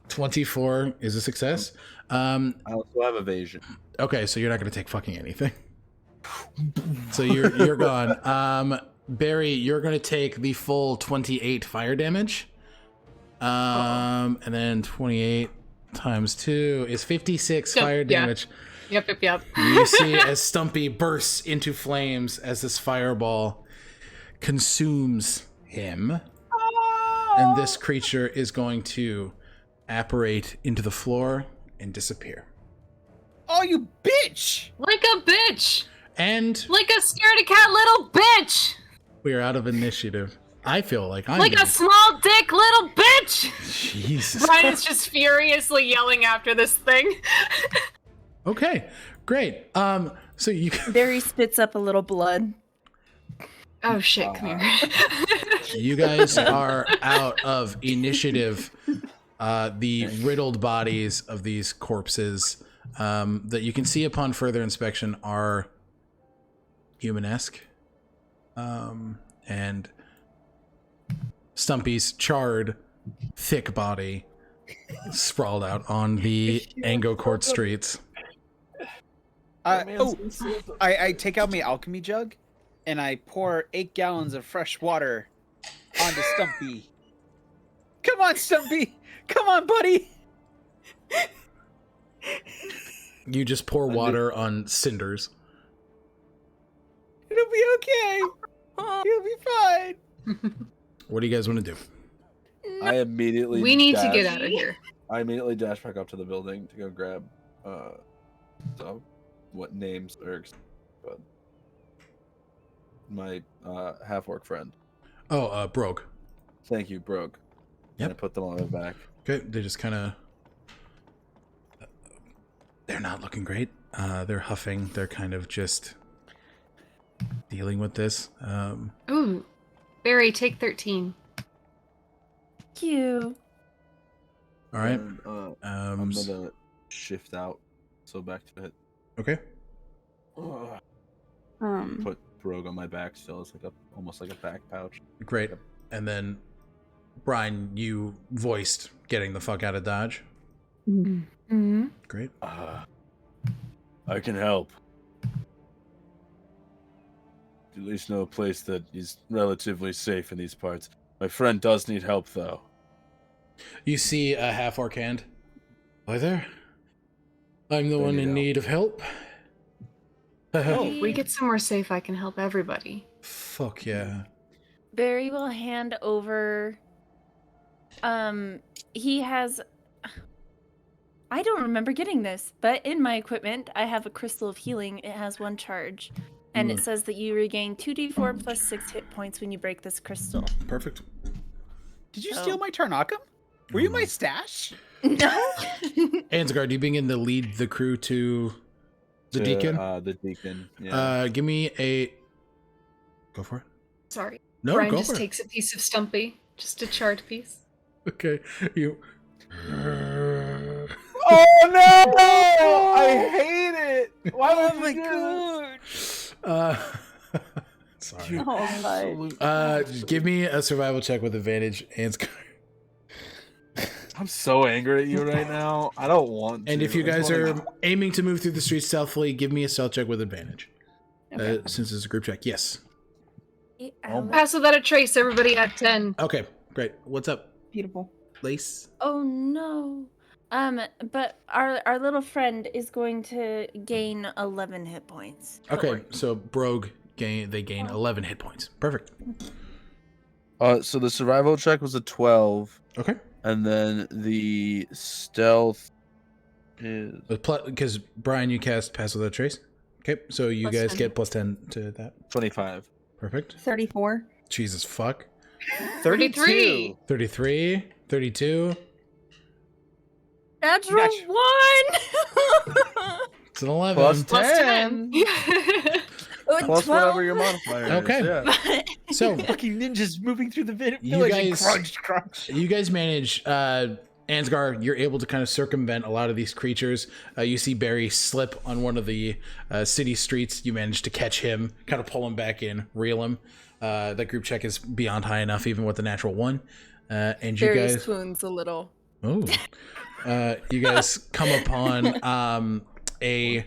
24 is a success. I also have evasion. Okay, so you're not going to take fucking anything. So you're gone. Barry, you're going to take the full 28 fire damage. And then 28 times 2 is 56 Yep, fire yeah. damage. Yep. You see as Stumpy bursts into flames as this fireball consumes him. And this creature is going to apparate into the floor and disappear. Oh, you bitch! Like a bitch. And Like a scaredy cat little bitch. we are out of initiative. I feel like I'm Like a small dick little bitch. Jesus. Brian's just furiously yelling after this thing. Okay, great. So you Barry spits up a little blood. Oh shit, come here. you guys are out of initiative. The riddled bodies of these corpses that you can see upon further inspection are human-esque. And Stumpy's charred, thick body sprawled out on the Ango Court streets. I take out my alchemy jug, and I pour 8 gallons of fresh water onto Stumpy. Come on, Stumpy! Come on, buddy! You just pour water on cinders. It'll be okay. You'll be fine. What do you guys want to do? I immediately. We need to get dash- out of here. I immediately dash back up to the building to go grab. What names are? But my half-orc friend. Oh, Brogue. Thank you, Brogue. Yep. And I put them on my back. Okay, they just kind of... They're not looking great. They're huffing. They're kind of just dealing with this. Ooh. Barry, take 13. You. All right. And, I'm gonna shift out. So back to it. Okay. Put Brogue on my back still. It's like almost like a back pouch. Great. And then, Brian, you voiced getting the fuck out of Dodge. Mm-hmm. Great. I can help. At least know a place that is relatively safe in these parts. My friend does need help, though. You see a half-orc hand. Hi there. I'm the one in need of help. If we get somewhere safe, I can help everybody. Fuck yeah. Barry will hand over. He has. I don't remember getting this, but in my equipment, I have a crystal of healing. It has 1 charge. And it says that you regain 2d4 plus 6 hit points when you break this crystal. Perfect. Did you steal my Tarnakum? Were you my stash? No. Ansgar, do you begin to lead the crew to the deacon? The deacon. Yeah. Give me a... Go for it. Sorry. No, Brian go just for takes a piece of Stumpy. Just a charred piece. it. Okay. You... Oh no! I hate it. Why would you do sorry. Oh my. Give me a survival check with advantage, Ansgar. I'm so angry at you right now. I don't want to. And if you I just guys wanna- are aiming to move through the streets stealthily, give me a stealth check with advantage. Okay. Since it's a group check. Yes. Pass without a trace, everybody at 10. Okay, great. What's up, Beautiful. Lace? Oh no. But our little friend is going to gain 11 hit points. Don't Okay, worry. so Brogue gain 11 hit points. Perfect. So the survival check was a 12, Okay. and then the stealth is Because Brian, you cast Pass Without Trace. Okay, so you Plus guys 10. get plus 10 to that. 25. Perfect. 34. Jesus fuck. 33. 33, 32. Natural Natural. 1! It's an 11. Plus Plus 10. 10. Plus 12. whatever your modifier is. Okay. Yeah. So Fucking ninjas moving through the village You and guys- crunch. you guys manage, Ansgar, you're able to kind of circumvent a lot of these creatures. You see Barry slip on one of the city streets. You manage to catch him, kind of pull him back in, reel him. That group check is beyond high enough, even with the natural 1. And you Barry guys... swoons a little. Oh. You guys come upon a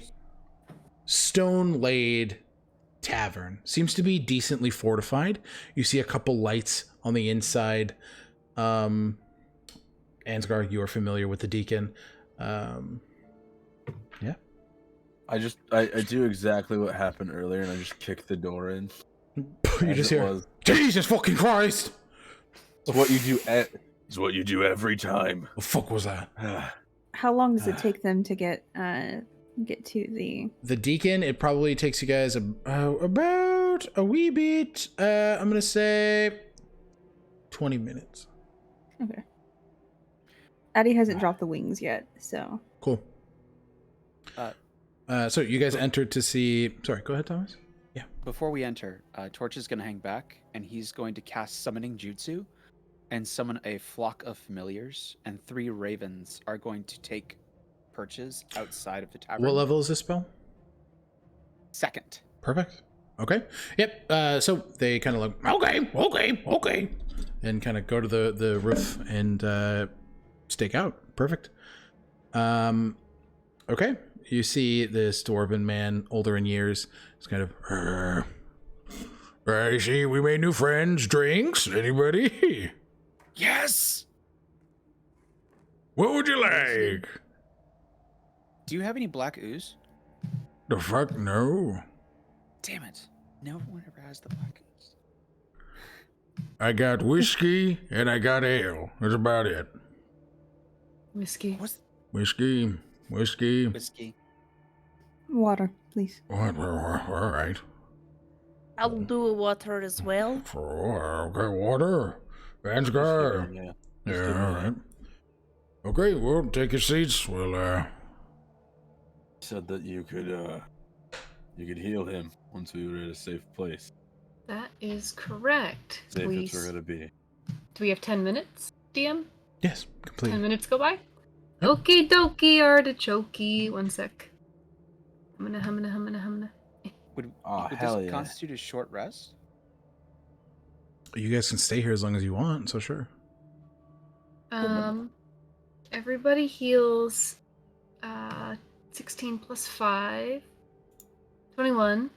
stone-laid tavern. Seems to be decently fortified. You see a couple lights on the inside. Ansgar, you are familiar with the deacon. Yeah. I do exactly what happened earlier, and I just kick the door in. You as just it hear, was. Jesus fucking Christ! It's what you do. It's what you do every time. The fuck was that? How long does it take them to get to the? The deacon, it probably takes you guys about a wee bit. I'm gonna say 20 minutes. Okay. Addie hasn't dropped the wings yet, so. Cool. So you guys entered to see. Sorry, go ahead, Thomas. Before we enter, Torch is going to hang back, and he's going to cast Summoning Jutsu and summon a flock of familiars, and 3 ravens are going to take perches outside of the tavern. What level is this spell? 2nd. Perfect. Okay. Yep. So they kind of look, okay, and kind of go to the roof and stake out. Perfect. Okay. You see this dwarven man, older in years. It's kind of, I see we made new friends. Drinks? Anybody? Yes! What would you like? Do you have any black ooze? The fuck no. Damn it. No one ever has the black ooze. I got whiskey and I got ale. That's about it. Whiskey. What's Whiskey. whiskey? Water, please. What? All right. I'll do water as well. Okay, water. Ansgar. Yeah. Yeah, all right. Okay, well, take your seats. We'll, Said that you could heal him once we were at a safe place. That is correct. Safe as we're gonna be. Do we have 10 minutes, DM? yes, 10 completely. minutes go by? Yep. Okie dokie, artichokey. 1 sec. Humana. Would Hell this yeah. constitute a short rest? You guys can stay here as long as you want, so sure. Everybody heals 16 plus 5. 21.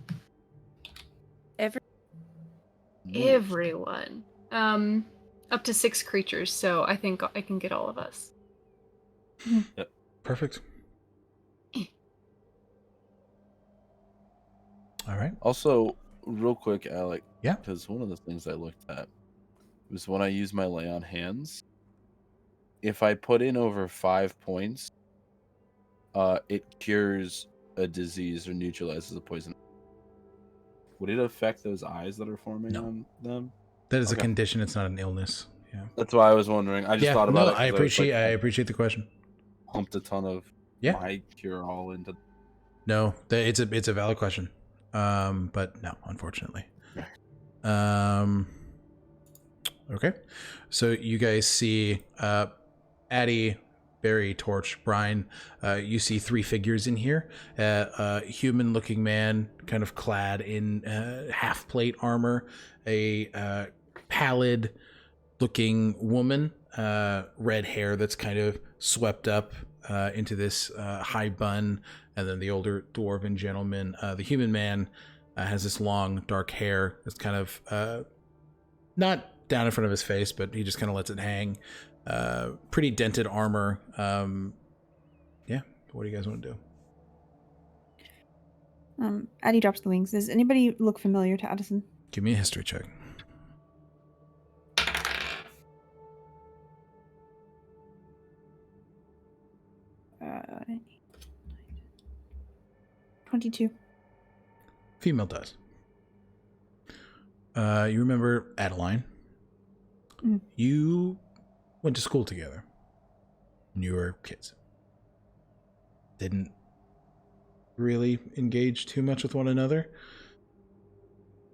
Everyone. Up to 6 creatures, so I think I can get all of us. Perfect. All right. Also, real quick, Alec. Yeah? Because one of the things I looked at was when I use my lay on hands. If I put in over 5 points, it cures a disease or neutralizes a poison. Would it affect those eyes that are forming No. on them? That is a Okay. condition. It's not an illness. Yeah. That's why I was wondering. I just thought about no, it. 'cause I was appreciate. like, I appreciate the question. pumped a ton of Yeah. my cure all into. No, it's a valid question. But no, unfortunately. Okay. So you guys see Addie, Barry, Torch, Brian. You see 3 figures in here. A human-looking man, kind of clad in half-plate armor. A pallid-looking woman red hair that's kind of swept up into this high bun, and then the older dwarven gentleman, the human man, has this long dark hair that's kind of not down in front of his face, but he just kind of lets it hang. Pretty dented armor. Yeah, what do you guys want to do? Addie drops the wings. Does anybody look familiar to Addison? Give me a history check. 22. Female does. You remember Adeline? Mm. You went to school together when you were kids. Didn't really engage too much with one another.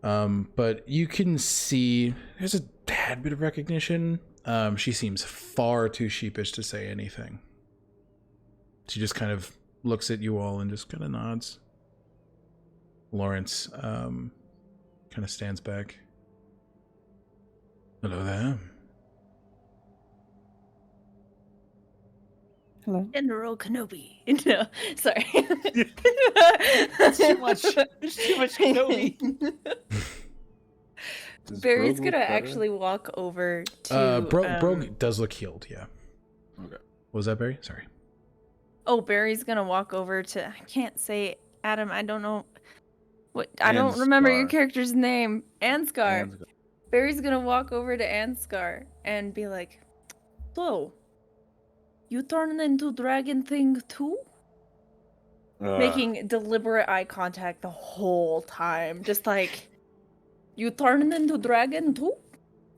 But you can see there's a tad bit of recognition. She seems far too sheepish to say anything. She just kind of looks at you all and just kind of nods. Lawrence kind of stands back. Hello there. Hello. General Kenobi. No, sorry. It's too much. There's too much Kenobi. Does Barry's Brogue look gonna better? actually walk over to. Brogue does look healed, yeah. Okay. What was that, Barry? Sorry. Oh, Barry's gonna walk over to. I can't say Adam. I don't know. What I don't remember your Ansgar. character's name. Ansgar. Ansgar. Barry's gonna walk over to Ansgar and be like, "So, you turned into dragon thing too?" Making deliberate eye contact the whole time, just like, "You turned into dragon too?"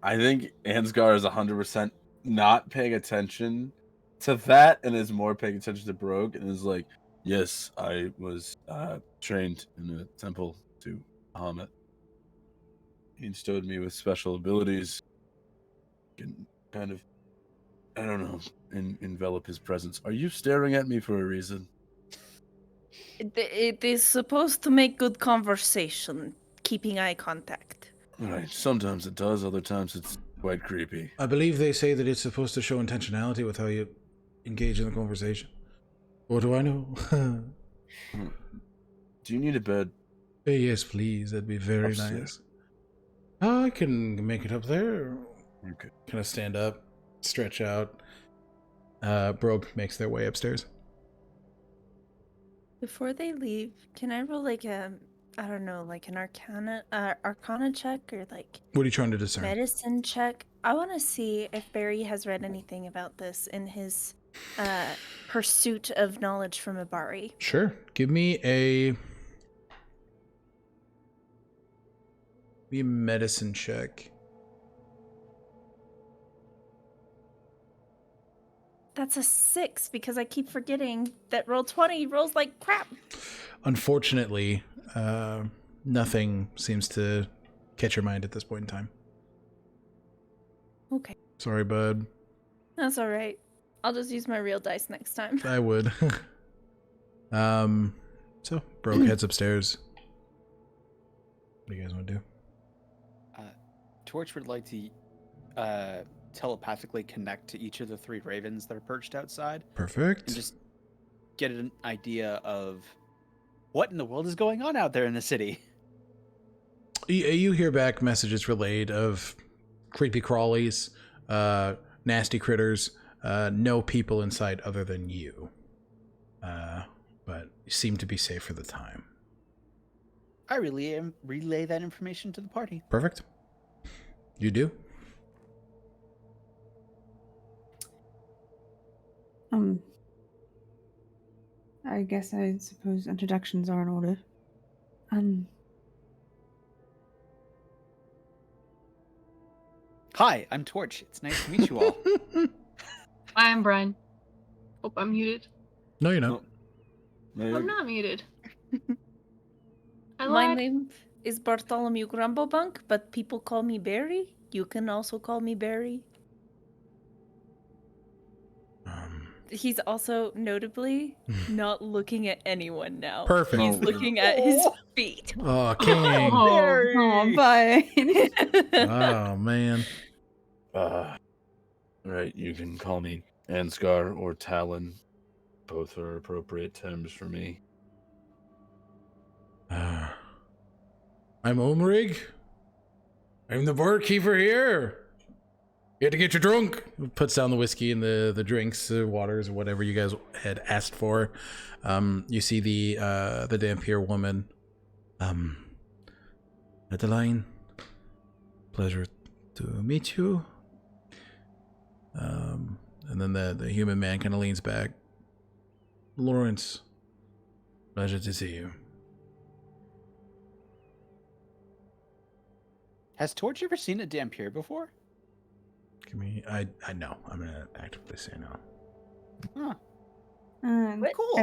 I think Ansgar is 100% not paying attention to that and is more paying attention to Brogue and is like, yes, I was trained in a temple to Bahamut. He bestowed me with special abilities. Can kind of, I don't know, envelop his presence. Are you staring at me for a reason? It is supposed to make good conversation, keeping eye contact. Right. Sometimes it does, other times it's quite creepy. I believe they say that it's supposed to show intentionality with how you engage in the conversation. What do I know? Do you need a bed? Yes, please. That'd be very Upstairs. nice. I can make it up there. Okay. Kind of stand up, stretch out. Brogue makes their way upstairs. Before they leave, can I roll like a, I don't know, like an arcana check or like What are you trying to discern? medicine check? I want to see if Barry has read anything about this in his pursuit of knowledge from Ibari. Sure. Give me a medicine check. That's a 6 because I keep forgetting that roll 20 rolls like crap. Unfortunately, nothing seems to catch your mind at this point in time. Okay, Sorry, bud. that's all right. I'll just use my real dice next time. I would. So Brogue heads upstairs. What do you guys want to do? Torch would like to telepathically connect to each of the 3 ravens that are perched outside Perfect. and just get an idea of what in the world is going on out there in the city. You hear back messages relayed of creepy crawlies, nasty critters, no people inside other than you. But you seem to be safe for the time. I really relay that information to the party. Perfect. You do? I guess I suppose introductions are in order. Hi, I'm Torch. It's nice to meet you all. Hi, I'm Brian. Hope I'm muted. No, you're not. I'm not muted. I My lied. name is Bartholomew Grumblebunk, but people call me Barry. You can also call me Barry. He's also notably not looking at anyone now. Perfect. He's looking at his feet. Oh, king. Oh, bye. Oh, man. Right, you can call me Ansgar or Talon. Both are appropriate terms for me. I'm Omrig. I'm the barkeeper here. You had to get you drunk. Puts down the whiskey and the drinks, waters, whatever you guys had asked for. You see the Dampier woman. Adeline, pleasure to meet you. And then the human man kind of leans back. Lawrence, pleasure to see you. Has Torch ever seen a Dampier before? Give me, I know. I'm gonna actively say no. Huh. Cool.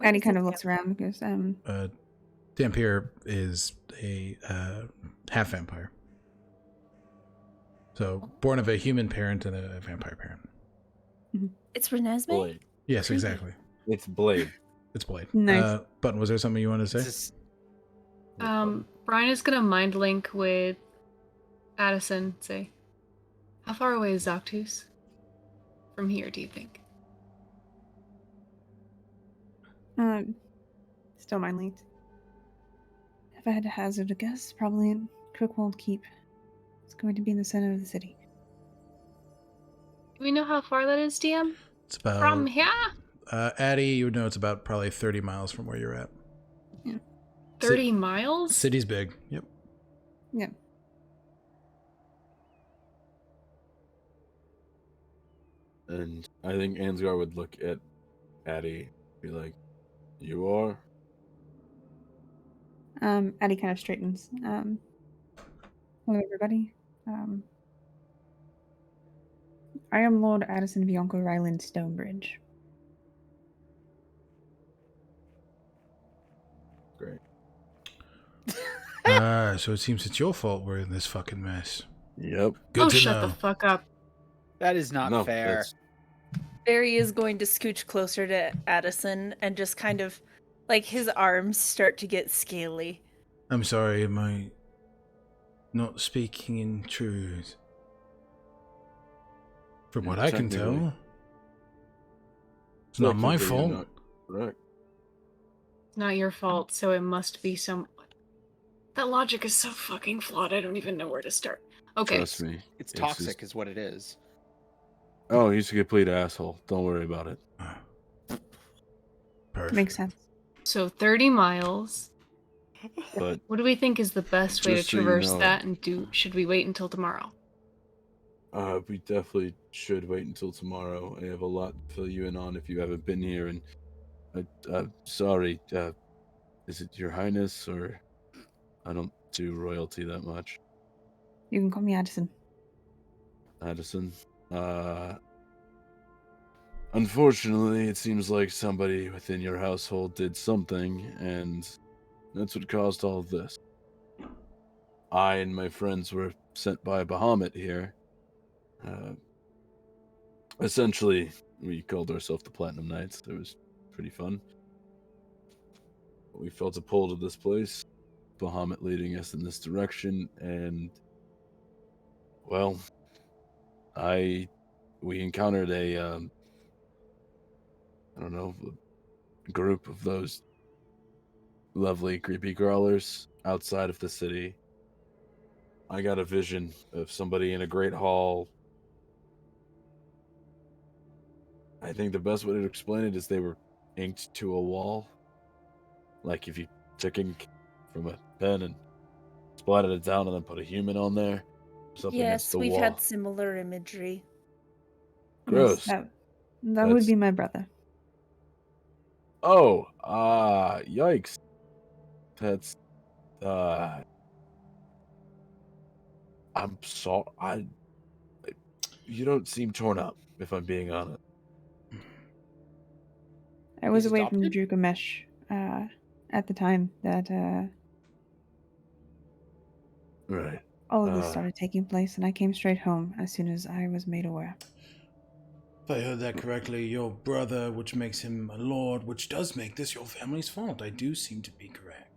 Addie kind of looks around because Dampier is a half vampire. So born of a human parent and a vampire parent. It's Renesmee? Blade. Yes, exactly. It's Blade. It's Blade. Nice. Button, was there something you wanted to say? Brian is gonna mind link with Addison. Say, how far away is Zoctus from here? Do you think? Still mind linked. If I had to hazard a guess, probably in Crookwold Keep. It's going to be in the center of the city. Do we know how far that is, DM? It's about From here? Addie, you would know it's about probably 30 miles from where you're at. Yeah. 30 miles? City's big. Yep. Yeah. And I think Ansgar would look at Addie, be like, "You are." Addie kind of straightens. Hello, everybody. I am Lord Addison Bianca Rylind Stonebridge. Great. So it seems it's your fault we're in this fucking mess. Yep. Good to shut know. the fuck up. That is not fair. that's- Barry is going to scooch closer to Addison and just kind of, like, his arms start to get scaly. I'm sorry, am I not speaking in truth? From what I can Technically. tell. It's not my Technically, you're fault. not correct. It's not your fault, so it must be some. That logic is so fucking flawed. I don't even know where to start. Okay. Trust me. It's It's toxic, just- is what it is. Oh, he's a complete asshole. Don't worry about it. Perfect. Makes sense. So 30 miles. But What do we think is the best way to Just so you traverse know. that? And should we wait until tomorrow? we definitely should wait until tomorrow. I have a lot to fill you in on if you haven't been here. And sorry, is it Your Highness or I don't do royalty that much. You can call me Addison. Addison. Unfortunately, it seems like somebody within your household did something, and that's what caused all of this. I and my friends were sent by Bahamut here. Essentially, we called ourselves the Platinum Knights. It was pretty fun. We felt a pull to this place, Bahamut leading us in this direction, and well, we encountered a I don't know, a group of those lovely creepy crawlers outside of the city. I got a vision of somebody in a great hall. I think the best way to explain it is they were inked to a wall. Like if you took ink from a pen and splattered it down and then put a human on there. Something against Yes, the we've wall. had similar imagery. Gross. Yes, that would That's- be my brother. Oh, yikes. That's, I'm sorry. You don't seem torn up, if I'm being honest. I was He's away from adopted? Drugamesh at the time that Right. all of this Uh. started taking place, and I came straight home as soon as I was made aware. If I heard that correctly, your brother, which makes him a lord, which does make this your family's fault. I do seem to be correct.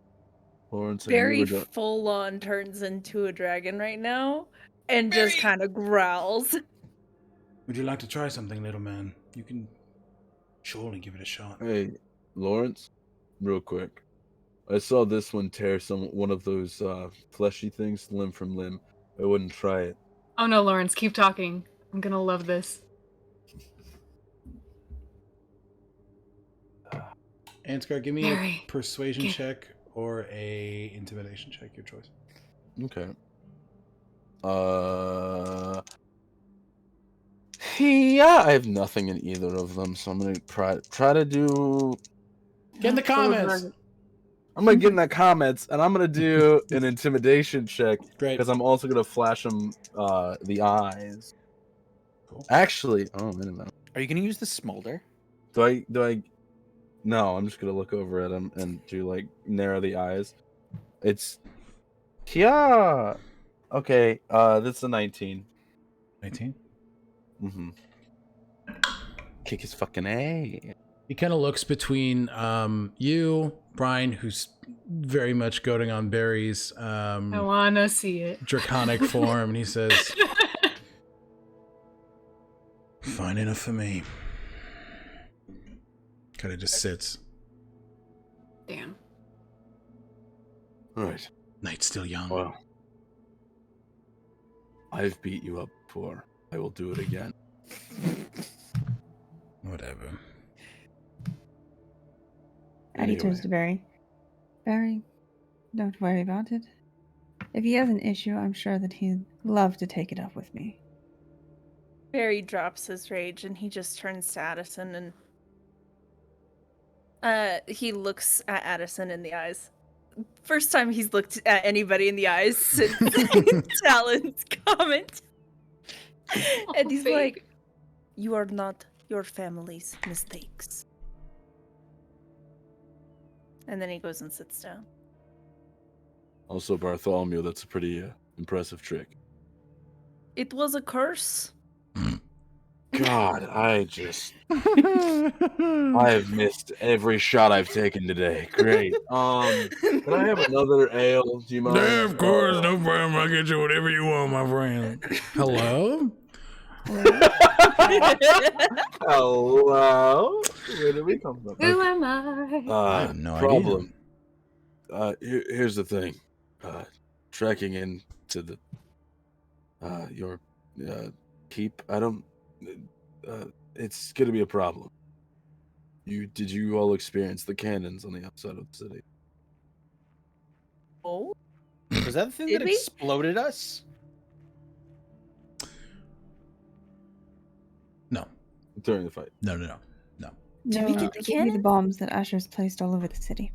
Lawrence, and you Barry were do- full on turns into a dragon right now and just kind of growls. Would you like to try something, little man? You can surely give it a shot. Hey, Lawrence, real quick. I saw this one tear one of those fleshy things limb from limb. I wouldn't try it. Oh no, Lawrence, keep talking. I'm gonna love this. Ansgar, give me Barry, a persuasion get- check or a intimidation check, your choice. Okay. Yeah, I have nothing in either of them, so I'm gonna try to do. Get in the comments. I'm gonna get in the comments, and I'm gonna do an intimidation check Great. because I'm also gonna flash them the eyes. Cool. Actually, oh wait a minute. Are you gonna use the smolder? Do I? No, I'm just gonna look over at him and do like narrow the eyes. It's yeah. Okay, that's a 19. 19. Mm-hmm. Kick his fucking A. He kind of looks between you, Brian, who's very much goading on Barry's I wanna see it. draconic form, and he says, "Fine enough for me." Kind of just sits. Damn. All right. Night's still young. Well, I've beat you up before. I will do it again. Whatever. Addie turns to Barry. Barry, don't worry about it. If he has an issue, I'm sure that he'd love to take it up with me. Barry drops his rage and he just turns to Addison and he looks at Addison in the eyes. First time he's looked at anybody in the eyes since Talon's comment. And he's like, "You are not your family's mistakes." And then he goes and sits down. Also, Bartholomew, that's a pretty impressive trick. It was a curse. God, I have missed every shot I've taken today. Great. Can I have another ale? Do you mind? Yeah, of course, no problem. I'll get you whatever you want, my friend. Hello? Hello? Where did we come from? Who am I? I have no idea. Problem. Here's the thing. Trekking into the your keep. I don't. It's gonna be a problem. Did you all experience the cannons on the outside of the city? Oh? Was that the thing Did that we? exploded us? No. During the fight. No. Did No, we get the it would be the cannon? bombs that Asher's placed all over the city.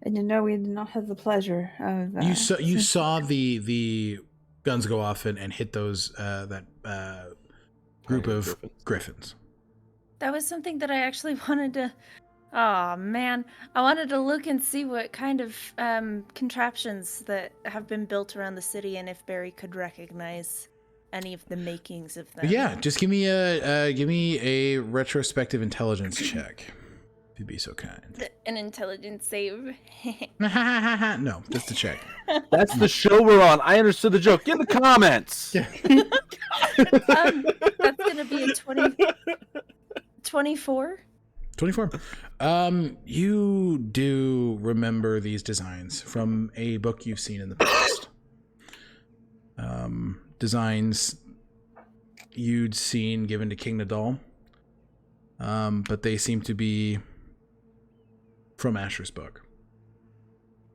And we did not have the pleasure of. You saw the guns go off and hit those that group of griffins. That was something that I actually wanted to. Oh man, I wanted to look and see what kind of contraptions that have been built around the city, and if Barry could recognize any of the makings of them. Yeah, just give me a retrospective intelligence check, if you'd be so kind. An intelligence save. No, just a check. That's the show we're on. I understood the joke. Get in the comments. That's gonna be a 24. 24. You do remember these designs from a book you've seen in the past. Designs you'd seen given to King Nadal. But they seem to be from Asher's book.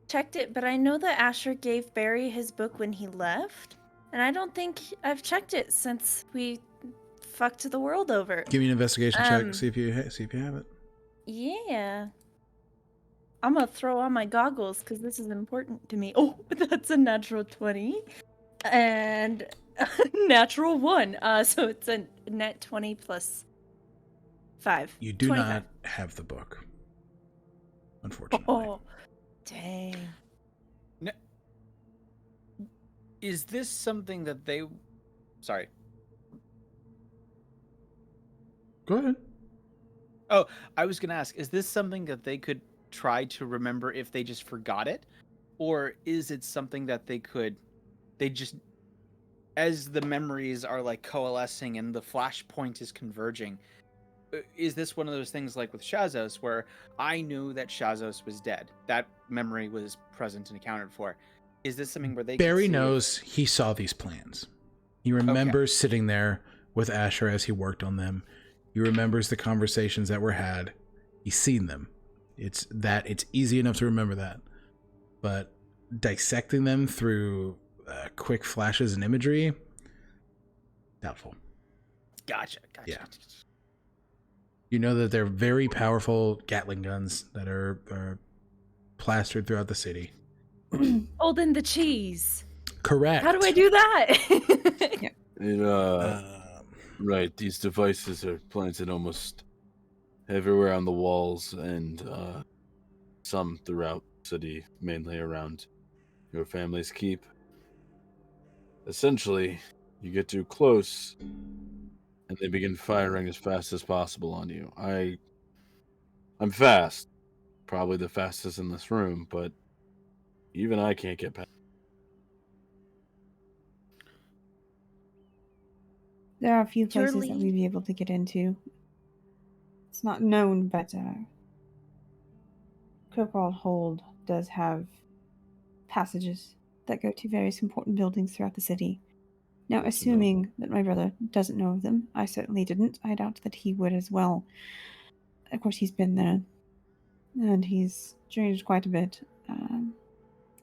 Checked it, but I know that Asher gave Barry his book when he left, and I don't think I've checked it since we fucked the world over. Give me an investigation check. See if you have it. Yeah. I'm gonna throw on my goggles because this is important to me. Oh, that's a natural 20 and a natural 1. So it's a net 20 plus 5. You do 25. not have the book, unfortunately. Oh, dang. Is this something that they... Sorry. Go ahead. Oh, I was going to ask, is this something that they could try to remember if they just forgot it? Or is it something that they as the memories are like coalescing and the flashpoint is converging, is this one of those things like with Shazos where I knew that Shazos was dead? That memory was present and accounted for. Is this something where they Barry could see knows he saw these plans. He remembers sitting there with Asher as he worked on them. He remembers the conversations that were had. He's seen them. It's easy enough to remember that. But dissecting them through quick flashes and imagery, doubtful. Gotcha. Yeah. You know that they're very powerful Gatling guns that are plastered throughout the city. Holding the cheese. Correct. How do I do that? Right, these devices are planted almost everywhere on the walls and some throughout the city, mainly around your family's keep. Essentially, you get too close and they begin firing as fast as possible on you. I'm fast, probably the fastest in this room, but even I can't get past. There are a few places that Surely. we'd be able to get into. It's not known, but Kirkwall Hold does have passages that go to various important buildings throughout the city. Now, assuming that my brother doesn't know of them, I certainly didn't. I doubt that he would as well. Of course, he's been there, and he's changed quite a bit.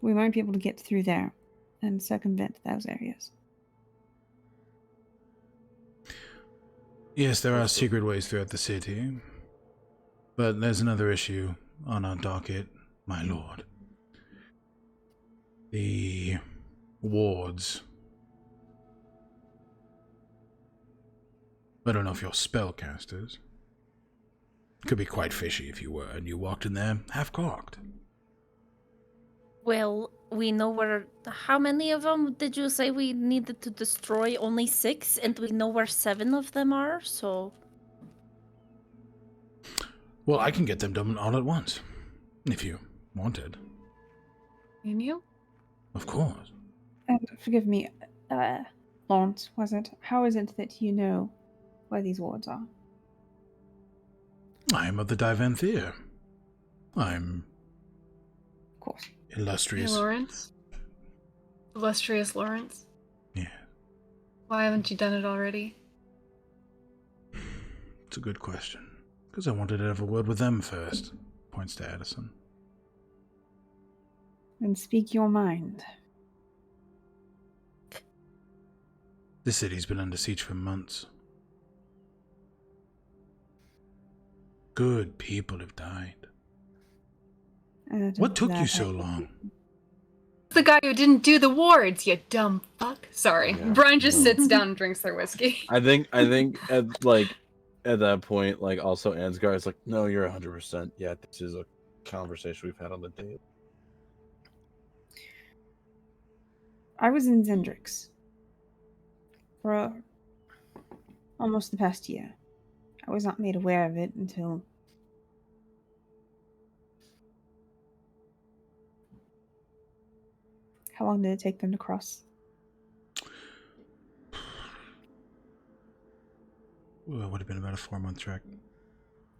We might be able to get through there and circumvent those areas. Yes, there are secret ways throughout the city. But there's another issue on our docket, my lord. The wards. I don't know if you're spellcasters. Could be quite fishy if you were, and you walked in there half-cocked. Well, we know where... How many of them did you say we needed to destroy? Only 6, and we know where 7 of them are, so... Well, I can get them done all at once, if you wanted. Can you? Of course. And forgive me, Lawrence, was it? How is it that you know where these wards are? I am of the Divanthier. I'm Of course. Hey, illustrious. Lawrence? Illustrious Lawrence? Yeah, Why haven't you done it already? it's a good question. Because I wanted to have a word with them first. Points to Addison. Then speak your mind. The city's been under siege for months. Good people have died. What took you so long? The guy who didn't do the wards, you dumb fuck. Sorry. Yeah. Brian just sits down and drinks their whiskey. I think at that point, like also Ansgar is like, no, you're 100%. Yeah, this is a conversation we've had on the date. I was in Zendrix for almost the past year. I was not made aware of it until... How long did it take them to cross? Well, it would have been about a 4-month trek.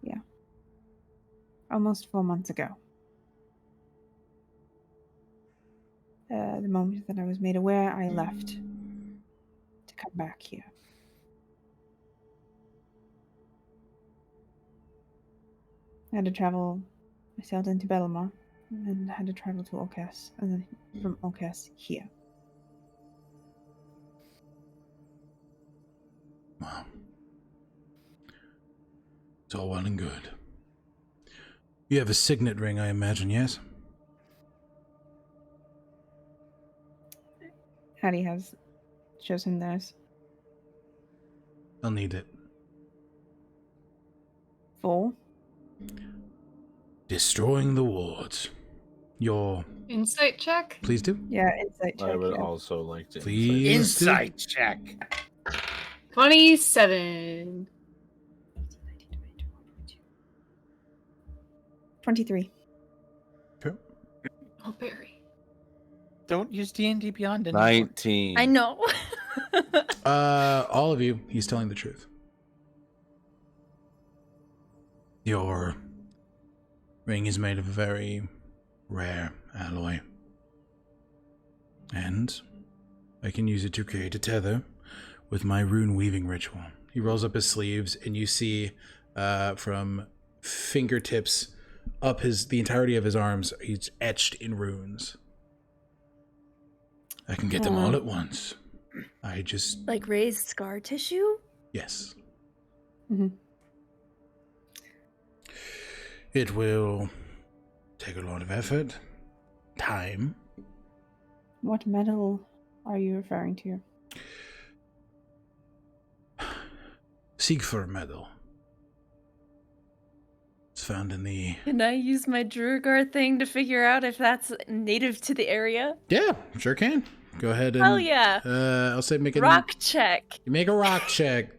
Yeah. Almost 4 months ago. The moment that I was made aware, I left to come back here. I had to travel. I sailed into Bellamar, and then had to travel to Orcas, and then from Orcas here. Wow. It's all well and good. You have a signet ring, I imagine, yes? Hattie shows him theirs. I'll need it. For? Destroying the wards. Your... Insight check? Please do. Yeah, insight check. I would yeah. also like to Please. Insight check. 27. 23. Okay. Oh, Barry. Don't use D&D Beyond anymore. 19. I know. All of you, he's telling the truth. Your ring is made of a very rare alloy. And I can use it to create a tether with my rune weaving ritual. He rolls up his sleeves, and you see from fingertips up the entirety of his arms, he's etched in runes. I can get them all at once. I just... Like raised scar tissue? Yes. Mm-hmm. It will take a lot of effort, time. What metal are you referring to? Siegfried medal. It's found in the... Can I use my Druagar thing to figure out if that's native to the area? Yeah, sure can. Go ahead and... Hell yeah. I'll say make a... Rock check. Make a rock check.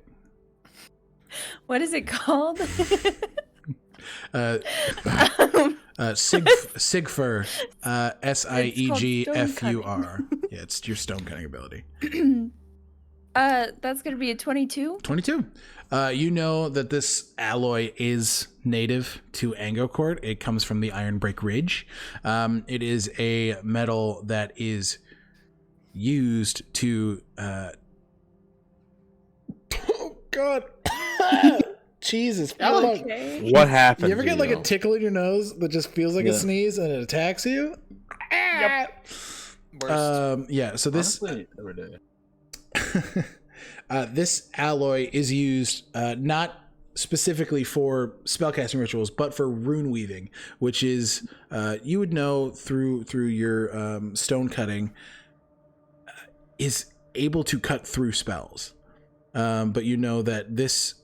What is it called? Sigfur. Siegfur. Yeah, it's your stone cutting ability. That's gonna be a 22. 22. You know that this alloy is native to Angkor. It comes from the Ironbreak Ridge. It is a metal that is used to... Oh, God. Jesus. Okay. What happened? You ever get like a tickle in your nose that just feels like a sneeze and it attacks you? Yep. Worst. Yeah, so this... Honestly, every day. This alloy is used not specifically for spellcasting rituals, but for rune weaving, which is you would know through your stone cutting is able to cut through spells. But you know that this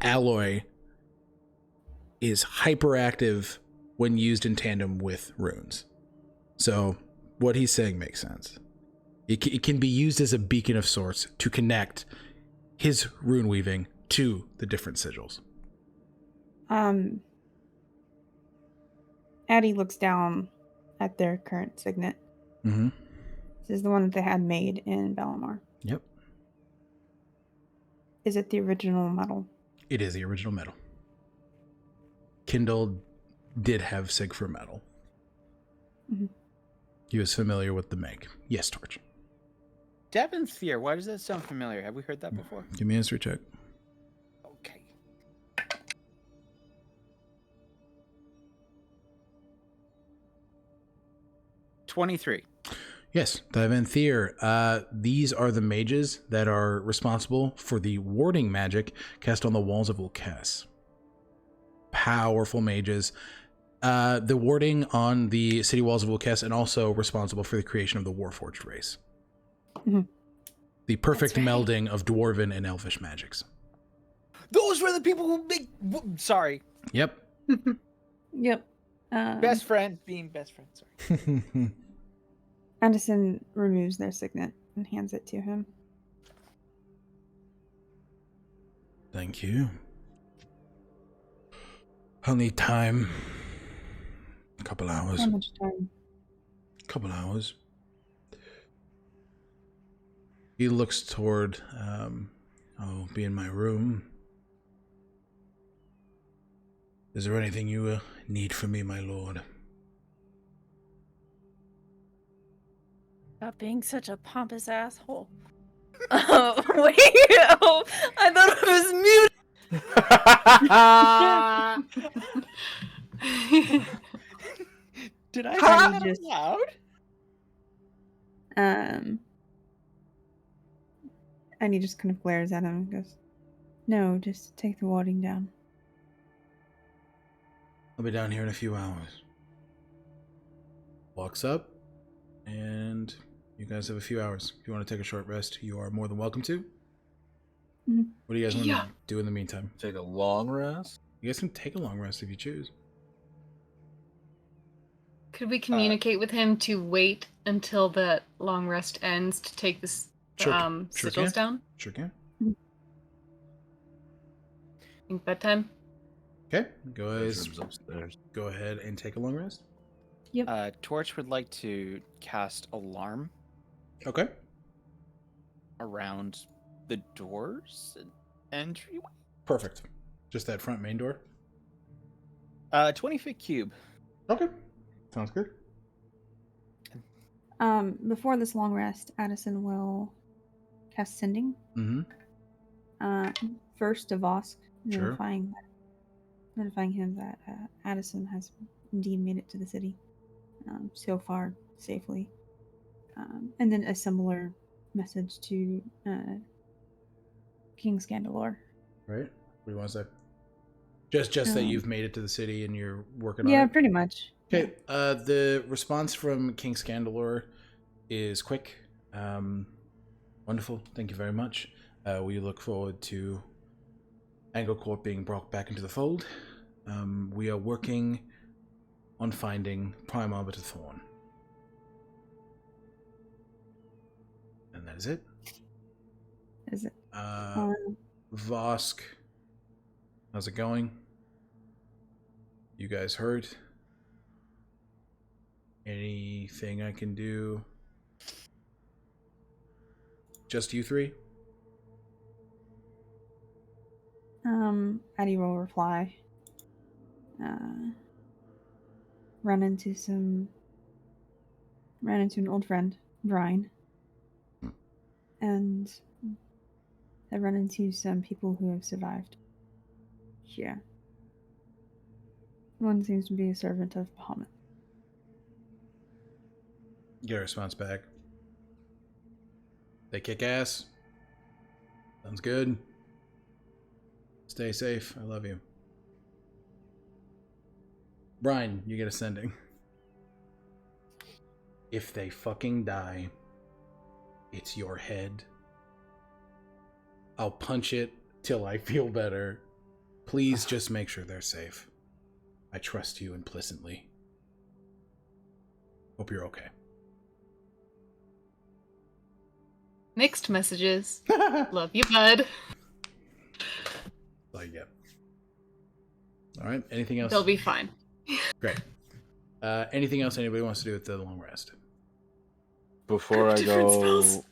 alloy is hyperactive when used in tandem with runes. So what he's saying makes sense. It can be used as a beacon of sorts to connect his rune weaving to the different sigils. Addie looks down at their current signet. Mm-hmm. This is the one that they had made in Bellamar. Yep. Is it the original metal? It is the original metal. Kindle did have Siegfried metal. Mm-hmm. He was familiar with the make. Yes, Torch. Devon Fear, why does that sound familiar? Have we heard that before? Give me a history check. Okay. $23. Yes, Divan these are the mages that are responsible for the warding magic cast on the walls of Ulkes. Powerful mages. The warding on the city walls of Ulkes, and also responsible for the creation of the Warforged race. Mm-hmm. The perfect That's right. melding of dwarven and elvish magics. Those were the people who make... Sorry. Yep. Yep. Best friend being best friend. Sorry. Addison removes their signet and hands it to him. Thank you. I'll need time. A couple hours. How much time? Couple hours. He looks toward, I'll be in my room. Is there anything you need from me, my lord? Stop being such a pompous asshole. Oh, wait. Oh, I thought it was muted. Did I How say that just- out loud? And he just kind of glares at him and goes, "No, just take the warding down." I'll be down here in a few hours. Walks up, and you guys have a few hours. If you want to take a short rest, you are more than welcome to. Mhm. What do you guys want Yeah. to do in the meantime? Take a long rest. You guys can take a long rest if you choose. Could we communicate with him to wait until the long rest ends to take this Sure sigils can. down? Sure can. I think bedtime. Okay, guys, Bedroom's upstairs. go ahead and take a long rest. Torch would like to cast Alarm Okay. around the doors and entryway. Perfect. Just that front main door. 20-foot cube. Okay. Sounds good. Before this long rest, Addison will cast Sending. Mm-hmm. First to Vosk, Sure. notifying him that Addison has indeed made it to the city, so far safely. And then a similar message to King Scandalore. Right. What do you want to say? Just that you've made it to the city and you're working on it? Yeah, pretty much. Okay. The response from King Scandalore is quick. Wonderful. Thank you very much. We look forward to AngleCorp being brought back into the fold. We are working on finding Prime Arbiter Thorn. And that is it. Is it? Vosk, how's it going? You guys hurt? Anything I can do? Just you three? Addie will reply. Ran into an old friend, Brian. And I run into some people who have survived. Yeah. One seems to be a servant of Bahamut. Get a response back. They kick ass. Sounds good. Stay safe. I love you. Brian, you get a sending. If they fucking die, it's your head. I'll punch it till I feel better. Please just make sure they're safe. I trust you implicitly. Hope you're okay. Mixed messages. Love you, bud. Like, yeah. All right. Anything else? They'll be fine. Great. Anything else anybody wants to do with the long rest? Before I Different go, spells.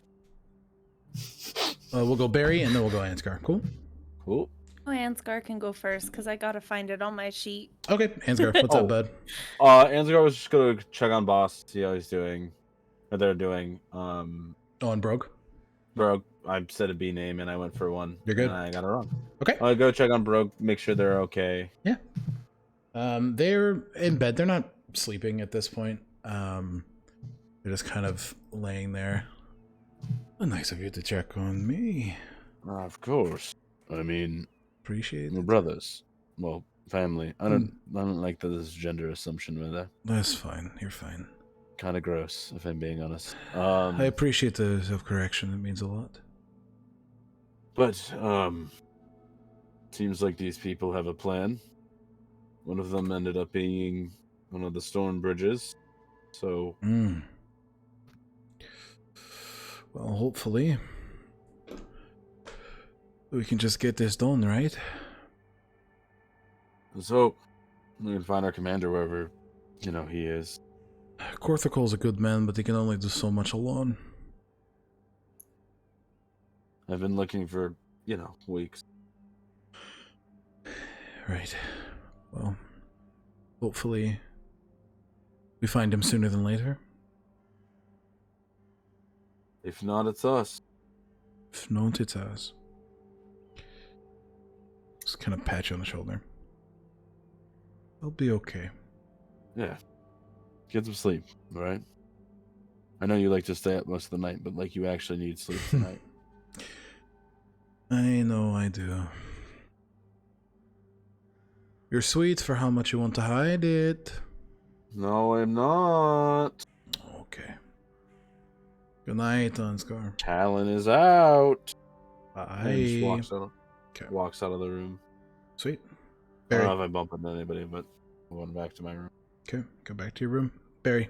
We'll go Barry and then we'll go Ansgar. Cool. cool. Oh, Ansgar can go first because I gotta find it on my sheet. Okay, Ansgar, what's Oh. up, bud? Ansgar was just gonna check on Boss, see how he's doing, or they're doing. Oh, and Brogue. Brogue. I said a B name and I went for one. You're good. And I got it wrong. Okay. I'll go check on Brogue, make sure they're okay. Yeah. They're in bed. They're not sleeping at this point. They're just kind of laying there. Nice of you to check on me. Of course. I mean, Appreciate we're it. brothers. Well, family. I don't like this gender assumption with that. That's fine. You're fine. Kind of gross, if I'm being honest. I appreciate the self-correction. It means a lot. But seems like these people have a plan. One of them ended up being one of the Stonebridges. So Well, hopefully we can just get this done, right? So we can find our commander wherever, he is. Korthakol's a good man, but he can only do so much alone. I've been looking for, weeks. Right. Well, hopefully we find him sooner than later. If not, it's us. If not, it's us. Just kind of pat you on the shoulder. I'll be okay. Yeah. Get some sleep, all right? I know you like to stay up most of the night, but you actually need sleep tonight. I know I do. You're sweet for how much you want to hide it. No, I'm not. Okay. Good night, Ansgar. Talon is out. Bye. And just walks out, Okay. walks out of the room. Sweet. I don't Barry. know if I bump into anybody, but I'm going back to my room. Okay, go back to your room. Barry.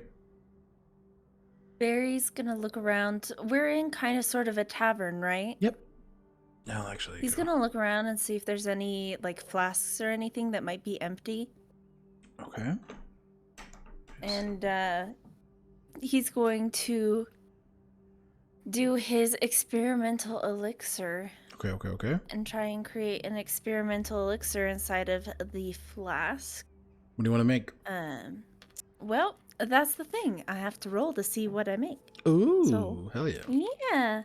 Barry's gonna look around. We're in kind of sort of a tavern, right? Yep. I'll actually He's go. gonna look around and see if there's any flasks or anything that might be empty. Okay. And he's going to do his experimental elixir Okay. and try and create an experimental elixir inside of the flask. What do you want to make? Well, that's the thing. I have to roll to see what I make. Ooh, So, hell yeah. Yeah.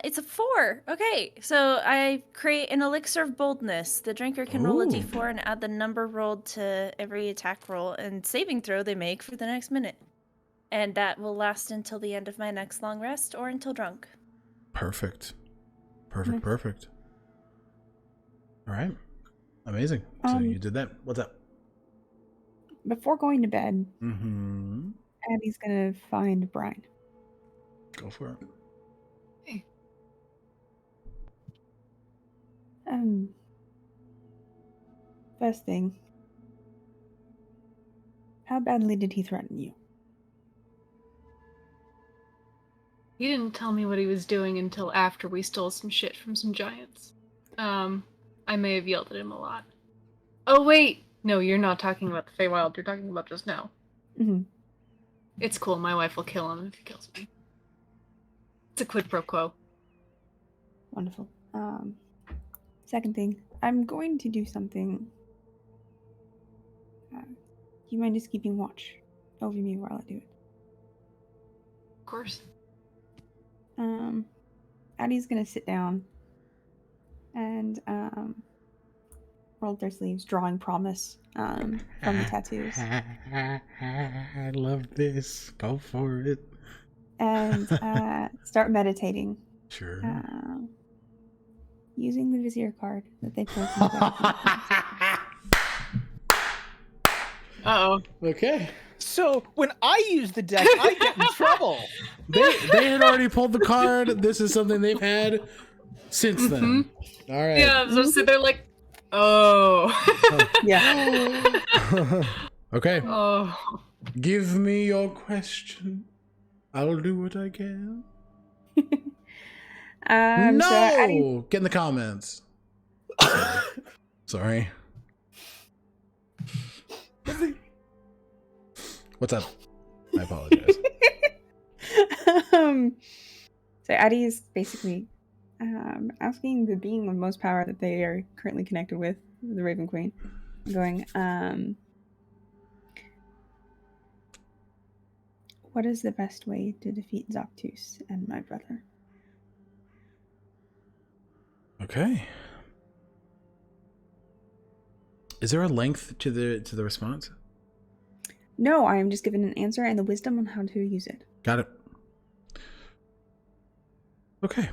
It's a 4. Okay, so I create an elixir of boldness. The drinker can roll a Ooh. d4 and add the number rolled to every attack roll and saving throw they make for the next minute. And that will last until the end of my next long rest or until drunk. Perfect. Perfect. All right. Amazing. So you did that. What's up? Before going to bed, Mm-hmm. Abby's gonna find Brian. Go for it. First thing, how badly did he threaten you? He didn't tell me what he was doing until after we stole some shit from some giants. I may have yelled at him a lot. Oh wait! No, you're not talking about the Feywild, you're talking about just now. Mm-hmm. It's cool, my wife will kill him if he kills me. It's a quid pro quo. Wonderful. Second thing, I'm going to do something. Do you mind just keeping watch over me while I do it? Of course. Addie's gonna sit down and roll up their sleeves, drawing promise from the tattoos. I love this. Go for it. And start meditating. Sure. Using the vizier card that they pulled from the back. Uh-oh. Okay. So when I use the deck, I get in trouble. They had already pulled the card. This is something they've had since then. All right. Yeah, so they're like, oh. Yeah. Okay. Oh. Give me your question. I'll do what I can. No! So Addie, Get in the comments. Sorry. What's up? I apologize. So Addie is basically asking the being of most power that they are currently connected with, the Raven Queen, going, what is the best way to defeat Zoctus and my brother? Okay. Is there a length to the response? No, I am just given an answer and the wisdom on how to use it. Got it. Okay.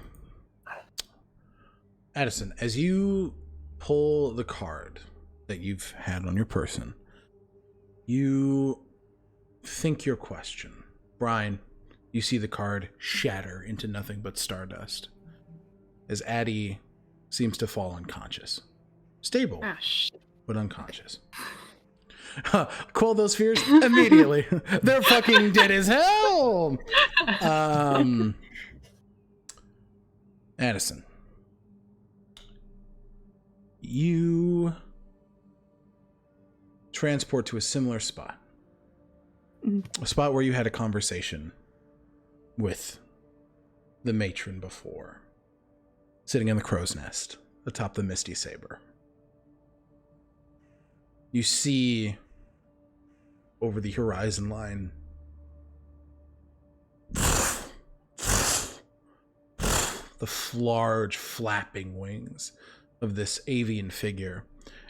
Addison, as you pull the card that you've had on your person, you think your question. Brian, you see the card shatter into nothing but stardust as Addie seems to fall unconscious. Stable, but unconscious. Quell those fears immediately. They're fucking dead as hell. Addison, you transport to a similar spot. A spot where you had a conversation with the matron before, sitting in the crow's nest atop the Misty Saber. You see over the horizon line the large flapping wings of this avian figure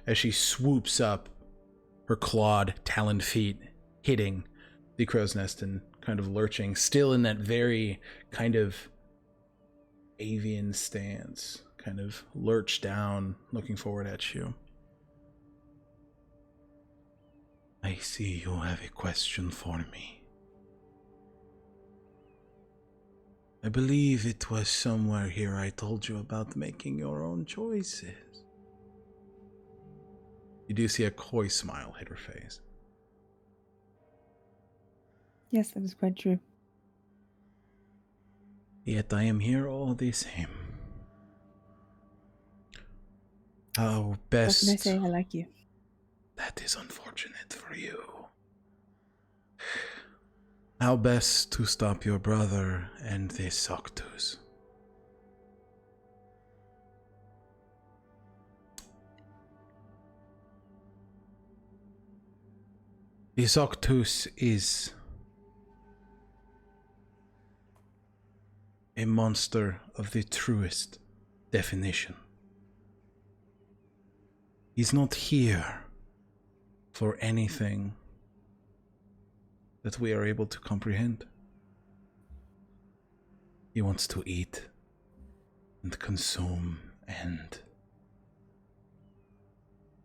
as she swoops up, her clawed, taloned feet hitting the crow's nest and kind of lurching, still in that very kind of avian stance, kind of lurch down, looking forward at you. I see you have a question for me. I believe it was somewhere here I told you about making your own choices. You do see a coy smile hit her face. Yes, that is quite true. Yet I am here all the same. How best... What can I say? I like you. That is unfortunate for you. how best to stop your brother and the Soctus. The Soctus is a monster of the truest definition. He's not here for anything that we are able to comprehend. He wants to eat and consume and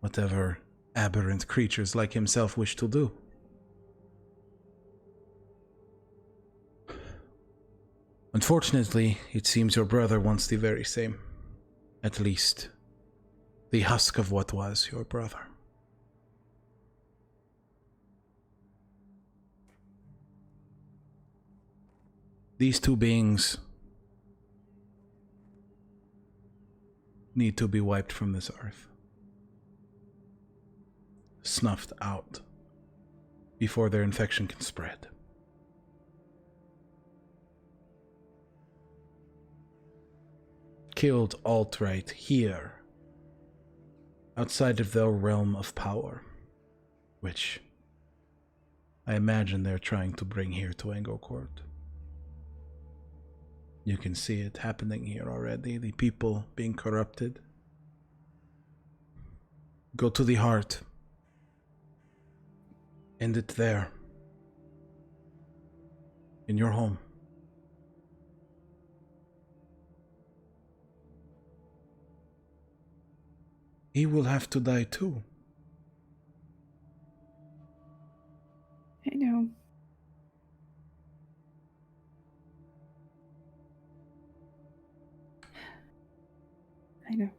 whatever aberrant creatures like himself wish to do. Unfortunately, it seems your brother wants the very same. At least, the husk of what was your brother. These two beings need to be wiped from this earth. Snuffed out before their infection can spread. Killed outright here, outside of their realm of power, which I imagine they're trying to bring here to Anglecourt. You can see it happening here already, the people being corrupted. Go to the heart. End it there. In your home. He will have to die too. I know. I know.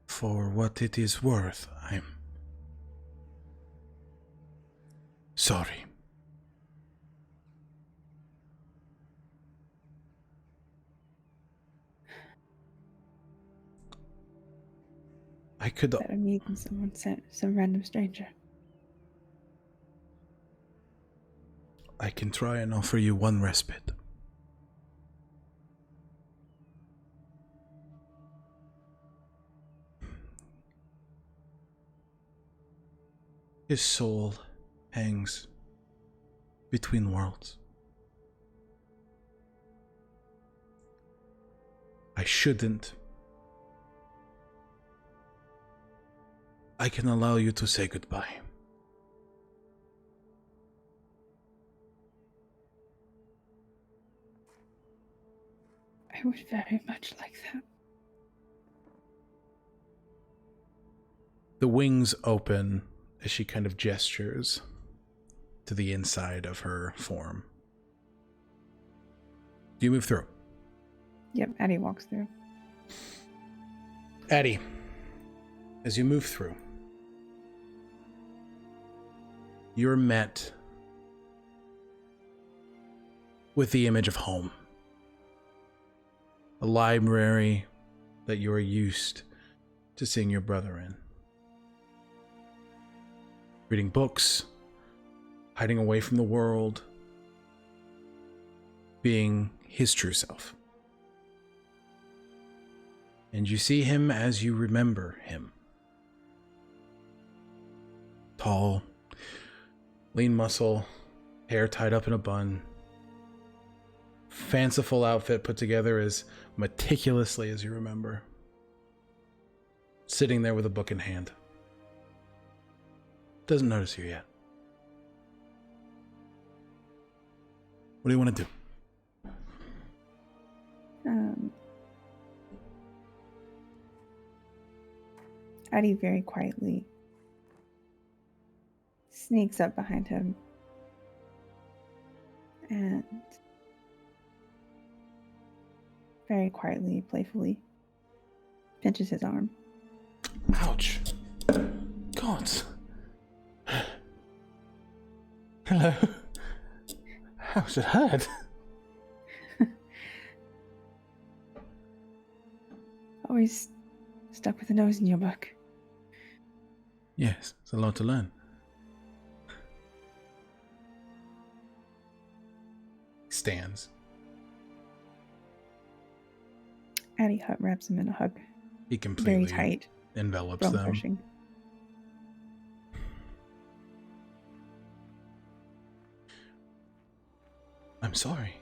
For what it is worth, I'm sorry. I could... Better meet than some random stranger. I can try and offer you one respite. His soul hangs between worlds. I shouldn't. I can allow you to say goodbye. I would very much like that. The wings open as she kind of gestures to the inside of her form. Do you move through? Yep, Addie walks through. Addie, as you move through, you're met with the image of home. A library that you are used to seeing your brother in. Reading books, hiding away from the world, being his true self. And you see him as you remember him. Tall, lean muscle, hair tied up in a bun, fanciful outfit put together as meticulously as you remember. Sitting there with a book in hand. Doesn't notice you yet. What do you want to do? Addie very quietly sneaks up behind him and very quietly, playfully pinches his arm. Ouch. God. Hello. How's it hurt? Always stuck with a nose in your book. Yes, it's a lot to learn. Stands. Addie wraps him in a hug. He completely Very tight. envelops Bone them. crushing. I'm sorry.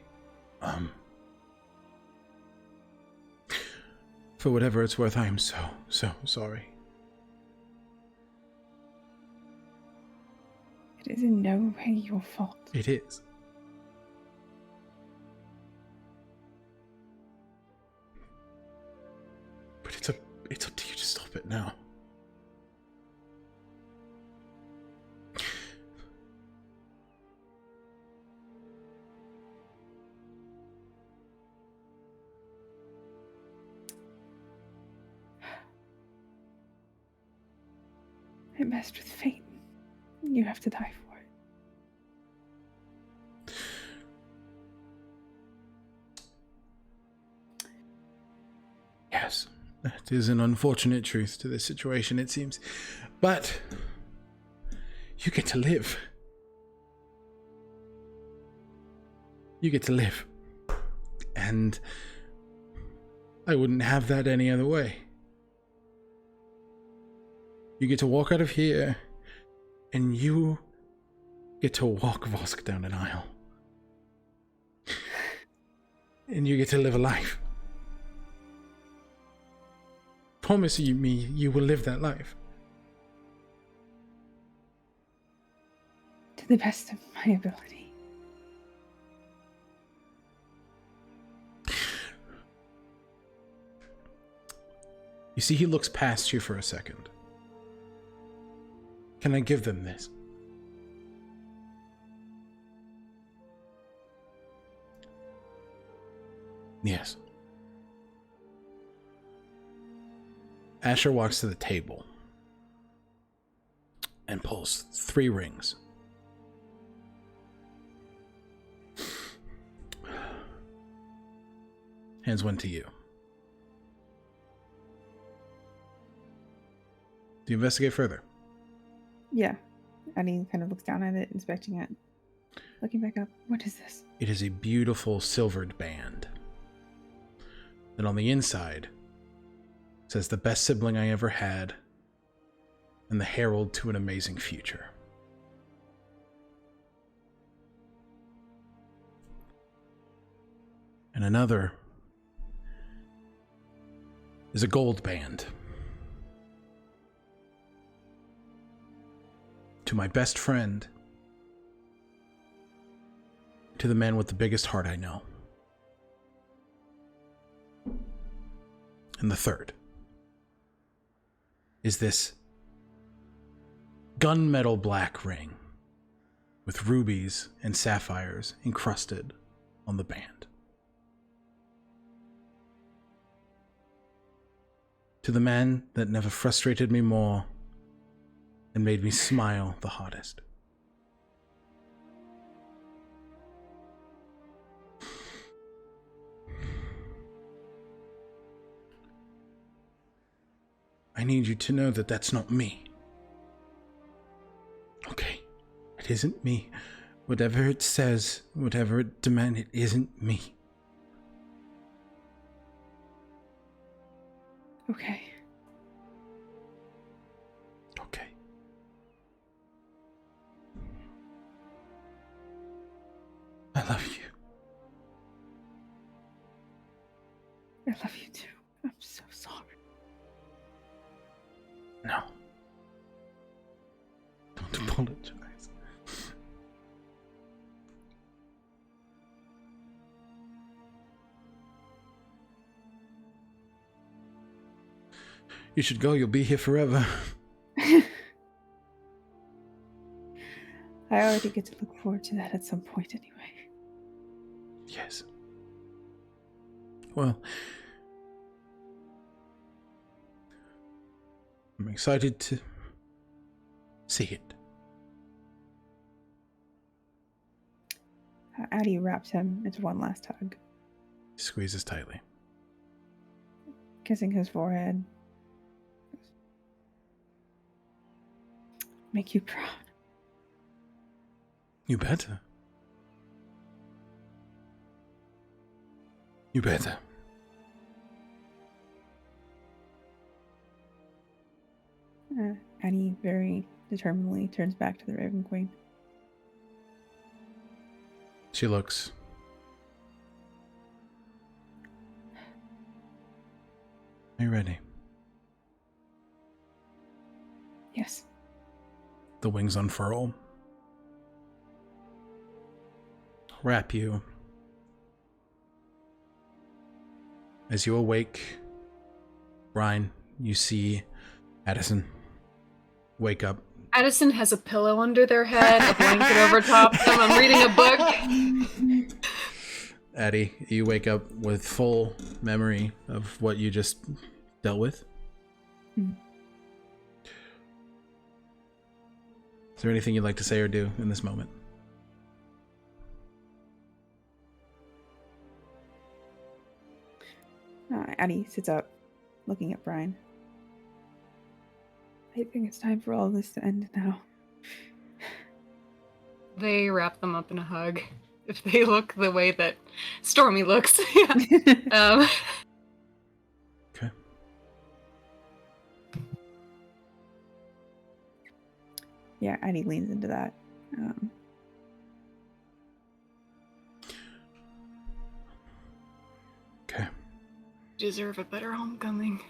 For whatever it's worth, I am so sorry. It is in no way your fault. It is. But it's up to you to stop it now. I messed with fate. You have to die for it. Yes, that is an unfortunate truth to this situation, it seems. But you get to live. You get to live. And I wouldn't have that any other way. You get to walk out of here, and you get to walk Vosk down an aisle. And you get to live a life. Promise me you will live that life. To the best of my ability. You see, he looks past you for a second. Can I give them this? Yes. Asher walks to the table and pulls 3 rings. Hands one to you. Do you investigate further? Yeah. Addie kind of looks down at it, inspecting it. Looking back up. What is this? It is a beautiful silvered band. And on the inside says, "The best sibling I ever had, and the herald to an amazing future." And another is a gold band. To my best friend, to the man with the biggest heart I know. And the third is this gunmetal black ring with rubies and sapphires encrusted on the band. To the man that never frustrated me more and made me smile the hardest. I need you to know that that's not me. Okay? It isn't me. Whatever it says, whatever it demands, it isn't me. Okay. Okay. I love you. I love you too. I'm so sorry. No. Don't apologize. You should go. You'll be here forever. I already get to look forward to that at some point anyway. Yes. Well, I'm excited to see it. Addie wraps him into one last hug. Squeezes tightly. kissing his forehead. Make you proud. You better. You better. Addie very determinedly turns back to the Raven Queen. She looks. Are you ready? Yes. The wings unfurl. Wrap you. As you awake, Brian, you see Addison wake up. Addison has a pillow under their head, a blanket over top them. I'm reading a book. Addie, you wake up with full memory of what you just dealt with. Mm. Is there anything you'd like to say or do in this moment? Addie sits up, looking at Brian. I think it's time for all this to end now. They wrap them up in a hug. If they look the way that Stormy looks. Yeah. Okay. Yeah, Addie leans into that. Okay. Deserve a better homecoming.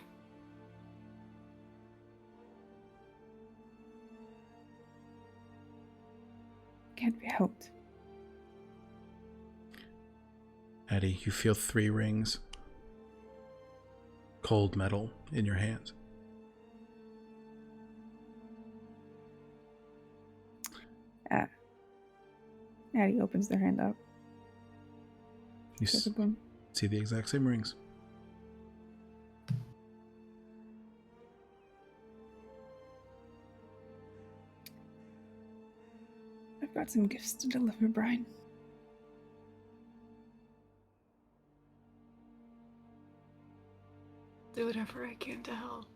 Can't be helped. Addie, you feel 3 rings. Cold metal in your hands. Addie opens their hand up. You see the exact same rings. I've got some gifts to deliver, Brian. Do whatever I can to help.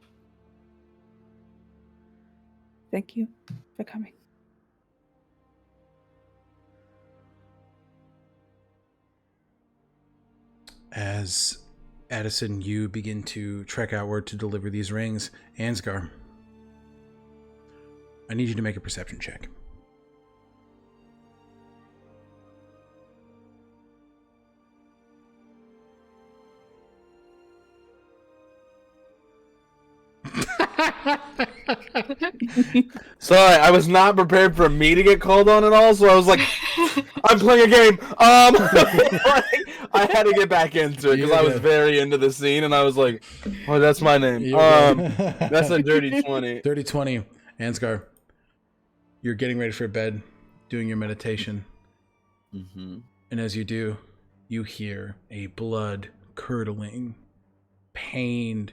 Thank you for coming. As Addison, you begin to trek outward to deliver these rings. Ansgar, I need you to make a perception check. Sorry, I was not prepared for me to get called on at all, so I was like, I'm playing a game. I had to get back into it because I was very into the scene, and I was like, oh, that's my name. That's a dirty 20. Dirty 20. Ansgar, you're getting ready for bed, doing your meditation. Mm-hmm. And as you do, you hear a blood-curdling, pained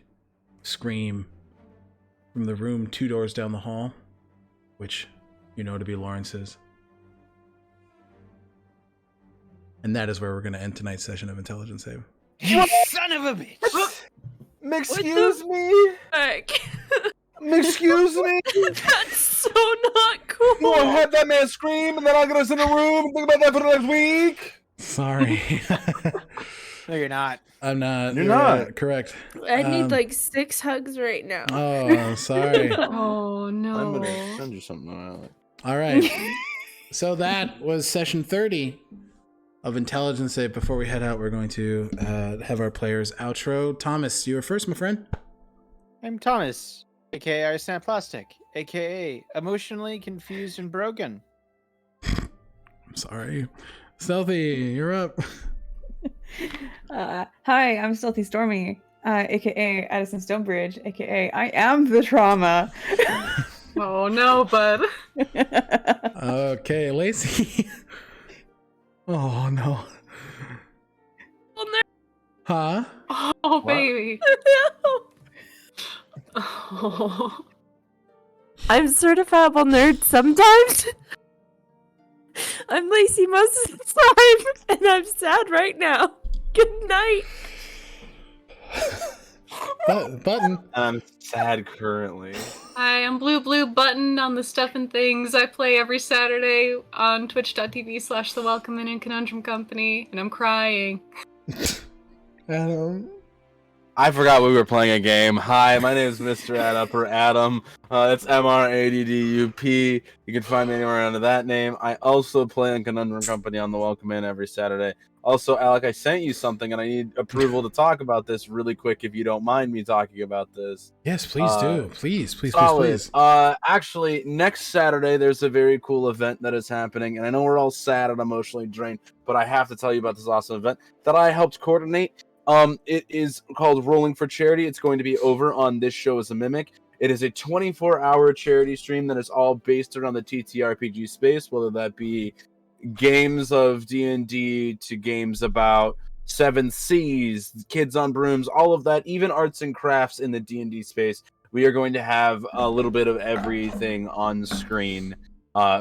scream from the room 2 doors down the hall, which you know to be Lawrence's. And that is where we're going to end tonight's session of Intelligence Save. You son of a bitch! Excuse me? Heck? Excuse me? That's so not cool. You want to have that man scream, and then I'll get us in a room and think about that for the next week? Sorry. No, you're not. I'm not. You're not. Correct. I need like 6 hugs right now. Oh, sorry. Oh no. I'm going to send you something, Alec. All right. So that was session 30 of Intelligence Save. Before we head out, we're going to have our players outro. Thomas, you are first, my friend. I'm Thomas, aka I Snap Plastic, aka emotionally confused and broken. I'm sorry. Stealthy, you're up. Hi, I'm StealthyStormy, aka Addison Stonebridge, aka I am the trauma. Oh no, bud. Okay, Lacey. Oh no. Huh? Oh baby. Oh. I'm CertifiableNerd sometimes. I'm Lacey most of the time, and I'm sad right now. Good night. Button. I'm sad currently. Hi, I'm Blue Button on the Stuff and Things. I play every Saturday on twitch.tv/The Welcome In Conundrum Company, and I'm crying. Adam. I forgot we were playing a game. Hi, my name is Mr. Adup or Adam. It's MRADDUP. You can find me anywhere under that name. I also play on Conundrum Company on The Welcome In every Saturday. Also, Alec, I sent you something, and I need approval to talk about this really quick, if you don't mind me talking about this. Yes, please do. Please. Actually, next Saturday, there's a very cool event that is happening, and I know we're all sad and emotionally drained, but I have to tell you about this awesome event that I helped coordinate. It is called Rolling for Charity. It's going to be over on This Show as a Mimic. It is a 24-hour charity stream that is all based around the TTRPG space, whether that be games of D&D to games about Seven Seas, Kids on Brooms, all of that, even arts and crafts in the D&D space. We are going to have a little bit of everything on screen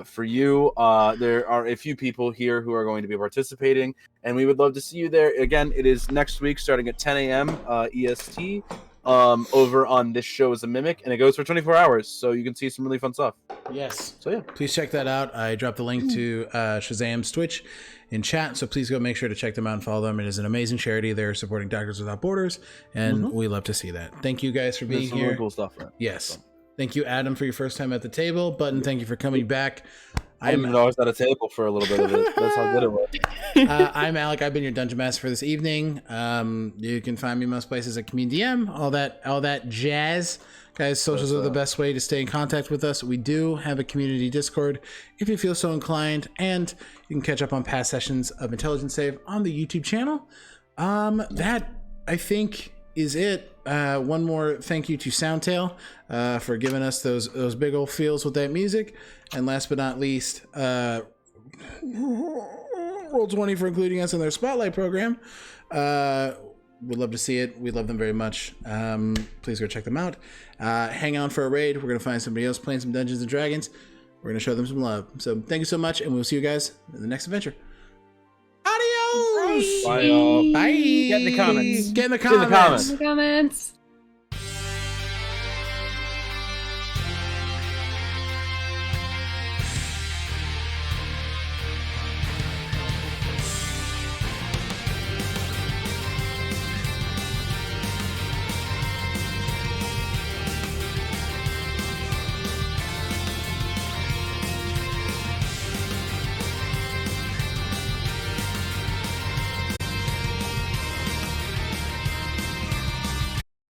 for you. There are a few people here who are going to be participating, and we would love to see you there. Again, it is next week starting at 10 a.m. EST over on This Show as a Mimic, and it goes for 24 hours, so you can see some really fun stuff. Yes. So yeah, please check that out. I dropped the link to Shazam's Twitch in chat, so please go make sure to check them out and follow them. It is an amazing charity. They're supporting Doctors Without Borders, and we love to see that. Thank you guys for being There's some here. really cool stuff, right? Yes. So. Thank you, Adam, for your first time at the table. Button, thank you for coming back. I was at a table for a little bit of it. That's how good it was. I'm Alec. I've been your dungeon master for this evening. You can find me most places at Commune DM, all that jazz. Guys, socials are the best way to stay in contact with us. We do have a community Discord if you feel so inclined, and you can catch up on past sessions of Intelligence Save on the YouTube channel. That, I think, is it. One more thank you to Soundtail for giving us those big old feels with that music, and last but not least, Roll20 for including us in their Spotlight program. We'd love to see it. We love them very much. Please go check them out. Hang on for a raid. We're gonna find somebody else playing some Dungeons and Dragons. We're gonna show them some love. So thank you so much, and we'll see you guys in the next adventure. Adios. Bye, y'all. Bye. Get in the comments. Get in the comments. Comments.